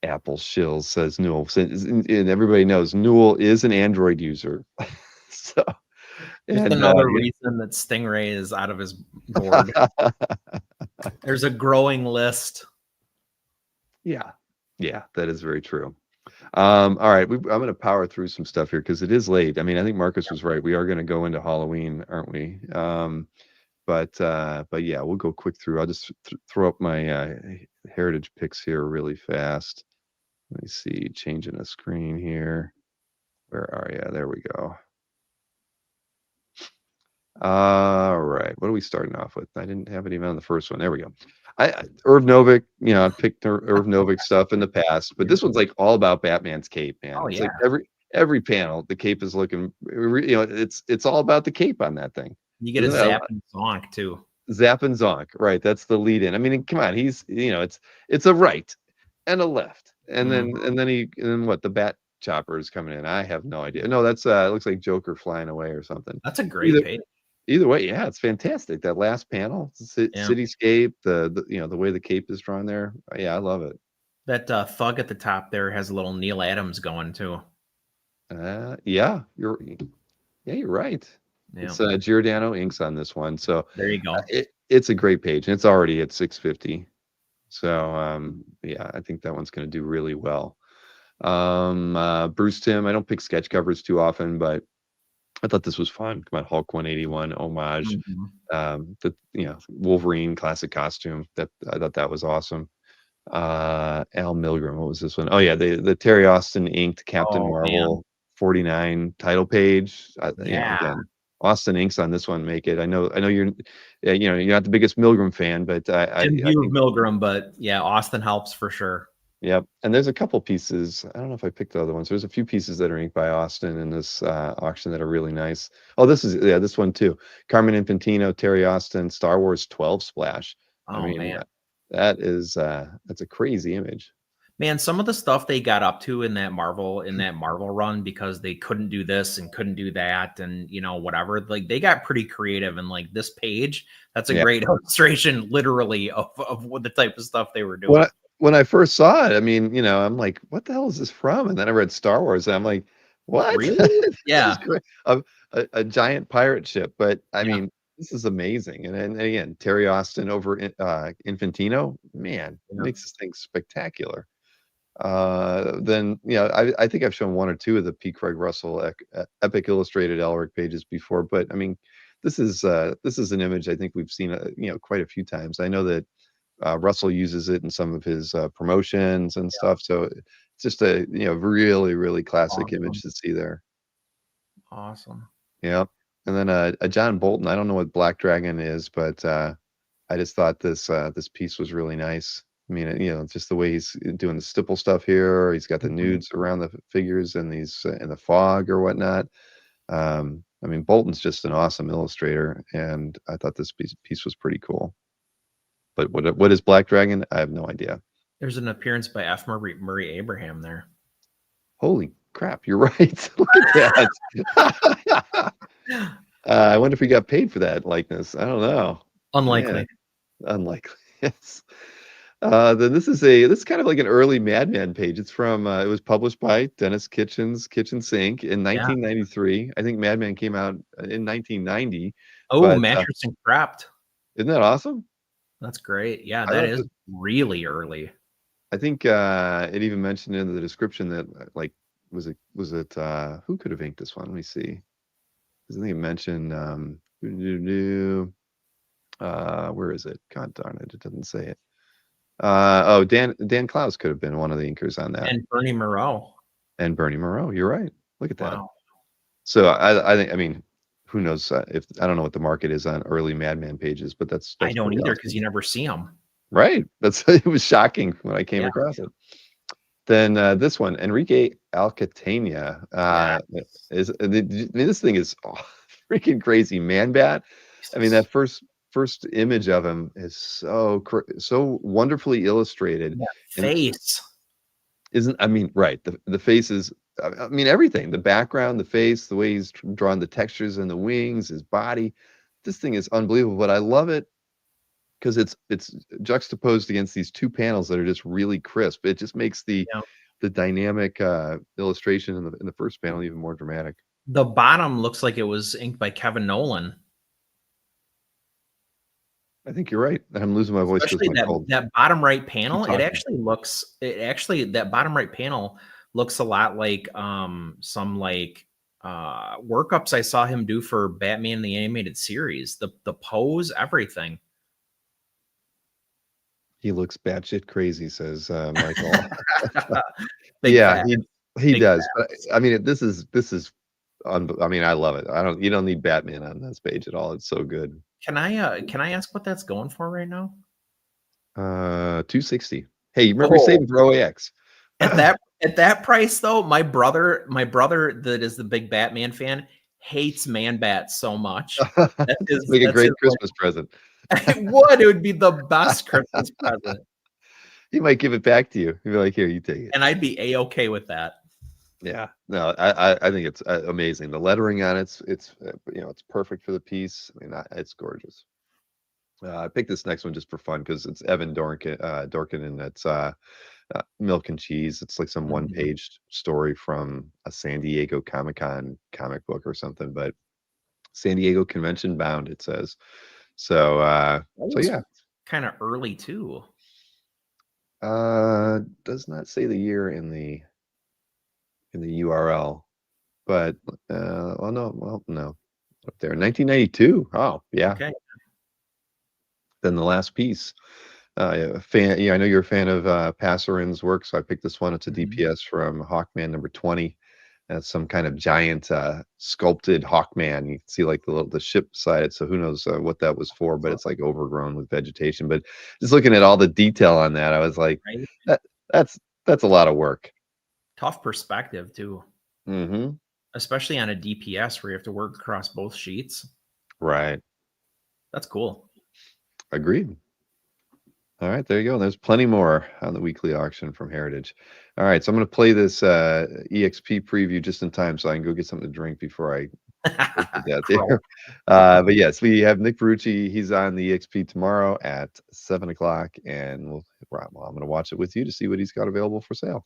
Apple shills, says Newell, and everybody knows Newell is an Android user. So just another reason that Stingray is out of his board. There's a growing list. Yeah, that is very true. All right, I'm going to power through some stuff here because it is late. I mean, I think Marcus was right. We are going to go into Halloween, aren't we? But yeah, we'll go quick through. I'll just throw up my heritage picks here really fast. Let me see, changing the screen here. Where are you? There we go. All right, what are we starting off with? I didn't have it even on the first one. There we go. Irv Novick, I picked Irv Novick stuff in the past, but this one's like all about Batman's cape, man. Oh, it's yeah. like every panel, the cape is looking, it's all about the cape on that thing. You get a Zap and Zonk too. Zap and Zonk, right? That's the lead in. I mean, come on, he's it's a right and a left, and then what? The Bat Chopper is coming in. I have no idea. No, that's it looks like Joker flying away or something. That's a great page. Either way, yeah, it's fantastic. That last panel, cityscape, the way the cape is drawn there. Yeah, I love it. That thug at the top there has a little Neil Adams going too. Yeah, you're right. Yeah. It's Giordano inks on this one, so there you go. It's a great page, and it's already at 650. So yeah, I think that one's going to do really well. Bruce Timm, I don't pick sketch covers too often, but I thought this was fun. Come on, Hulk 181 homage. Wolverine classic costume. That I thought that was awesome. Al Milgrom, what was this one? Oh yeah, the Terry Austin inked Captain Marvel 49 title page. Again, Austin inks on this one make it. I know you're not the biggest Milgrom fan, but I think Milgrom, but yeah, Austin helps for sure. Yep. And there's a couple pieces. I don't know if I picked the other ones. There's a few pieces that are inked by Austin in this auction that are really nice. Oh, this one too. Carmen Infantino, Terry Austin, Star Wars 12 splash. Man. That's a crazy image. Man, some of the stuff they got up to in that Marvel run, because they couldn't do this and couldn't do that and whatever, like they got pretty creative, and like this page, that's a great illustration literally of what the type of stuff they were doing. when I first saw it, I mean, I'm like, what the hell is this from? And then I read Star Wars, and I'm like, what? Really? This is Yeah. great. A giant pirate ship, but I Yeah. mean, this is amazing. And again, Terry Austin over Infantino, man, Yeah. makes this thing spectacular. Then I think I've shown one or two of the P. Craig Russell Epic Illustrated Elric pages before, but I mean, this is an image I think we've seen quite a few times. I know that Russell uses it in some of his promotions and stuff, so it's just a really really classic image Awesome. to see there. Awesome. Yeah, and then a John Bolton. I don't know what Black Dragon is, but I just thought this piece was really nice. I mean, just the way he's doing the stipple stuff here. He's got the Mhm. nudes around the figures and these in the fog or whatnot. I mean, Bolton's just an awesome illustrator, and I thought this piece was pretty cool. But what is Black Dragon? I have no idea. There's an appearance by F. Murray Abraham there. Holy crap, you're right. Look at that. I wonder if he got paid for that likeness. I don't know. Unlikely. Yeah, unlikely. Yes. Then this is kind of like an early Madman page. It's from it was published by Dennis Kitchen's Kitchen Sink in 1993. I think Madman came out in 1990. Oh, but Mattress and Crapped. isn't that awesome? That's great. Yeah, I that thought is that- really early. I think it even mentioned in the description that like was it who could have inked this one? Let me see. I think it mentioned where is it? God darn it, it doesn't say it. Dan Klaus could have been one of the inkers on that. And Bernie Moreau. And Bernie Moreau, you're right. Look at that. Wow. So I think, I mean, who knows if I don't know what the market is on early Madman pages, but that's I don't pretty either awesome. because you never see them. Right. It was shocking when I came Yeah. across it. Then this one, Enrique Alcatania, I mean, this thing is freaking crazy, Man Bat. I mean, that first image of him is so wonderfully illustrated. Yeah, And face. I mean, right. The face is, I mean, everything, the background, the face, the way he's drawn the textures and the wings, his body. This thing is unbelievable, but I love it because it's juxtaposed against these two panels that are just really crisp. It just makes the dynamic illustration in the first panel even more dramatic. The bottom looks like it was inked by Kevin Nolan. I think you're right. I'm losing my voice because Especially my cold. that bottom right panel. talking. That bottom right panel looks a lot like some like workups I saw him do for Batman the Animated Series. The pose, everything. He looks batshit crazy, says Michael. Big Yeah, fat. he Big does. But, I mean, this is I mean, I love it. You don't need Batman on this page at all. It's so good. Can I ask what that's going for right now? 260. Hey, you remember saving for OAX? At that price though, my brother that is the big Batman fan hates Man Bat so much. It's like a great Christmas present. It would be the best Christmas present. He might give it back to you. He'd be like, "Here, you take it." And I'd be a-okay with that. Yeah, no, I think it's amazing. The lettering on it's it's perfect for the piece. I mean, it's gorgeous. I picked this next one just for fun because it's Evan Dorkin, and it's Milk and Cheese. It's like some one-page story from a San Diego Comic-Con comic book or something, but San Diego Convention bound, it says. So yeah, kind of early too. Does not say the year in the URL, but no, up there, 1992. Oh yeah. Okay. Then the last piece, I know you're a fan of Passarin's work, so I picked this one. It's a DPS from Hawkman number 20. That's some kind of giant sculpted Hawkman. You can see like the ship beside it. So who knows what that was for, but it's like overgrown with vegetation. But just looking at all the detail on that, I was like, right? that's a lot of work. Tough perspective too. Mm-hmm. Especially on a DPS where you have to work across both sheets. Right. That's cool. Agreed. All right, there you go. There's plenty more on the weekly auction from Heritage. All right, so I'm going to play this EXP preview just in time so I can go get something to drink before I Out there. But yes, we have Nick Ferrucci. He's on the EXP tomorrow at 7:00, and I'm going to watch it with you to see what he's got available for sale.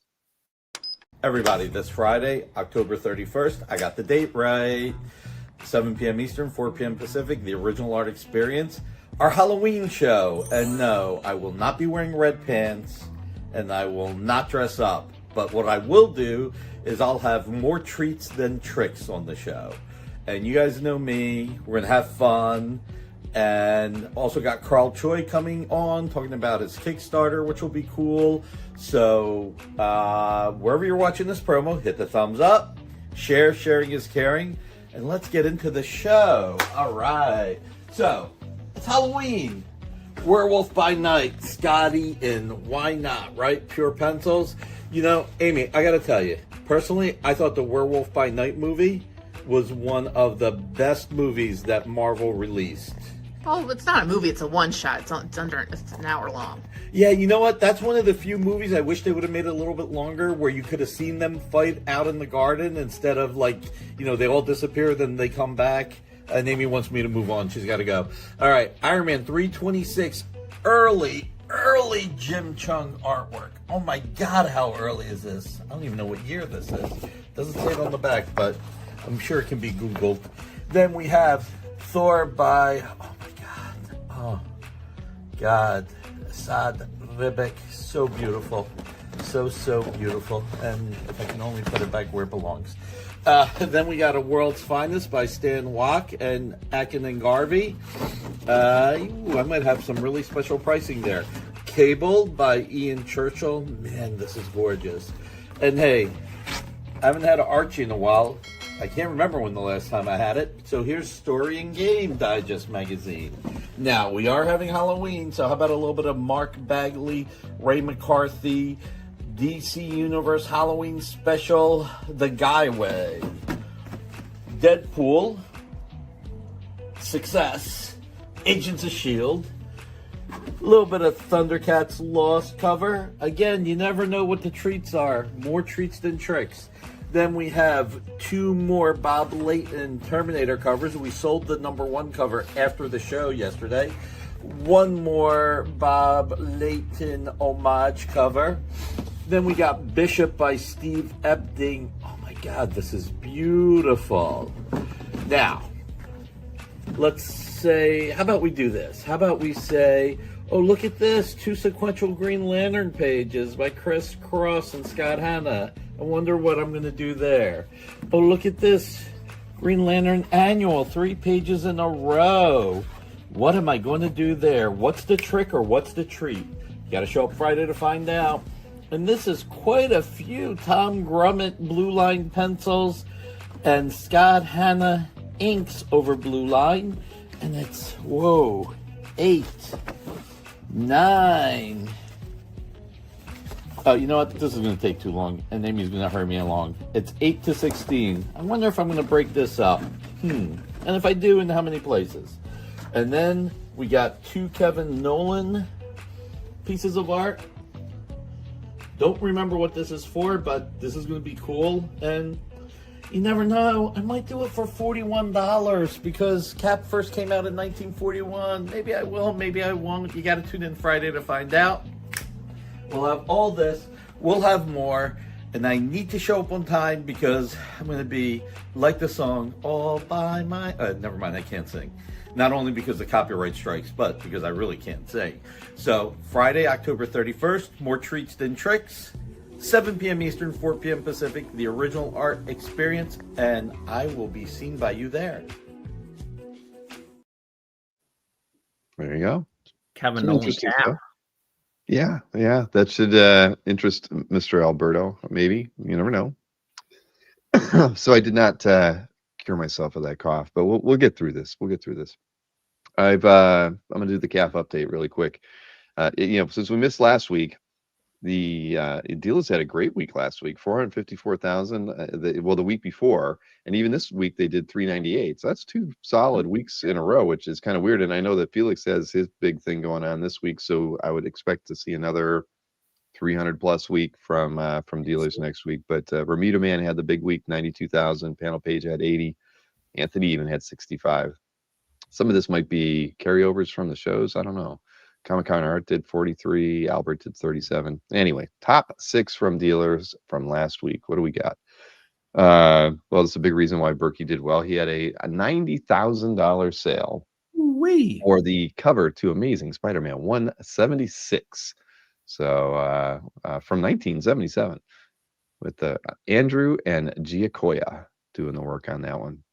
Everybody, this Friday, October 31st, I got the date right. 7 p.m. Eastern, 4 p.m. Pacific, the Original Art Experience, our Halloween show. And no, I will not be wearing red pants, and I will not dress up. But what I will do is I'll have more treats than tricks on the show. And you guys know me, we're going to have fun. And also got Carl Choi coming on, talking about his Kickstarter, which will be cool. So wherever you're watching this promo, hit the thumbs up, share, sharing is caring, and let's get into the show. All right. So it's Halloween. Werewolf by Night, Scotty, and why not, right? Pure Pencils. You know, Amy, I got to tell you, personally, I thought the Werewolf by Night movie was one of the best movies that Marvel released. Oh, it's not a movie. It's a one-shot. It's an hour long. Yeah, you know what? That's one of the few movies I wish they would have made it a little bit longer, where you could have seen them fight out in the garden instead of, like, you know, they all disappear, then they come back. And Amy wants me to move on. She's got to go. All right, Iron Man 326, early Jim Chung artwork. Oh my God, how early is this? I don't even know what year this is. Doesn't say it on the back, but I'm sure it can be Googled. Then we have Thor by, oh God, Sad Ribic. So beautiful. So beautiful. And if I can only put it back where it belongs. Then we got A World's Finest by Stan Wack and Akin and Garvey. I might have some really special pricing there. Cable by Ian Churchill. Man, this is gorgeous. And hey, I haven't had an Archie in a while. I can't remember when the last time I had it. So here's Story and Game Digest magazine. Now, we are having Halloween, so how about a little bit of Mark Bagley, Ray McCarthy, DC Universe Halloween Special, The Guy Way, Deadpool, Success, Agents of S.H.I.E.L.D., a little bit of Thundercats Lost cover. Again, you never know what the treats are. More treats than tricks. Then we have 2 more Bob Layton Terminator covers. We sold the #1 cover after the show yesterday. 1 more Bob Layton homage cover. Then we got Bishop by Steve Epting. Oh my God, this is beautiful. Now, let's say, how about we do this? How about we say, oh, look at this, 2 sequential Green Lantern pages by Chris Cross and Scott Hanna. I wonder what I'm going to do there. Oh, look at this, Green Lantern Annual, 3 pages in a row. What am I going to do there? What's the trick or what's the treat? You got to show up Friday to find out. And this is quite a few Tom Grummett Blue Line pencils and Scott Hanna inks over Blue Line. And it's, whoa, 8, 9. Oh, you know what? This is going to take too long, and Amy's going to hurry me along. It's 8 to 16. I wonder if I'm going to break this up. And if I do, in how many places? And then we got 2 Kevin Nolan pieces of art. Don't remember what this is for, but this is going to be cool. And you never know. I might do it for $41 because Cap first came out in 1941. Maybe I will, maybe I won't. You got to tune in Friday to find out. We'll have all this. We'll have more. And I need to show up on time because I'm going to be like the song, all by my... never mind, I can't sing. Not only because of copyright strikes, but because I really can't sing. So, Friday, October 31st, more treats than tricks. 7 p.m. Eastern, 4 p.m. Pacific, the Original Art Experience. And I will be seen by you there. There you go. Kevin Some Nolan interesting cap. stuff. Yeah, that should interest Mr. Alberto, maybe. You never know. So I did not cure myself of that cough, but we'll get through this. I'm gonna do the CAF update really quick. Since we missed last week, the dealers had a great week last week, 454,000. The week before, and even this week they did 398. So that's 2 solid weeks in a row, which is kind of weird. And I know that Felix has his big thing going on this week, so I would expect to see another 300 plus week from dealers next week. But Bermuda Man had the big week, 92,000. Panel Page had 80. Anthony even had 65. Some of this might be carryovers from the shows. I don't know. Comic Con Art did 43. Albert did 37. Anyway, top 6 from dealers from last week. What do we got? Well, it's a big reason why Berkey did well. He had a $90,000 sale Wee. for the cover to Amazing Spider-Man 176. So from 1977 with Andrew and Giacoya doing the work on that one.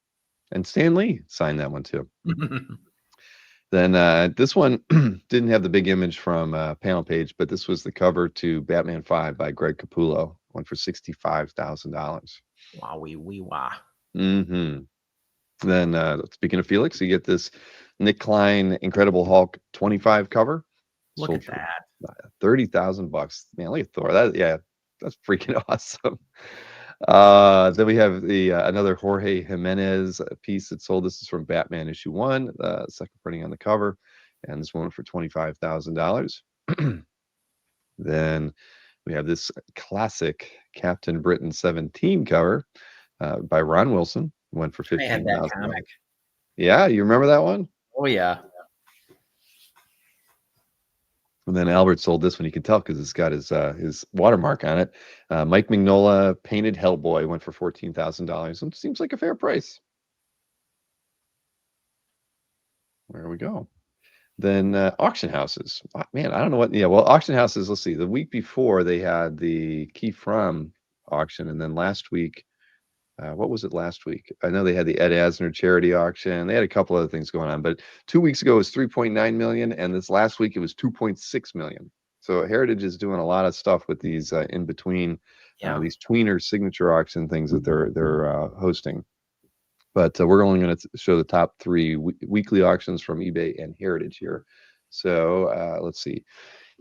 And Stan Lee signed that one too. Then this one didn't have the big image from panel page, but this was the cover to Batman 5 by Greg Capullo. One for $65,000. Wow, wee wah. Mm-hmm. Then speaking of Felix, you get this Nick Klein Incredible Hulk 25 cover. Look Sold at that. for $30,000. Man, look at Thor. That's freaking awesome. Then we have the another Jorge Jimenez piece that sold. This is from Batman issue 1, second printing on the cover, and this one for $25,000. Then we have this classic Captain Britain 17 cover by Ron Wilson. Went for I had that $15,000. comic. Yeah, you remember that one? Oh yeah. And then Albert sold this one. You can tell because it's got his watermark on it. Mike Mignola painted Hellboy went for $14,000. It seems like a fair price. There we go. Then auction houses. Man, I don't know what. Yeah, well, auction houses. Let's see. The week before they had the Key From auction, and then last week, what was it last week? I know they had the Ed Asner charity auction. They had a couple other things going on, but 2 weeks ago it was 3.9 million, and this last week it was 2.6 million. So Heritage is doing a lot of stuff with these in between these tweener signature auction things that they're hosting. But we're only going to show the top 3 weekly auctions from eBay and Heritage here. So let's see.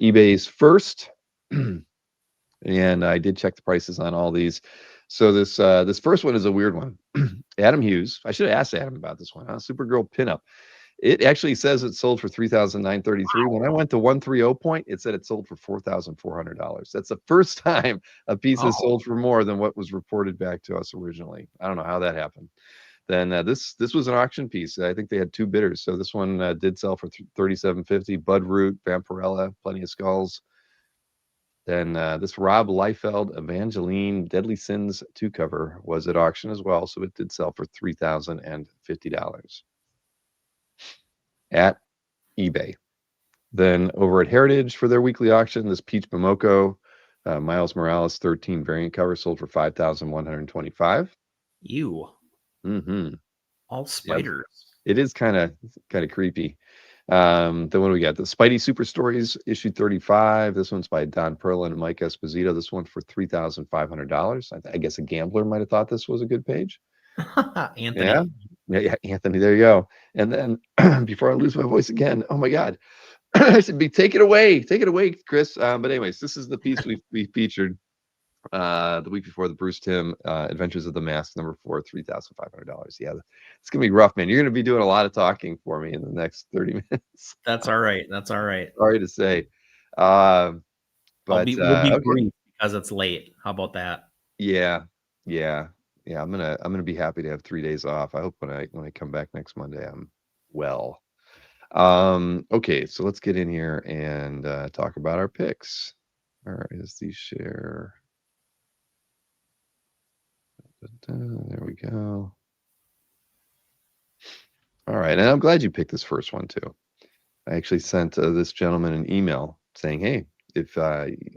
eBay's first, and I did check the prices on all these. So this first one is a weird one. Adam Hughes. I should have asked Adam about this one. Supergirl pinup. It actually says it sold for $3,933. When I went to 130 point, it said it sold for $4,400. That's the first time a piece has sold for more than what was reported back to us originally. I don't know how that happened. Then this was an auction piece. I think they had 2 bidders. So this one did sell for $3,750. Bud Root, Vampirella, Plenty of Skulls. Then this Rob Liefeld Evangeline Deadly Sins 2 cover was at auction as well. So it did sell for $3,050 at eBay. Then over at Heritage for their weekly auction, this Peach Momoko Miles Morales 13 variant cover sold for $5,125. You. Mm-hmm. All spiders. Yep. It is kind of creepy. Then what do we got? The Spidey Super Stories issue 35. This one's by Don Perlin and Mike Esposito. This one for $3,500. I guess a gambler might have thought this was a good page. Anthony. Yeah, Anthony. There you go. And then before I lose my voice again, oh my God, I should be take it away, Chris. But anyways, this is the piece we featured the week before, the Bruce Timm Adventures of the Mask number 4, $3,500. Yeah, it's gonna be rough, man. You're gonna be doing a lot of talking for me in the next 30 minutes. That's all right. Sorry to say. But we'll be okay. brief because it's late. How about that? Yeah. I'm gonna be happy to have 3 days off. I hope when I come back next Monday, I'm well. Okay, so let's get in here and talk about our picks. Where is the share? There we go. All right, and I'm glad you picked this first one too. I actually sent this gentleman an email saying, "Hey, if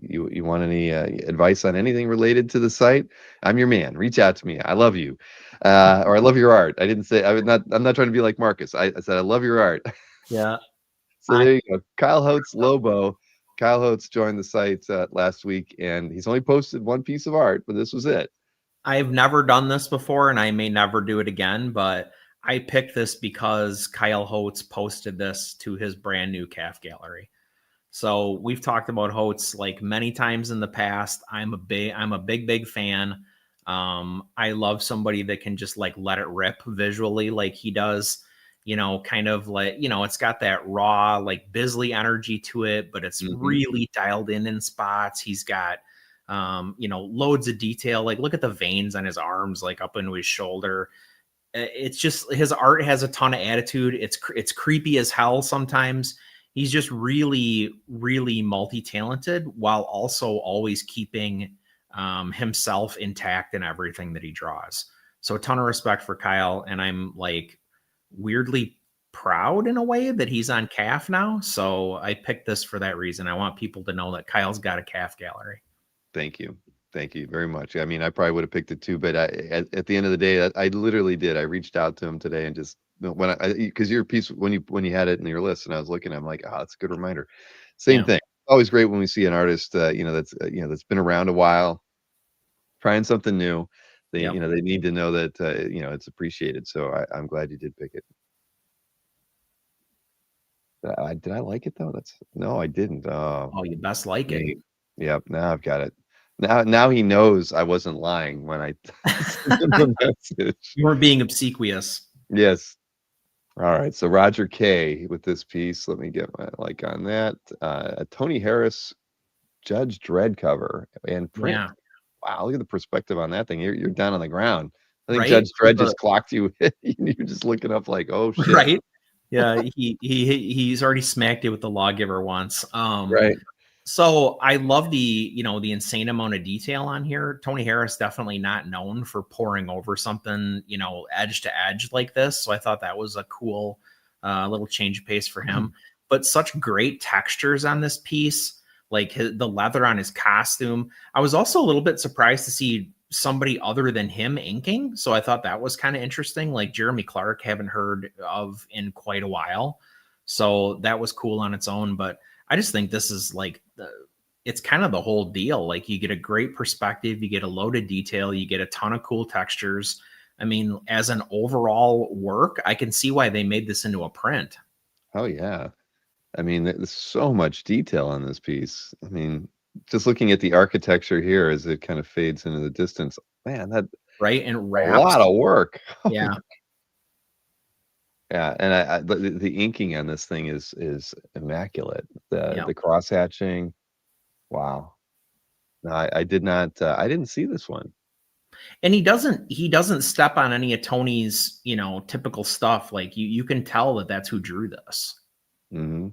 you want any advice on anything related to the site, I'm your man. Reach out to me. I love you, or I love your art." I didn't say I'm not trying to be like Marcus. I said I love your art. Yeah. So there you go. Kyle Holtz Lobo. Kyle Holtz joined the site last week, and he's only posted one piece of art, but this was it. I've never done this before, and I may never do it again, but I picked this because Kyle Holtz posted this to his brand new calf gallery. So we've talked about Holtz like many times in the past. I'm a big fan. I love somebody that can just like let it rip visually like he does, kind of like, it's got that raw, like Bisley energy to it, but it's really dialed in spots. He's got, loads of detail. Like look at the veins on his arms, like up into his shoulder. it's just his art has a ton of attitude. It's creepy as hell sometimes. He's just really, really multi-talented while also always keeping himself intact in everything that he draws. So a ton of respect for Kyle, and I'm like weirdly proud in a way that he's on CAF now. So I picked this for that reason. I want people to know that Kyle's got a CAF gallery. Thank you. Thank you very much. I mean, I probably would have picked it too, but at the end of the day, I literally did. I reached out to him today and just when because your piece when you had it in your list and I was looking, I'm like, oh, that's a good reminder. Same Yeah. thing. Always great when we see an artist, that's that's been around a while, trying something new. They Yep. they need to know that it's appreciated. So I'm glad you did pick it. Did I like it though? No, I didn't. Oh, you best like it. Yep. Now I've got it. Now he knows I wasn't lying when I sent him the message. You weren't being obsequious. Yes. All right. So Roger K with this piece. Let me get my like on that. A Tony Harris Judge Dredd cover and print. Yeah. Wow, look at the perspective on that thing. You're down on the ground. I think Right? Judge Dredd just clocked you. You're just looking up like, oh shit. Right. Yeah, he's already smacked it with the lawgiver once. Right. So I love the the insane amount of detail on here. Tony Harris definitely not known for pouring over something edge to edge like this. So I thought that was a cool little change of pace for him. But such great textures on this piece, like the leather on his costume. I was also a little bit surprised to see somebody other than him inking. So I thought that was kind of interesting. Like Jeremy Clark, haven't heard of in quite a while. So that was cool on its own. But I just think this is like, it's kind of the whole deal. Like you get a great perspective, you get a load of detail, you get a ton of cool textures. I mean, as an overall work, I can see why they made this into a print. Oh yeah. I mean, there's so much detail on this piece. I mean, just looking at the architecture here as it kind of fades into the distance, man, that right and a wraps. lot of work. Yeah. Yeah, and the inking on this thing is immaculate. The cross hatching, wow. No, I did not. I didn't see this one. And he doesn't step on any of Tony's typical stuff. Like you can tell that that's who drew this. Mm-hmm.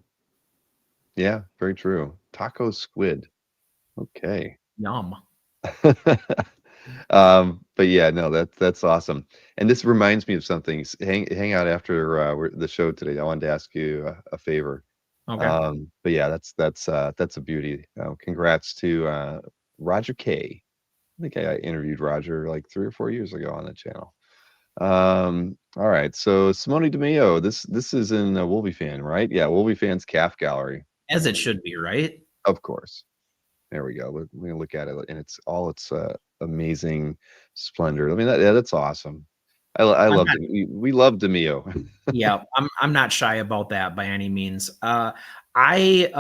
Yeah, very true. Taco squid. Okay. Yum. But yeah, no, that's awesome. And this reminds me of something. Hang out after the show today. I wanted to ask you a favor. Okay. But yeah, that's a beauty. Congrats to Roger K. I think I interviewed Roger like 3 or 4 years ago on the channel. All right, so Simone DeMeo. This is in Wolby Fan, right? Yeah, Wolby Fan's CAF gallery. As it should be, right? Of course. There we go. We're gonna look at it, and it's all its amazing splendor. I mean, that's awesome. I love it. We love DeMeo. Yeah, I'm not shy about that by any means. I've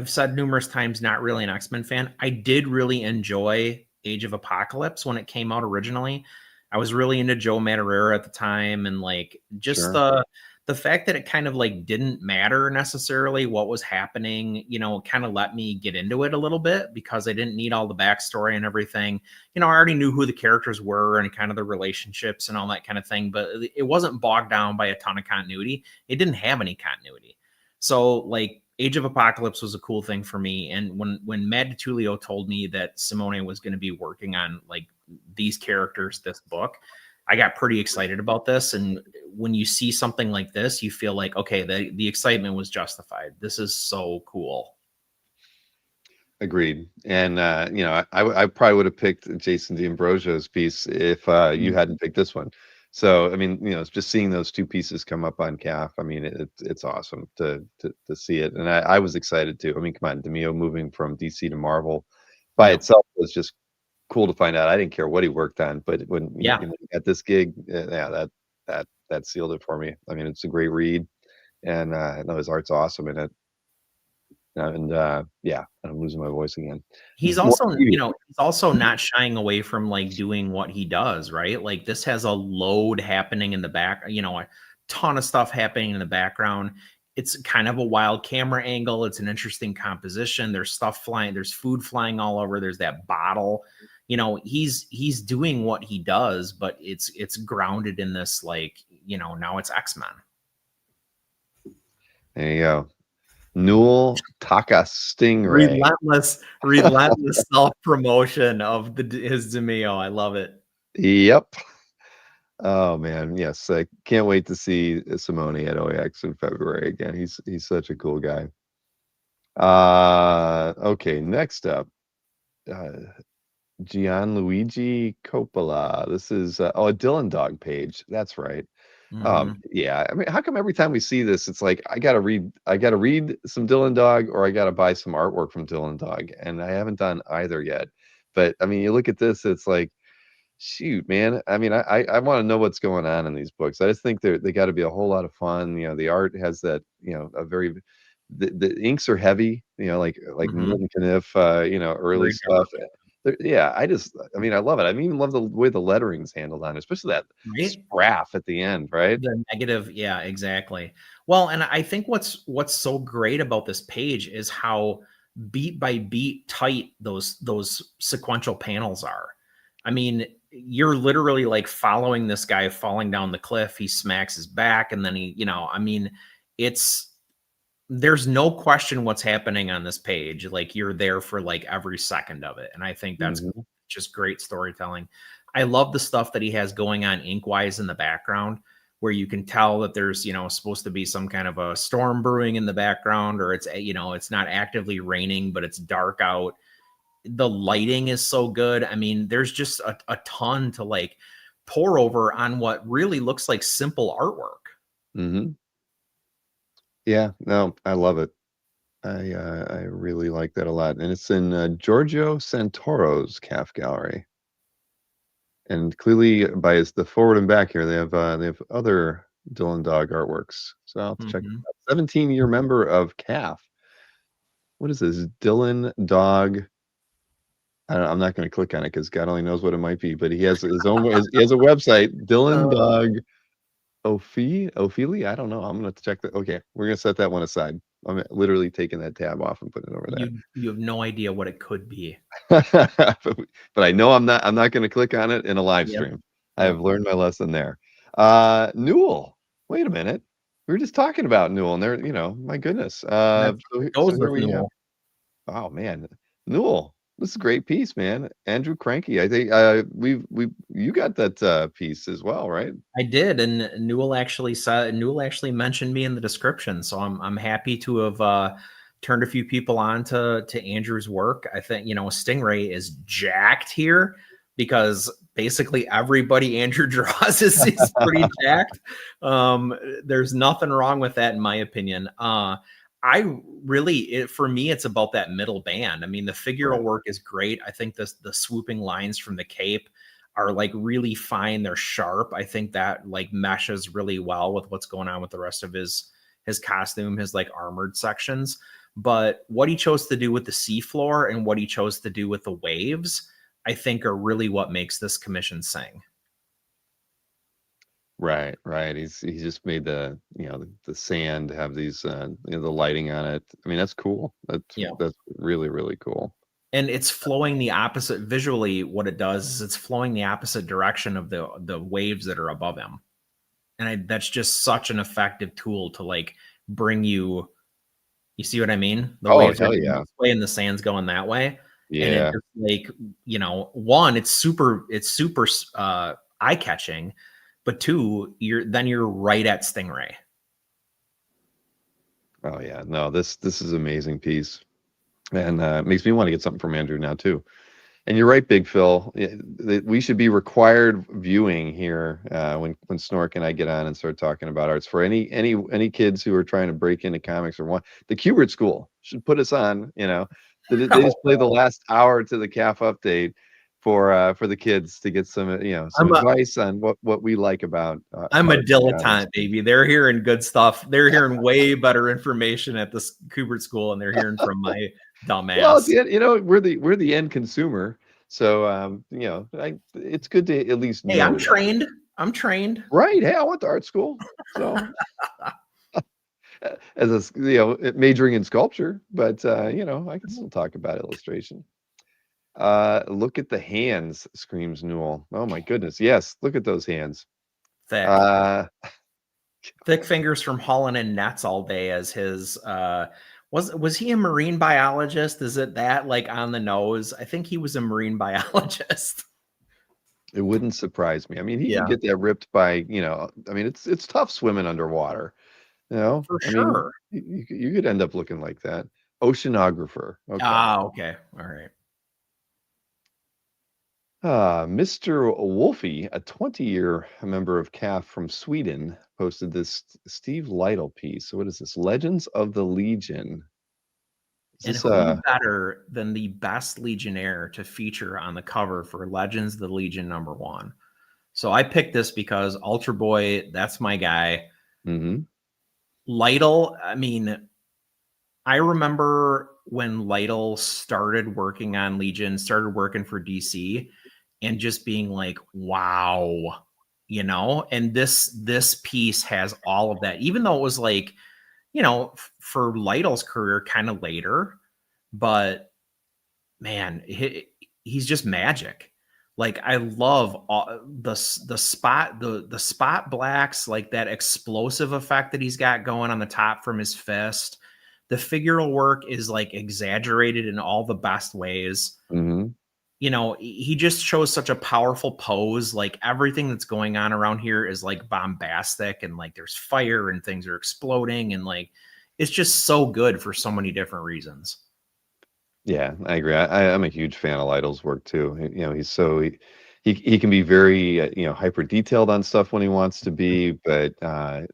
said numerous times, not really an X-Men fan. I did really enjoy Age of Apocalypse when it came out originally. I was really into Joe Madureira at the time, and like just Sure. the fact that it kind of like didn't matter necessarily what was happening, kind of let me get into it a little bit because I didn't need all the backstory and everything. I already knew who the characters were and kind of the relationships and all that kind of thing, but it wasn't bogged down by a ton of continuity. It didn't have any continuity. So like Age of Apocalypse was a cool thing for me. And when Matt DiTullio told me that Simone was going to be working on like these characters, this book, I got pretty excited about this. And when you see something like this, you feel like, okay, the excitement was justified. This is so cool. Agreed. And I probably would have picked Jason D'Ambrosio's piece if you hadn't picked this one. So I mean, it's just seeing those two pieces come up on CAF. I mean, it's awesome to see it, and I was excited too. I mean, come on, DeMeo moving from DC to Marvel by itself was just cool to find out. I didn't care what he worked on, but when at this gig, yeah, that sealed it for me. I mean, it's a great read, and I know his art's awesome in it. And yeah, I'm losing my voice again. He's also, he's also not shying away from like doing what he does, right? Like this has a load happening in the back, a ton of stuff happening in the background. It's kind of a wild camera angle. It's an interesting composition. There's stuff flying. There's food flying all over. There's that bottle. you know, he's doing what he does, but it's grounded in this, like, you know, now it's X-Men. There you go. Newell Taka Stingray. Relentless self-promotion of his Demio. I love it. Yep. Oh man, yes. I can't wait to see Simone at OAX in February again. He's such a cool guy. Okay, next up. Gianluigi Coppola. This is a Dylan Dog page. That's right. Yeah. I mean, how come every time we see this, it's like I gotta read some Dylan Dog, or I gotta buy some artwork from Dylan Dog, and I haven't done either yet. But I mean, you look at this, it's like, shoot, man. I mean, I want to know what's going on in these books. I just think they got to be a whole lot of fun. You know, the art has that, you know, a very the inks are heavy, you know, like Milton Caniff, you know, early Very stuff. dark. Yeah, I mean, I love it. I even love the way the lettering's handled on it, especially that Right? spraff at the end, right? The negative, yeah, exactly. Well, and I think what's so great about this page is how beat by beat tight those sequential panels are. I mean, you're literally like following this guy falling down the cliff. He smacks his back, and then he, you know, I mean, there's no question what's happening on this page. Like, you're there for like every second of it. And I think that's just great storytelling. I love the stuff that he has going on ink-wise in the background, where you can tell that there's, you know, supposed to be some kind of a storm brewing in the background, or it's, you know, it's not actively raining, but it's dark out. The lighting is so good. I mean, there's just a ton to like pour over on what really looks like simple artwork. Yeah, no, I love it. I really like that a lot, and it's in Giorgio Santoro's calf gallery. And clearly, by the forward and back here, they have other Dylan Dog artworks. So I'll have to check it out. 17-year member of CAF. What is this? Dylan Dog. I'm not going to click on it because God only knows what it might be. But he has his own. He has a website, Dylan Dog Ophelia. I don't know. I'm going to check that. Okay, we're going to set that one aside. I'm literally taking that tab off and putting it over there. You have no idea what it could be. but I know I'm not going to click on it in a live stream. I have learned my lesson there. Newell. Wait a minute. We were just talking about Newell, and there, you know, my goodness. So here we have. Oh man, Newell. This is a great piece, man. Andrew Cranky. I think you got that piece as well, right? I did, and Newell actually mentioned me in the description, so I'm happy to have turned a few people on to Andrew's work. I think, you know, Stingray is jacked here because basically everybody Andrew draws is pretty jacked. There's nothing wrong with that in my opinion. For me, it's about that middle band. I mean, the figural work is great. I think the swooping lines from the cape are like really fine. They're sharp. I think that like meshes really well with what's going on with the rest of his costume, his like armored sections. But what he chose to do with the seafloor and what he chose to do with the waves, I think are really what makes this commission sing. Right. He's just made the sand have these the lighting on it. I mean, that's cool. That's really, really cool. And it's flowing the opposite visually. What it does is it's flowing the opposite direction of the waves that are above him. And that's just such an effective tool to like bring you see what I mean? The waves are going this way and the sand's going that way. Yeah. And it's just like, you know, one, it's super eye catching. But two, you're right at Stingray. Oh yeah, no, this is an amazing piece, and it makes me want to get something from Andrew now too. And you're right, Big Phil. We should be required viewing here when Snork and I get on and start talking about arts for any kids who are trying to break into comics or want. The Kubert School should put us on. You know, they just play the last hour to the CAF update for the kids to get some advice on what we like about. I'm a dilettante, baby. They're hearing good stuff. They're hearing way better information at the Kubert School, and they're hearing from my dumbass. Well, you know, we're the end consumer, so you know, it's good to at least. Hey, I'm trained. I'm trained. Right. Hey, I went to art school, so as a majoring in sculpture, but you know, I can still talk about illustration. Look at the hands, screams Newell. Oh my goodness. Yes, look at those hands. Thick. Uh, Thick fingers from hauling in nets all day as his was he a marine biologist? Is it that like on the nose? I think he was a marine biologist. it wouldn't surprise me. I mean, he Yeah. could get that ripped by, I mean, it's tough swimming underwater. For I mean, sure. you could end up looking like that. Oceanographer. Okay. Okay. All right. Mr. Wolfie, a 20-year member of CAF from Sweden, posted this Steve Lytle piece. So what is this? Legends of the Legion. Is And this who better than the best Legionnaire to feature on the cover for Legends of the Legion #1? So I picked this because Ultra Boy, that's my guy. mhm. Lytle, I mean, I remember when Lytle started working on Legion, started working for DC, and just being like, wow, and this piece has all of that, even though it was like, for Lytle's career kind of later, but man, he's just magic. Like I love all the spot blacks, like that explosive effect that he's got going on the top from his fist. The figural work is like exaggerated in all the best ways. Mhm. He just shows such a powerful pose. Like everything that's going on around here is like bombastic and like there's fire and things are exploding and like it's just so good for so many different reasons. Yeah, I agree. I'm a huge fan of Lytle's work too. He's he can be very hyper detailed on stuff when he wants to be, but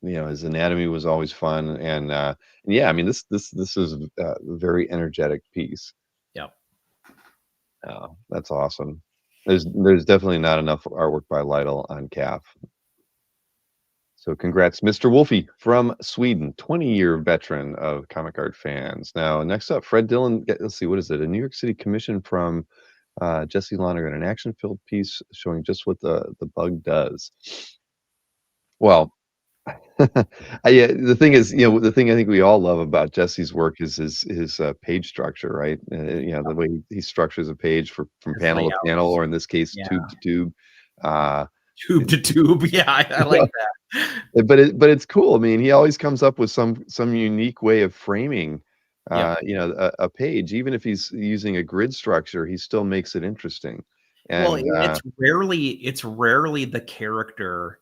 his anatomy was always fun, and yeah, I mean this is a very energetic piece. Yep. Oh, that's awesome. There's definitely not enough artwork by Lytle on CAF. So congrats, Mr. Wolfie from Sweden, 20-year veteran of comic art fans. Now, next up, Fred Dillon. Let's see, what is it? A New York City commission from Jesse Lonergan, an action-filled piece showing just what the bug does. Well, the thing is, the thing I think we all love about Jesse's work is his page structure, right? The way he structures a page from His panel to panel, layouts. or in this case, Yeah. tube to tube. Tube to tube. Yeah, I like that. But it's cool. I mean, he always comes up with some unique way of framing, Yep. a page. Even if he's using a grid structure, he still makes it interesting. Well, And it's rarely the character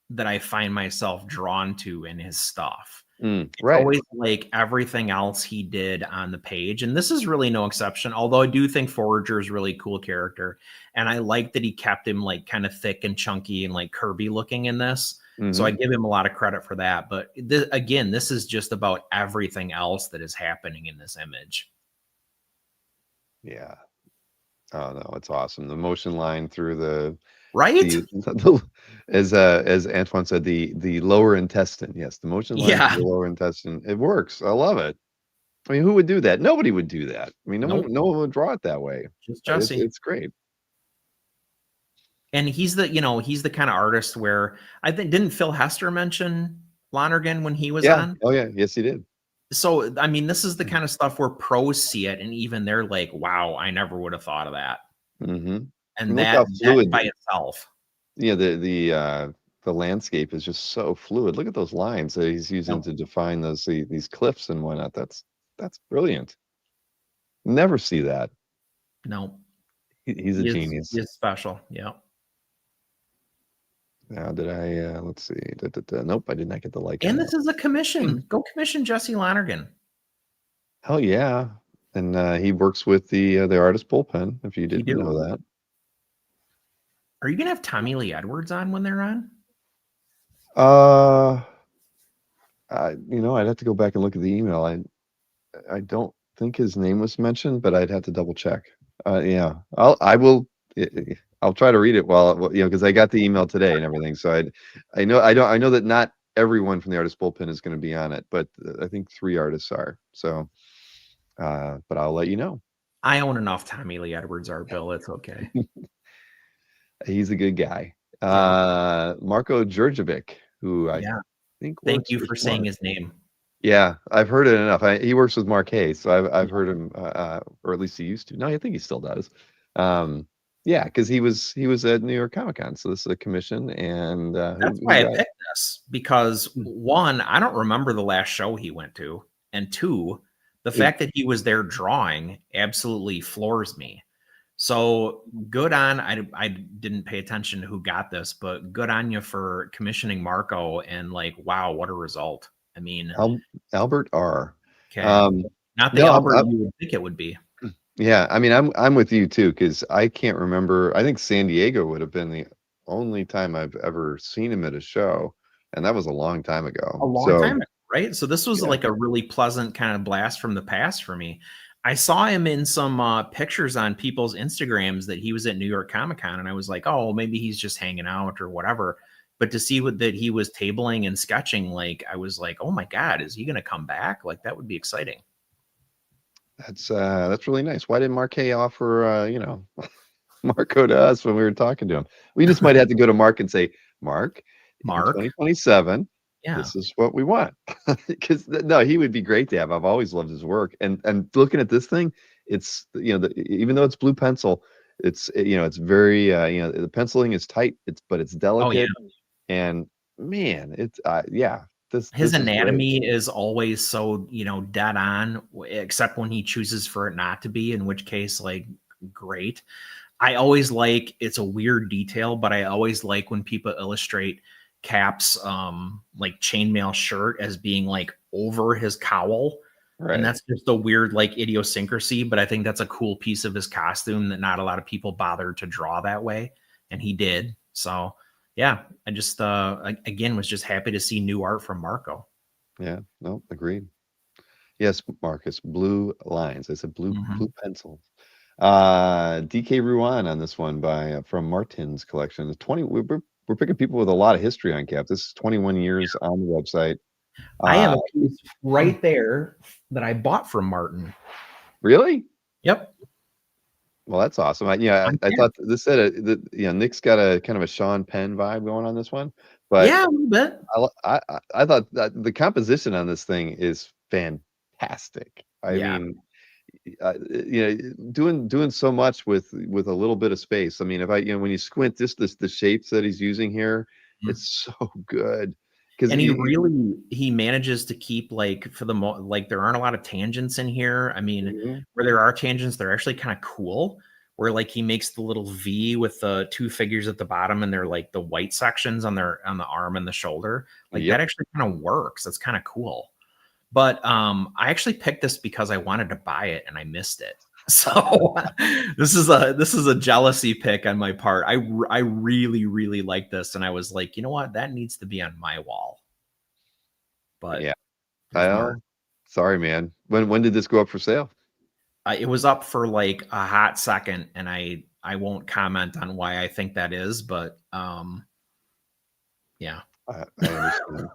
that I find myself drawn to in his stuff. It's right. always like everything else he did on the page. And this is really no exception, although I do think Forager is really cool character. And I like that he kept him like kind of thick and chunky and like Kirby looking in this. So I give him a lot of credit for that. But again, this is just about everything else that is happening in this image. Yeah. Oh no, it's awesome. The motion line through the Right? as Antoine said, the lower intestine. Yes, the motion line Yeah. through the lower intestine. It works. I love it. I mean, who would do that? Nobody would do that. I mean, Nope. no one would draw it that way. Just Jesse. It's great. And he's the kind of artist where I think, didn't Phil Hester mention Lonergan when he was on? Oh yeah. Yes, he did. So, I mean, this is the kind of stuff where pros see it and even they're like, wow, I never would have thought of that. Mm-hmm. And look how that fluid by itself. Yeah, the landscape is just so fluid. Look at those lines that he's using to define these cliffs and whatnot. That's brilliant. Never see that. No. He's a genius. He's special. Yeah. Now, did I? Let's see. Nope, I did not get the like. And this is a commission. Go commission Jesse Lonergan. Hell yeah! And he works with the artist bullpen. If you didn't know that. Are you gonna have Tommy Lee Edwards on when they're on? I'd have to go back and look at the email. I don't think his name was mentioned, but I'd have to double check. Yeah, I'll try to read it because I got the email today and everything. So I know that not everyone from the artist bullpen is going to be on it, but I think 3 artists are. So, but I'll let you know. I own enough Tommy Lee Edwards art, Bill. It's okay. He's a good guy. Marko Djurdjevic, who I think. Thank you for saying his name. Yeah, I've heard it enough. He works with Mark Hayes, so I've heard him, or at least he used to. No, I think he still does. Yeah, because he was at New York Comic Con, so this is a commission, and That's who why I got picked this because Hmm. one, I don't remember the last show he went to, and two, the It- fact that he was there drawing absolutely floors me. So good on I didn't pay attention to who got this, but good on you for commissioning Marco and like wow, what a result. I mean, Albert R. okay, Um, not the no, Albert you would think it would be. yeah, I mean, I'm with you too because I can't remember. I think San Diego would have been the only time I've ever seen him at a show, and that was a long time A ago. long So time ago, right? So this was yeah, like a really pleasant kind of blast from the past for me. I saw him in some pictures on people's Instagrams that he was at New York Comic Con, and I was like, oh, maybe he's just hanging out or whatever. But to see that he was tabling and sketching, like I was like, oh my god, is he going to come back? Like that would be exciting. that's really nice. Why didn't Mark Hay offer Marco to us when we were talking to him? We just might have to go to Mark and say, Mark, in Mark, 2027, yeah, this is what we want. Because no, he would be great to have. I've always loved his work. And looking at this thing, it's even though it's blue pencil, it's very the penciling is tight. But it's oh yeah. delicate. And man, it's yeah. His This is great. anatomy is always so dead on, except when he chooses for it not to be, in which case, like, great. I always like it's a weird detail, but I always like when people illustrate Cap's like chainmail shirt as being like over his cowl. Right. And that's just a weird like idiosyncrasy, but I think that's a cool piece of his costume that not a lot of people bothered to draw that way, and he did. So yeah, I just again was just happy to see new art from Marco. Yeah. No, agreed. Yes, Marcus, blue lines. I said blue Mhm. blue pencils. DK Ruan on this one by from Martin's collection. It's 20. We're picking people with a lot of history on Cap. This is 21 years on the website. I have a piece right there that I bought from Martin. Really? Yep. Well, that's awesome. I thought this said Nick's got a kind of a Sean Penn vibe going on this one, but Yeah, a little bit. I thought that the composition on this thing is fantastic. I Yeah. mean, doing so much with a little bit of space. I mean, if when you squint the shapes that he's using here, Mhm. it's so good because And he manages to keep like for the like there aren't a lot of tangents in here. I mean, where there are tangents, they're actually kind of cool. Where like he makes the little V with the two figures at the bottom, and they're like the white sections on the arm and the shoulder. Like that actually kind of works. That's kind of cool. But I actually picked this because I wanted to buy it and I missed it. So this is a jealousy pick on my part. I really, really like this, and I was like, you know what, that needs to be on my wall. But yeah. here's Mark. Sorry, man. When did this go up for sale? It was up for like a hot second, and I won't comment on why I think that is, but yeah. I understand.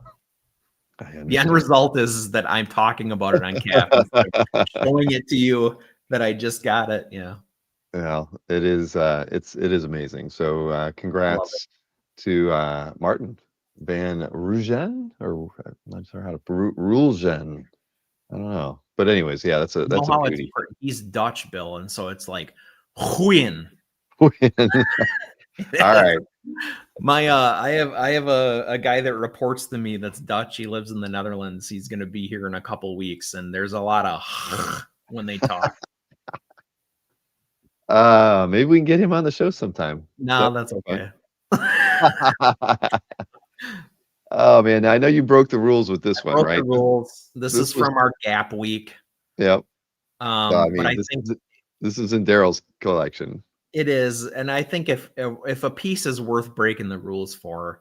The end result is that I'm talking about it on Cap instead of showing it to you that I just got it. Yeah. Well, it is amazing. So congrats to Martin Van Rugen, or I'm not sure how to Rulgen. I don't know. But anyways, yeah, that's a beauty. He's Dutch, Bill, and so it's like Huyen. All right. My I have a guy that reports to me that's Dutch. He lives in the Netherlands. He's going to be here in a couple weeks, and there's a lot of when they talk. Maybe we can get him on the show sometime. No, that's okay. Oh man, I know you broke the rules with this one, right? The rules. This is from our Gap week. Yep. I mean, but this is in Daryl's collection. It is, and I think if a piece is worth breaking the rules for,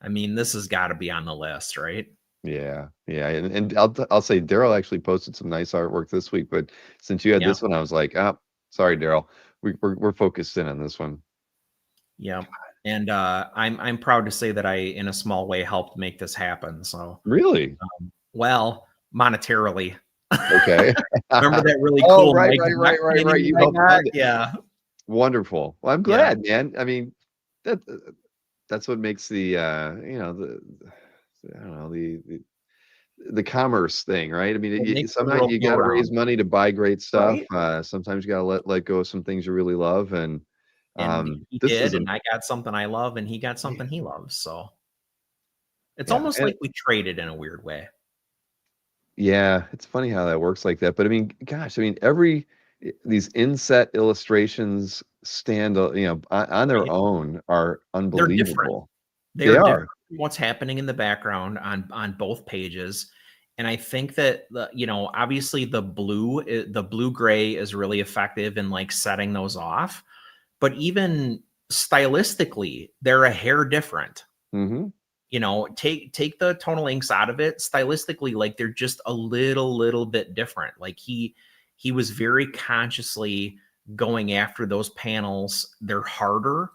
I mean, this has got to be on the list, right? Yeah, and I'll say Daryl actually posted some nice artwork this week, but since you had this one, I was like, sorry, Daryl, we're focused in on this one. Yeah, and I'm proud to say that I, in a small way, helped make this happen. So really, well, monetarily. Okay. Remember that really cool? Right. You helped fund it. Yeah. Wonderful. Well, I'm glad, man. I mean, that's what makes the I don't know, the commerce thing, right? I mean, It makes the sometimes world you go got to raise round, money to buy great stuff. right? Sometimes you got to let go of some things you really love, and And he this is did, a and I got something I love, and he got yeah, something he loves. So it's yeah, almost like we traded in a weird way. yeah. It's funny how that works like that, but I mean, gosh, I mean, these inset illustrations stand, on their Right? own are They're different. unbelievable. They're They different are. from what's happening in the background on both pages. And I think that obviously the blue gray is really effective in like setting those off, but even stylistically, they're a hair different. Hmm. Take the tonal inks out of it. Stylistically, like they're just a little bit different. Like he was very consciously going after those panels. They're harder.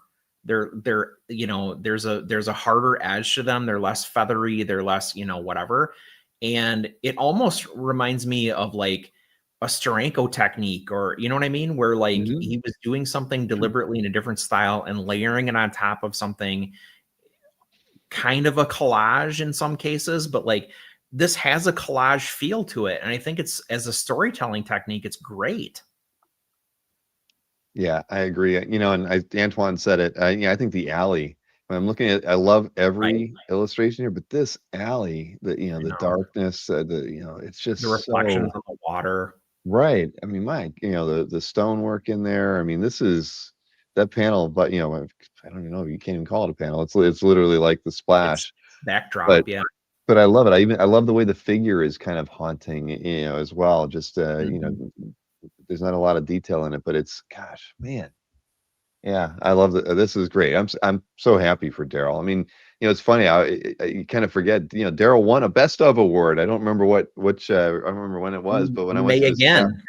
There's a harder edge to them. They're less feathery. They're less whatever. And it almost reminds me of like a Steranko technique, or you know what I mean, where like Hmm. he was doing something deliberately in a different style and layering it on top of something, kind of a collage in some cases, but like this has a collage feel to it. And I think it's, as a storytelling technique, it's great. Yeah, I agree. And Antoine said it. I think the alley. When I'm looking at, I love Right. every illustration here, but this alley, I the know. darkness, it's The just reflections so on the water. right. I mean, the stonework in there. I mean, this is that panel, but I don't even know. You can't even call it a panel. It's literally like the It's splash. But backdrop. Yeah. but I love it. I love the way the figure is kind of haunting, as well. Just Mhm. there's not a lot of detail in it, but it's gosh, man. Yeah, I love that. This is great. I'm so happy for Daryl. I mean, it's funny. You kind of forget. Daryl won a best of award. I don't remember which. I don't remember when it was, but when I went May to his account, again.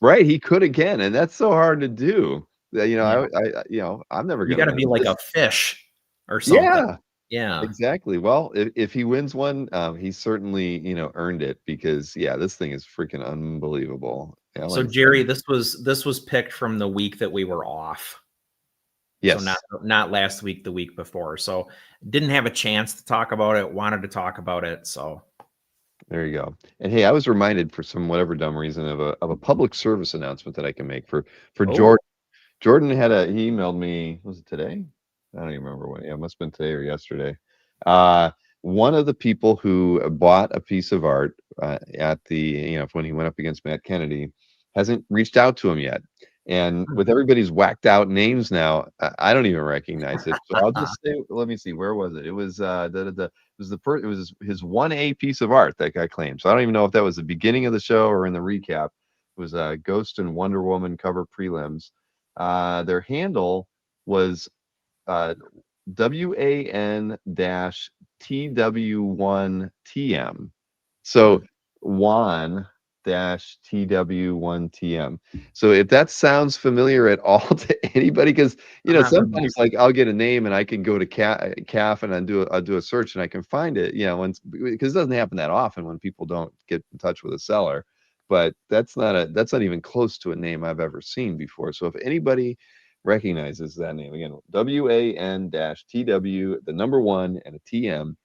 right, he could again, and that's so hard to do. Yeah. I'm never You gonna got to win be it. like a fish or something. Yeah, Yeah. exactly. Well, if he wins one, he certainly earned it because yeah, this thing is freaking unbelievable. So Ellen Jerry, said, this was picked from the week that we were off. So yes. not last week, the week before. So didn't have a chance to talk about it, wanted to talk about it. So There you go. And hey, I was reminded for some whatever dumb reason of a public service announcement that I can make for oh, Jordan. Jordan he emailed me, was it today? I don't even remember when. Yeah, it must have been today or yesterday. Uh, One of the people who bought a piece of art at the, when he went up against Matt Kennedy hasn't reached out to him yet. And with everybody's whacked out names now, I don't even recognize it. So I'll just say, let me see, where was it? It was it was it was his 1A piece of art that guy claimed. So I don't even know if that was the beginning of the show or in the recap. It was Ghost and Wonder Woman cover prelims. Their handle was WAN-TW1TM. So WAN TW1TM. So if that sounds familiar at all to anybody, because I'm not familiar. sometimes like I'll get a name and I can go to CAF and I'll do a search and I can find it, because it doesn't happen that often when people don't get in touch with a seller. But that's not even close to a name I've ever seen before. So if anybody recognizes that name, again, WAN-TW, the number one and a TM,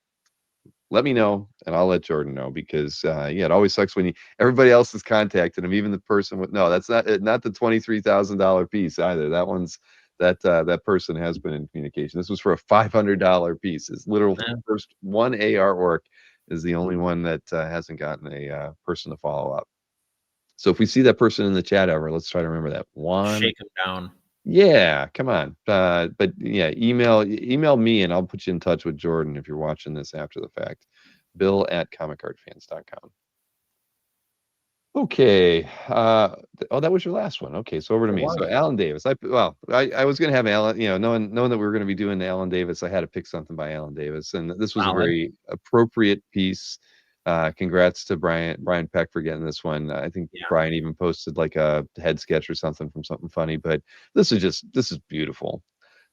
let me know and I'll let Jordan know because it always sucks when everybody else has contacted him, even the person with no, that's not the $23,000 piece either. That person has been in communication. This was for a $500 piece. His literal Yeah. first 1A artwork is the only one that hasn't gotten a person to follow up. So if we see that person in the chat ever, let's try to remember that one. Shake him down. Yeah, come on. But yeah, email me and I'll put you in touch with Jordan if you're watching this after the fact. Bill@comicartfans.com. Okay. That was your last one. Okay, so over to It me. So was. Alan Davis. I was gonna have Alan, knowing that we were gonna be doing Alan Davis, I had to pick something by Alan Davis, and this was a Solid. very appropriate piece. Congrats to Brian Peck for getting this one. I think Yeah. Brian even posted like a head sketch or something from something funny, but this is beautiful.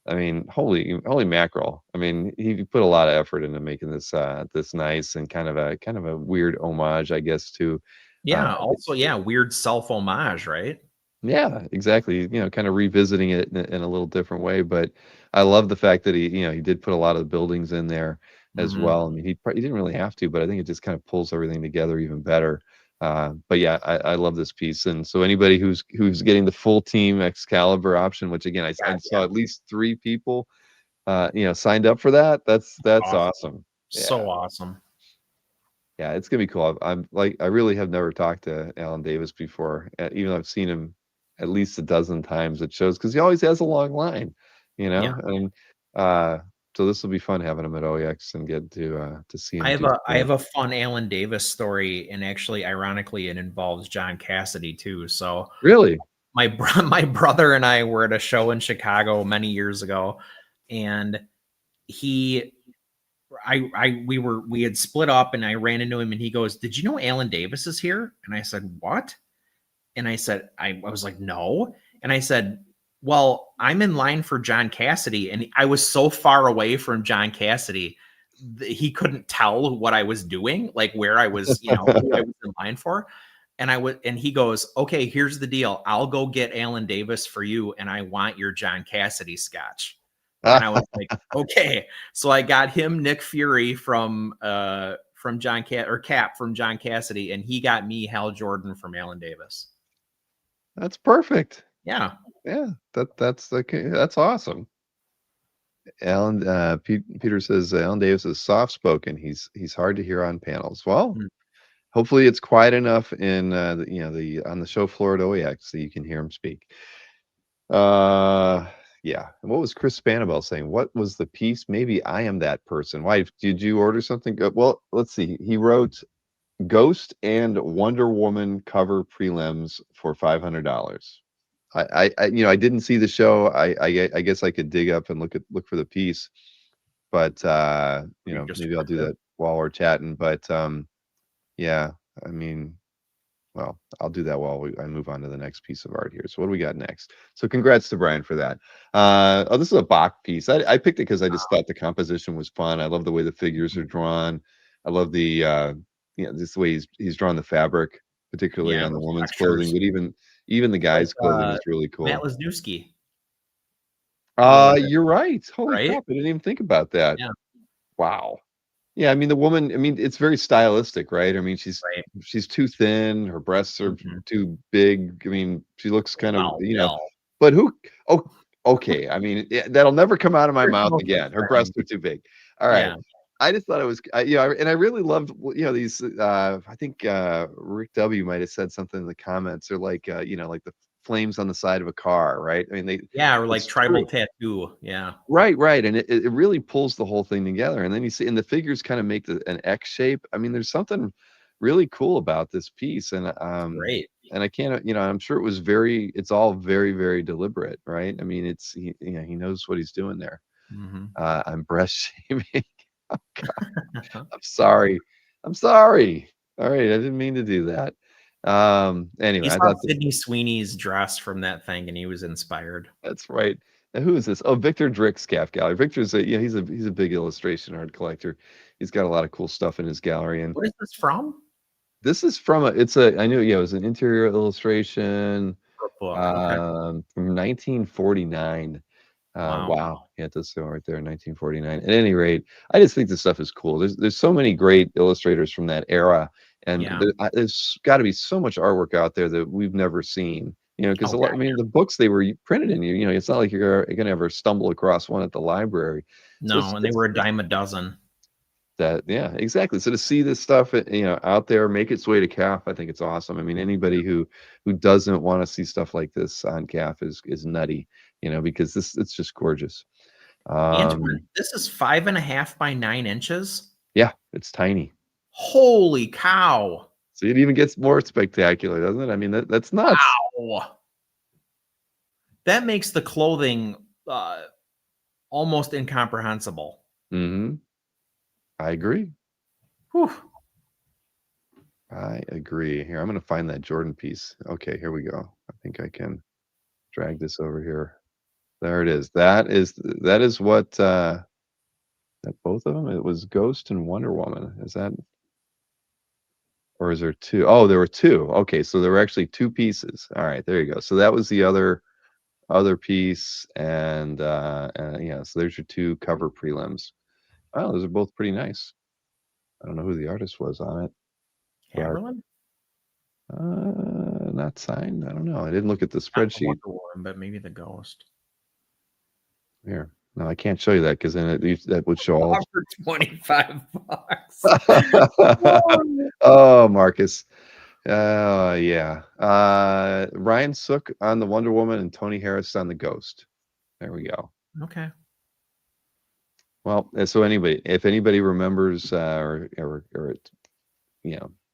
I mean, holy mackerel. I mean, he put a lot of effort into making this nice and kind of a weird homage, I guess, to Yeah. Also, yeah, weird self homage, right? yeah, exactly. Kind of revisiting it in a little different way. But I love the fact that he did put a lot of the buildings in there. as Mhm. well. I mean, he didn't really have to, but I think it just kind of pulls everything together even better. But yeah, I love this piece, and so anybody who's getting the full team Excalibur option, which again I saw at least 3 people signed up for that. That's awesome. Yeah. So awesome. Yeah, it's gonna be cool. I'm like, I really have never talked to Alan Davis before, even though I've seen him at least a dozen times at shows because he always has a long line, Yeah. and uh, so this will be fun having him at OEX and get to see him. I have do a fun Alan Davis story, and actually, ironically, it involves John Cassaday too. So really. my my brother and I were at a show in Chicago many years ago, and we had split up, and I ran into him, and he goes, "Did you know Alan Davis is here?" And I said, "What?" And I said, I was like, "No." And I said, "Well, I'm in line for John Cassaday," and I was so far away from John Cassaday, he couldn't tell what I was doing, like where I was, who I was in line for. And he goes, "Okay, here's the deal. I'll go get Alan Davis for you, and I want your John Cassaday scotch." And I was like, "Okay." So I got him Nick Fury from Cap from John Cassaday, and he got me Hal Jordan from Alan Davis. That's perfect. Yeah. Yeah, that's awesome. Alan Peter says Alan Davis is soft spoken. He's hard to hear on panels. Well, hopefully it's quiet enough in the on the show floor at OEX so you can hear him speak. Yeah. And what was Chris Spanabel saying? What was the piece? Maybe I am that person. Why did you order something? Well, let's see. He wrote Ghost and Wonder Woman cover prelims for $500. I didn't see the show. I guess I could dig up and look for the piece, but maybe I'll do that while we're chatting. But yeah, I mean, well, I'll do that while I move on to the next piece of art here. So what do we got next? So congrats to Brian for that. This is a Bach piece. I picked it because I just thought the composition was fun. I love the way the figures are drawn. I love the just the way he's drawn the fabric, particularly on the woman's clothing, but even the guy's clothing is really cool. Matt Lesniewski. You're right. Holy Right? crap! I didn't even think about that. Yeah. Wow. Yeah, I mean the woman. I mean it's very stylistic, right? I mean she's too thin. Her breasts are too big. I mean she looks kind of But who? Oh, okay. I mean that'll never come out of my mouth again. Her breasts are too big. All right. Yeah. I just thought it was, and I really loved, these. I think Rick W might have said something in the comments. They're like, like the flames on the side of a car, right? I mean, or like tribal tattoo. Yeah. Right. And it really pulls the whole thing together. And then you see, and the figures kind of make an X shape. I mean, there's something really cool about this piece. And Great. And I can't, I'm sure it's all very, very deliberate, right? I mean, he knows what he's doing there. Mm-hmm. I'm breast shaming. Oh, God. I'm sorry. All right. I didn't mean to do that. Anyway, he saw Sydney Sweeney's dress from that thing and he was inspired. That's right. Now, who is this? Oh, Victor Drick's Calf Gallery. Victor's he's a big illustration art collector. He's got a lot of cool stuff in his gallery. And what is this from? This is from it was an interior illustration book. From 1949. Wow. Yeah, it does show right there, 1949. At any rate, I just think this stuff is cool. There's so many great illustrators from that era, and there's got to be so much artwork out there that we've never seen. Because the books they were printed in, it's not like you're gonna ever stumble across one at the library. No, and they were a dime a dozen. Yeah, exactly. So to see this stuff, out there, make its way to CAF, I think it's awesome. I mean, anybody who doesn't want to see stuff like this on CAF is nutty, because it's just gorgeous. This is 5.5 by 9 inches. Yeah, it's tiny. Holy cow! So it even gets more spectacular, doesn't it? I mean, that's nuts. Wow. That makes the clothing almost incomprehensible. Mm-hmm. I agree. Whew. I agree. Here, I'm going to find that Jordan piece. Okay, here we go. I think I can drag this over here. There it is. That is what that both of them. It was Ghost and Wonder Woman. Is that, or is there two? Oh, there were two. Okay, so there were actually two pieces. All right, there you go. So that was the other piece, and so there's your two cover prelims. Oh, those are both pretty nice. I don't know who the artist was on it. But, Hammerlin? not signed. I don't know. I didn't look at the Not the spreadsheet Wonder Woman, but maybe the Ghost. here. No, I can't show you that because then that would show all. For $25. Oh, Marcus. Yeah. Ryan Sook on the Wonder Woman and Tony Harris on the Ghost. There we go. Okay. Well, so if anybody remembers or it,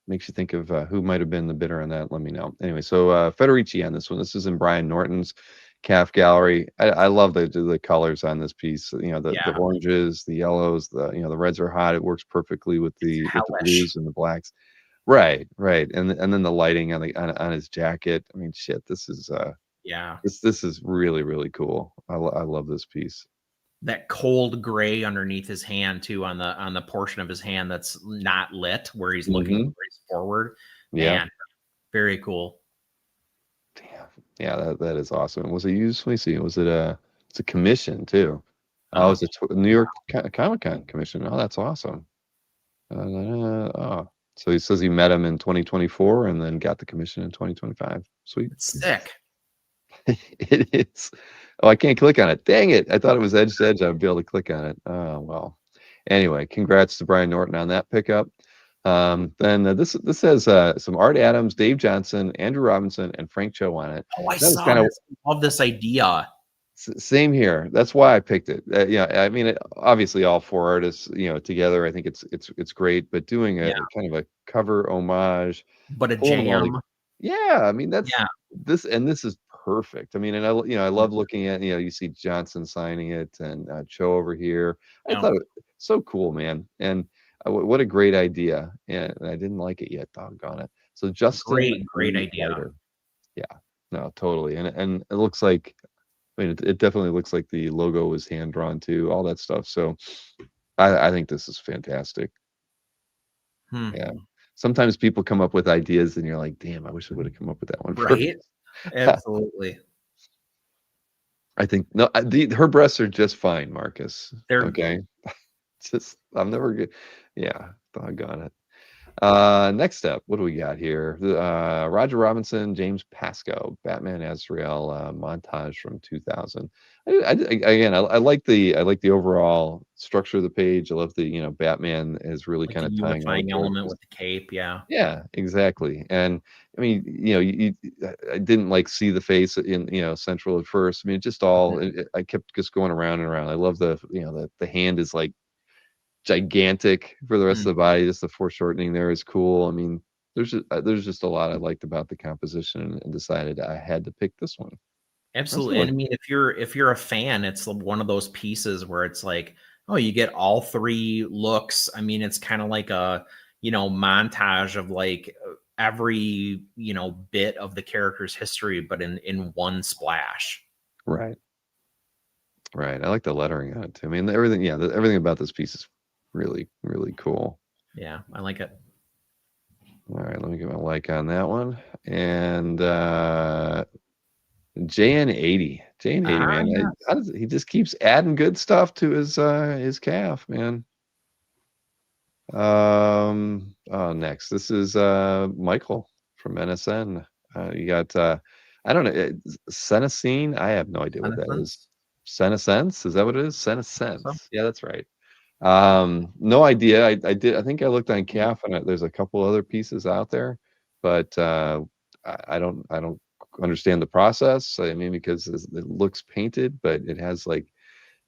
makes you think of who might have been the bidder on that, let me know. Anyway, so Federici on this one. This is in Brian Norton's calf gallery. I love the colors on this piece. The oranges, the yellows, the reds are hot. It works perfectly with the blues and the blacks. Right. And then the lighting on his jacket. I mean, shit, this is this is really, really cool. I love this piece. That cold gray underneath his hand too, on the portion of his hand that's not lit, where he's looking forward. Yeah. Man, very cool. Damn. Yeah, that is awesome. Was it used? Let me see. Was it it's a commission too? Oh, it's a New York Comic-Con commission. Oh, that's awesome. So he says he met him in 2024 and then got the commission in 2025. Sweet. It's sick. It is. Oh, I can't click on it. Dang it. I thought it was edge to edge. I'd be able to click on it. Oh, well. Anyway, congrats to Brian Norton on that pickup. Then this has some Art Adams, Dave Johnson, Andrew Robinson, and Frank Cho on it. Oh, I saw this. I love this idea. Same here. That's why I picked it. I mean, obviously all four artists, together. I think it's great. But doing a kind of a cover homage, but a jam. I mean this is perfect. I mean, and I love looking at you see Johnson signing it and Cho over here. I thought it was so cool, man. And what a great idea. And I didn't like it yet. Doggone it. So Justin, great idea. Yeah, no, totally. And it looks like. I mean, it definitely looks like the logo was hand drawn too, all that stuff. So I think this is fantastic. Yeah. Sometimes people come up with ideas and you're like, damn, I wish I would have come up with that one. Right. Absolutely. I think her breasts are just fine, Marcus. They're okay. I'm never good. Yeah. Doggone it. Next up, what do we got here? Roger Robinson, James Pascoe, Batman Azrael montage from 2000. I like the overall structure of the page. I love the Batman is really kind of tying unifying element with the cape. Yeah, exactly. And I mean, I didn't see the face in central at first. I mean, just all I kept just going around and around. I love the the hand is gigantic for the rest of the body. Just the foreshortening there is cool. I mean, there's just a lot I liked about the composition and decided I had to pick this one. Absolutely. And I mean, if you're a fan, it's one of those pieces where it's like, oh, you get all three looks. I mean, it's kind of like a montage of every bit of the character's history, but in one splash. Right. I like the lettering on it too. I mean, everything everything about this piece is really, really cool. Yeah, I like it. All right, let me get my like on that one. And JN80, man. Yes. He just keeps adding good stuff to his calf, man. Next, this is Michael from NSN. You got I don't know, Senescene. I have no idea what that is. Senescence? Is that what it is? Senescence. So? Yeah, that's right. No idea. I think I looked on calf and there's a couple other pieces out there, but I don't understand the process. I mean, because it looks painted, but it has I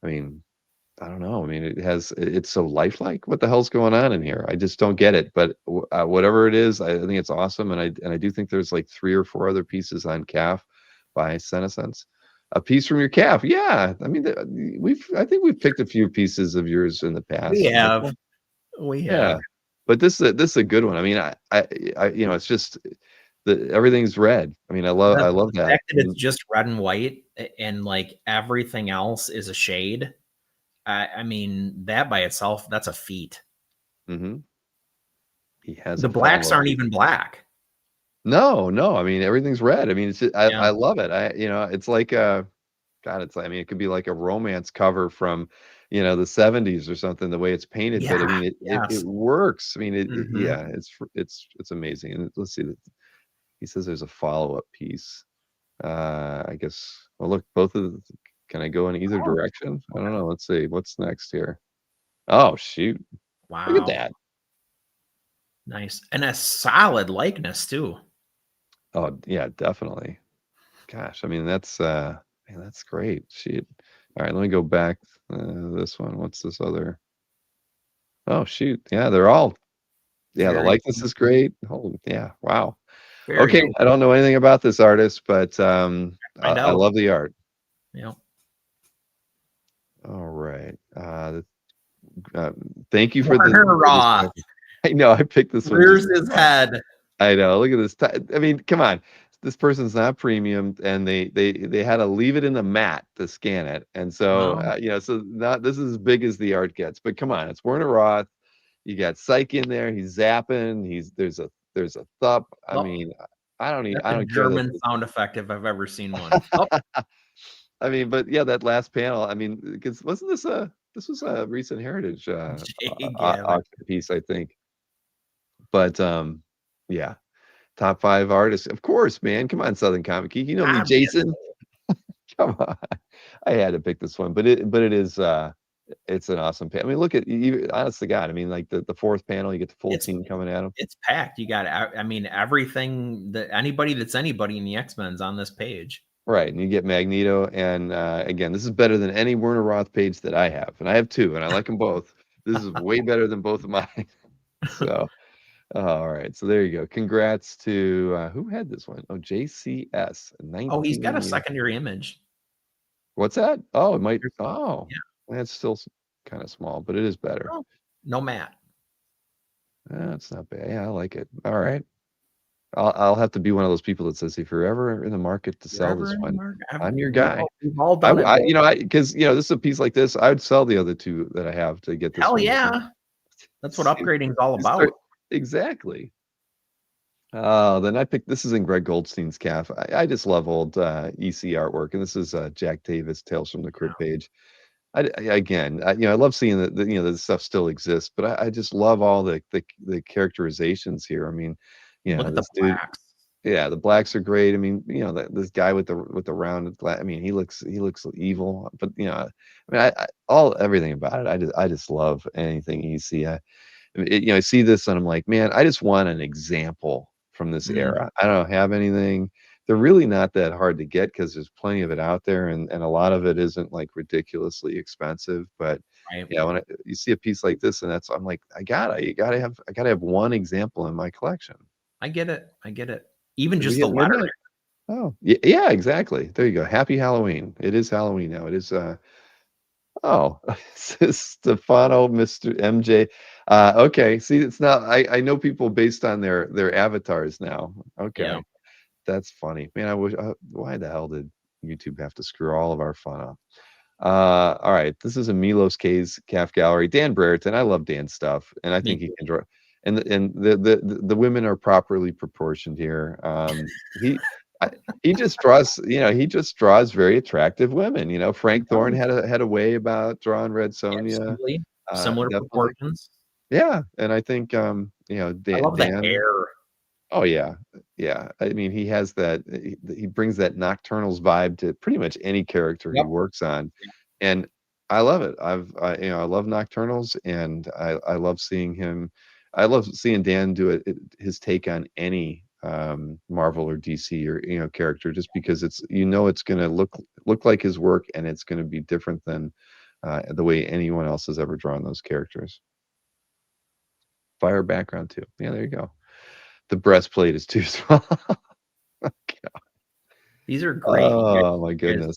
mean, I don't know. I mean, it's so lifelike. What the hell's going on in here? I just don't get it. But whatever it is, I think it's awesome. And I do think there's 3 or 4 other pieces on calf by Senescence. A piece from your calf. Yeah. I mean, I think we've picked a few pieces of yours in the past. We have. Yeah. But this is a good one. I mean, I it's just everything's red. I mean, I love that. The fact that it's just red and white and everything else is a shade. I mean, that by itself, that's a feat. Mm-hmm. He has the blacks aren't even black. No. I mean, everything's red. I mean, it's just, I love it. It's like God, it's I mean, it could be like a romance cover from the 70s or something, the way it's painted. But I Yeah. mean, it Yes. works. I mean, Mhm. yeah, it's amazing. And let's see, he says there's a follow-up piece. I guess. Well, look, can I go in either Oh, direction? I don't know. Let's see. What's next here? Oh, shoot. Look at wow. that. Nice. And a solid likeness too. Oh, yeah, definitely. Gosh, I mean, man, that's great. Shoot. All right, let me go back. This one. What's this other? Oh, shoot. Yeah, the Very, likeness is great. Oh, yeah. Wow. very Okay, cool. I don't know anything about this artist, but Find I out. love the art. Yeah. All right. Uh, thank you for Warner for this. Roth I know I picked this one rears just his for fun. head. I know. Look at this. I mean, come on. This person's not premium, and they had to leave it in the mat to scan it, and so Wow. so not this is as big as the art gets. But come on, it's Werner Roth. You got Psych in there. He's zapping. There's a thup. I Oh, mean, that's I a don't care that. German sound effect if I've ever seen one. Oh, I mean, but yeah, that last panel. I mean, because this was a recent Heritage Jay Gavin. auction piece, I think. But yeah, top 5 artists, of course, man. Come on, Southern Comic Geek. You know me, Obviously. Jason. Come on. I had to pick this one, but it is it's an awesome panel. I mean, look at honest to God. I mean, like the 4th panel, you get the full It's team coming at him. it's packed. You got, I mean, everything that anybody that's anybody in the X-Men's on this page. Right, and you get Magneto, and again, this is better than any Werner Roth page that I have, and I have 2, and I like them both. This is way better than both of mine. So, all right, so there you go. Congrats to who had this one? Oh, JCS, Oh, he's got a 19. secondary image. What's that? Oh, it might. There's- Oh, that's still kind of small, but it is better. Oh, no Matt. It's not bad. Yeah, I like it. All right, I'll have to be one of those people that says if you're ever in the market to sell this one, I'm your guy. We've all done it. Because this is a piece like this, I would sell the other 2 that I have to get this Hell one. yeah. That's what upgrading's all You start- about. Exactly. Then I picked, this is in Greg Goldstein's calf. I just love old EC artwork, and this is Jack Davis, Tales from the Crypt page. Again, I love seeing that this stuff still exists, but I just love all the characterizations here. I mean, Look at the this dude. blacks. Yeah, the blacks are great. I mean, this guy with the round. I mean, he looks evil, but I mean, everything about it. I just love anything EC. I see this and I'm like, man, I just want an example from this era. I don't have anything. They're really not that hard to get because there's plenty of it out there, and a lot of it isn't like ridiculously expensive. But Right. yeah, when you see a piece like this, and I'm like, I gotta have one example in my collection. I get it. I get it. Even Did we just get the letter. midnight? Oh, yeah, exactly. There you go. Happy Halloween. It is Halloween now. It is oh, this is Stefano, Mr. MJ. Okay, see, it's not. I know people based on their avatars now. Okay, Yeah. that's funny, man. I wish. Why the hell did YouTube have to screw all of our fun up? All right, this is a Milos K's calf gallery. Dan Brereton. I love Dan's stuff, and I Me think he can draw. And the women are properly proportioned here. He just draws, he just draws very attractive women. Frank Thorne had a way about drawing Red Sonja. Absolutely. Similar Definitely. proportions. Yeah, and I think Dan. I love the hair. Oh yeah, yeah. I mean, he has that. He brings that Nocturnals vibe to pretty much any character he works on, and I love it. I love Nocturnals, and I love seeing him. I love seeing Dan do his take on any Marvel or DC or character, just because it's going to look like his work, and it's going to be different than the way anyone else has ever drawn those characters. Fire background too. Yeah, there you go. The breastplate is too small. These are great. Oh my goodness.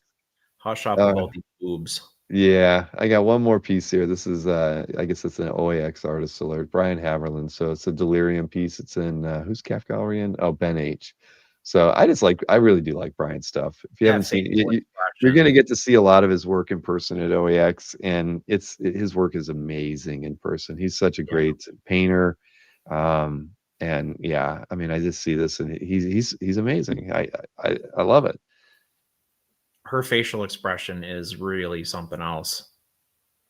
Hush up about these boobs. Yeah, I got one more piece here. This is I guess it's an OAX artist alert. Brian Haverland. So it's a Delirium piece. It's in who's calf gallery in? Oh, Ben H. So I really do like Brian's stuff. If you haven't seen it, you're going to get to see a lot of his work in person at OAX, and his work is amazing in person. He's such a great painter. And yeah, I mean, I just see this, and he's amazing. I love it. Her facial expression is really something else.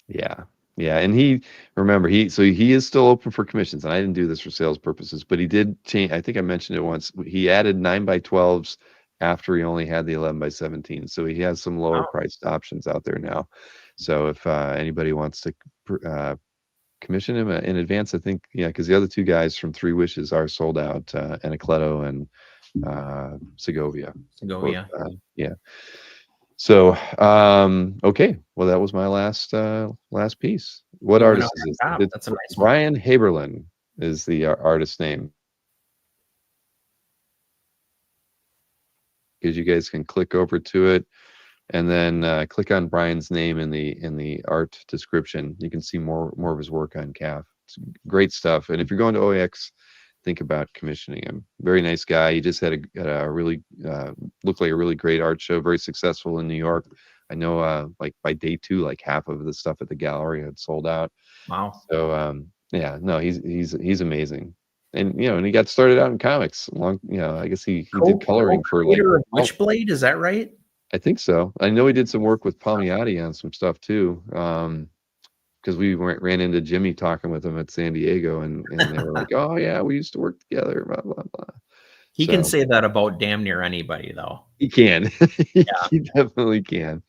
Yeah. Yeah. And remember, he is still open for commissions. And I didn't do this for sales purposes, but he did change. I think I mentioned it once. He added 9x12s after he only had the 11x17. So he has some lower Wow. priced options out there now. So if anybody wants to commission him in advance, I think, yeah, because the other two guys from Three Wishes are sold out, Anacleto and Segovia. Segovia. Yeah. So, okay. Well, that was my last piece. What You went artist out is on this? top. It's That's a nice one. Brian Haberlin is the artist name. Because you guys can click over to it and then click on Brian's name in the art description. You can see more of his work on CAF. It's great stuff. And if you're going to OAX, think about commissioning him. Very nice guy. He just had a really looked like a really great art show. Very successful in New York. I know, like by day 2, like half of the stuff at the gallery had sold out. Wow. So yeah, no, he's amazing. And and he got started out in comics. I guess he did coloring for like. Co-creator of Witchblade, is that right? I think so. I know he did some work with Palmiotti on some stuff too. Because we ran into Jimmy talking with him at San Diego, and they were like, "Oh yeah, we used to work together." Blah blah blah. He can say that about damn near anybody, though. He can. He definitely can.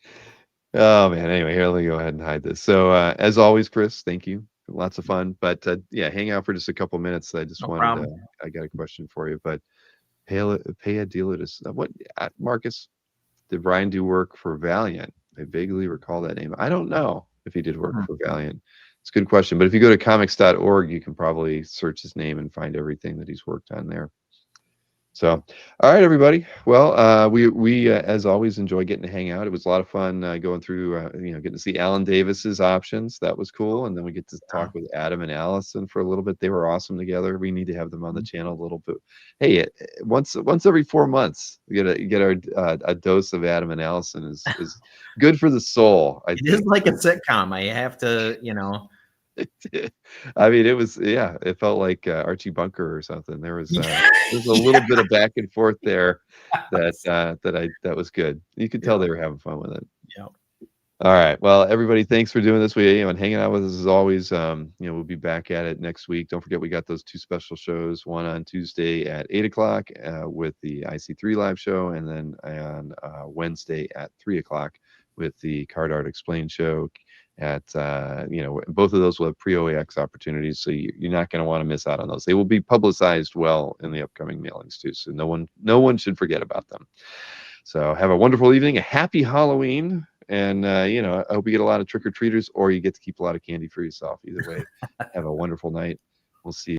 Oh man. Anyway, here, let me go ahead and hide this. So as always, Chris, thank you. Lots of fun. But yeah, hang out for just a couple minutes. I just No wanted. problem. I got a question for you, but pay a dealer to what? Marcus, did Brian do work for Valiant? I vaguely recall that name. I don't know if he did work for Valiant. It's a good question. But if you go to comics.org, you can probably search his name and find everything that he's worked on there. So, all right, everybody. Well, we as always enjoy getting to hang out. It was a lot of fun going through, getting to see Alan Davis's options. That was cool. And then we get to talk with Adam and Allison for a little bit. They were awesome together. We need to have them on the channel a little bit. Hey, once every 4 months, we get our a dose of Adam and Allison is good for the soul. It is like a sitcom. I have to, I mean, it felt like Archie Bunker or something. There was a little bit of back and forth there that was good. You could tell they were having fun with it. Yeah. All right. Well, everybody, thanks for doing this. And hanging out with us as always. We'll be back at it next week. Don't forget, we got those 2 special shows, one on Tuesday at 8:00 with the IC3 live show, and then on Wednesday at 3:00 with the Card Art Explained show. At both of those will have pre-OAX opportunities, so you're not going to want to miss out on those. They will be publicized well in the upcoming mailings too, so no one should forget about them. So have a wonderful evening, a happy Halloween, and I hope you get a lot of trick-or-treaters, or you get to keep a lot of candy for yourself. Either way, have a wonderful night. We'll see you.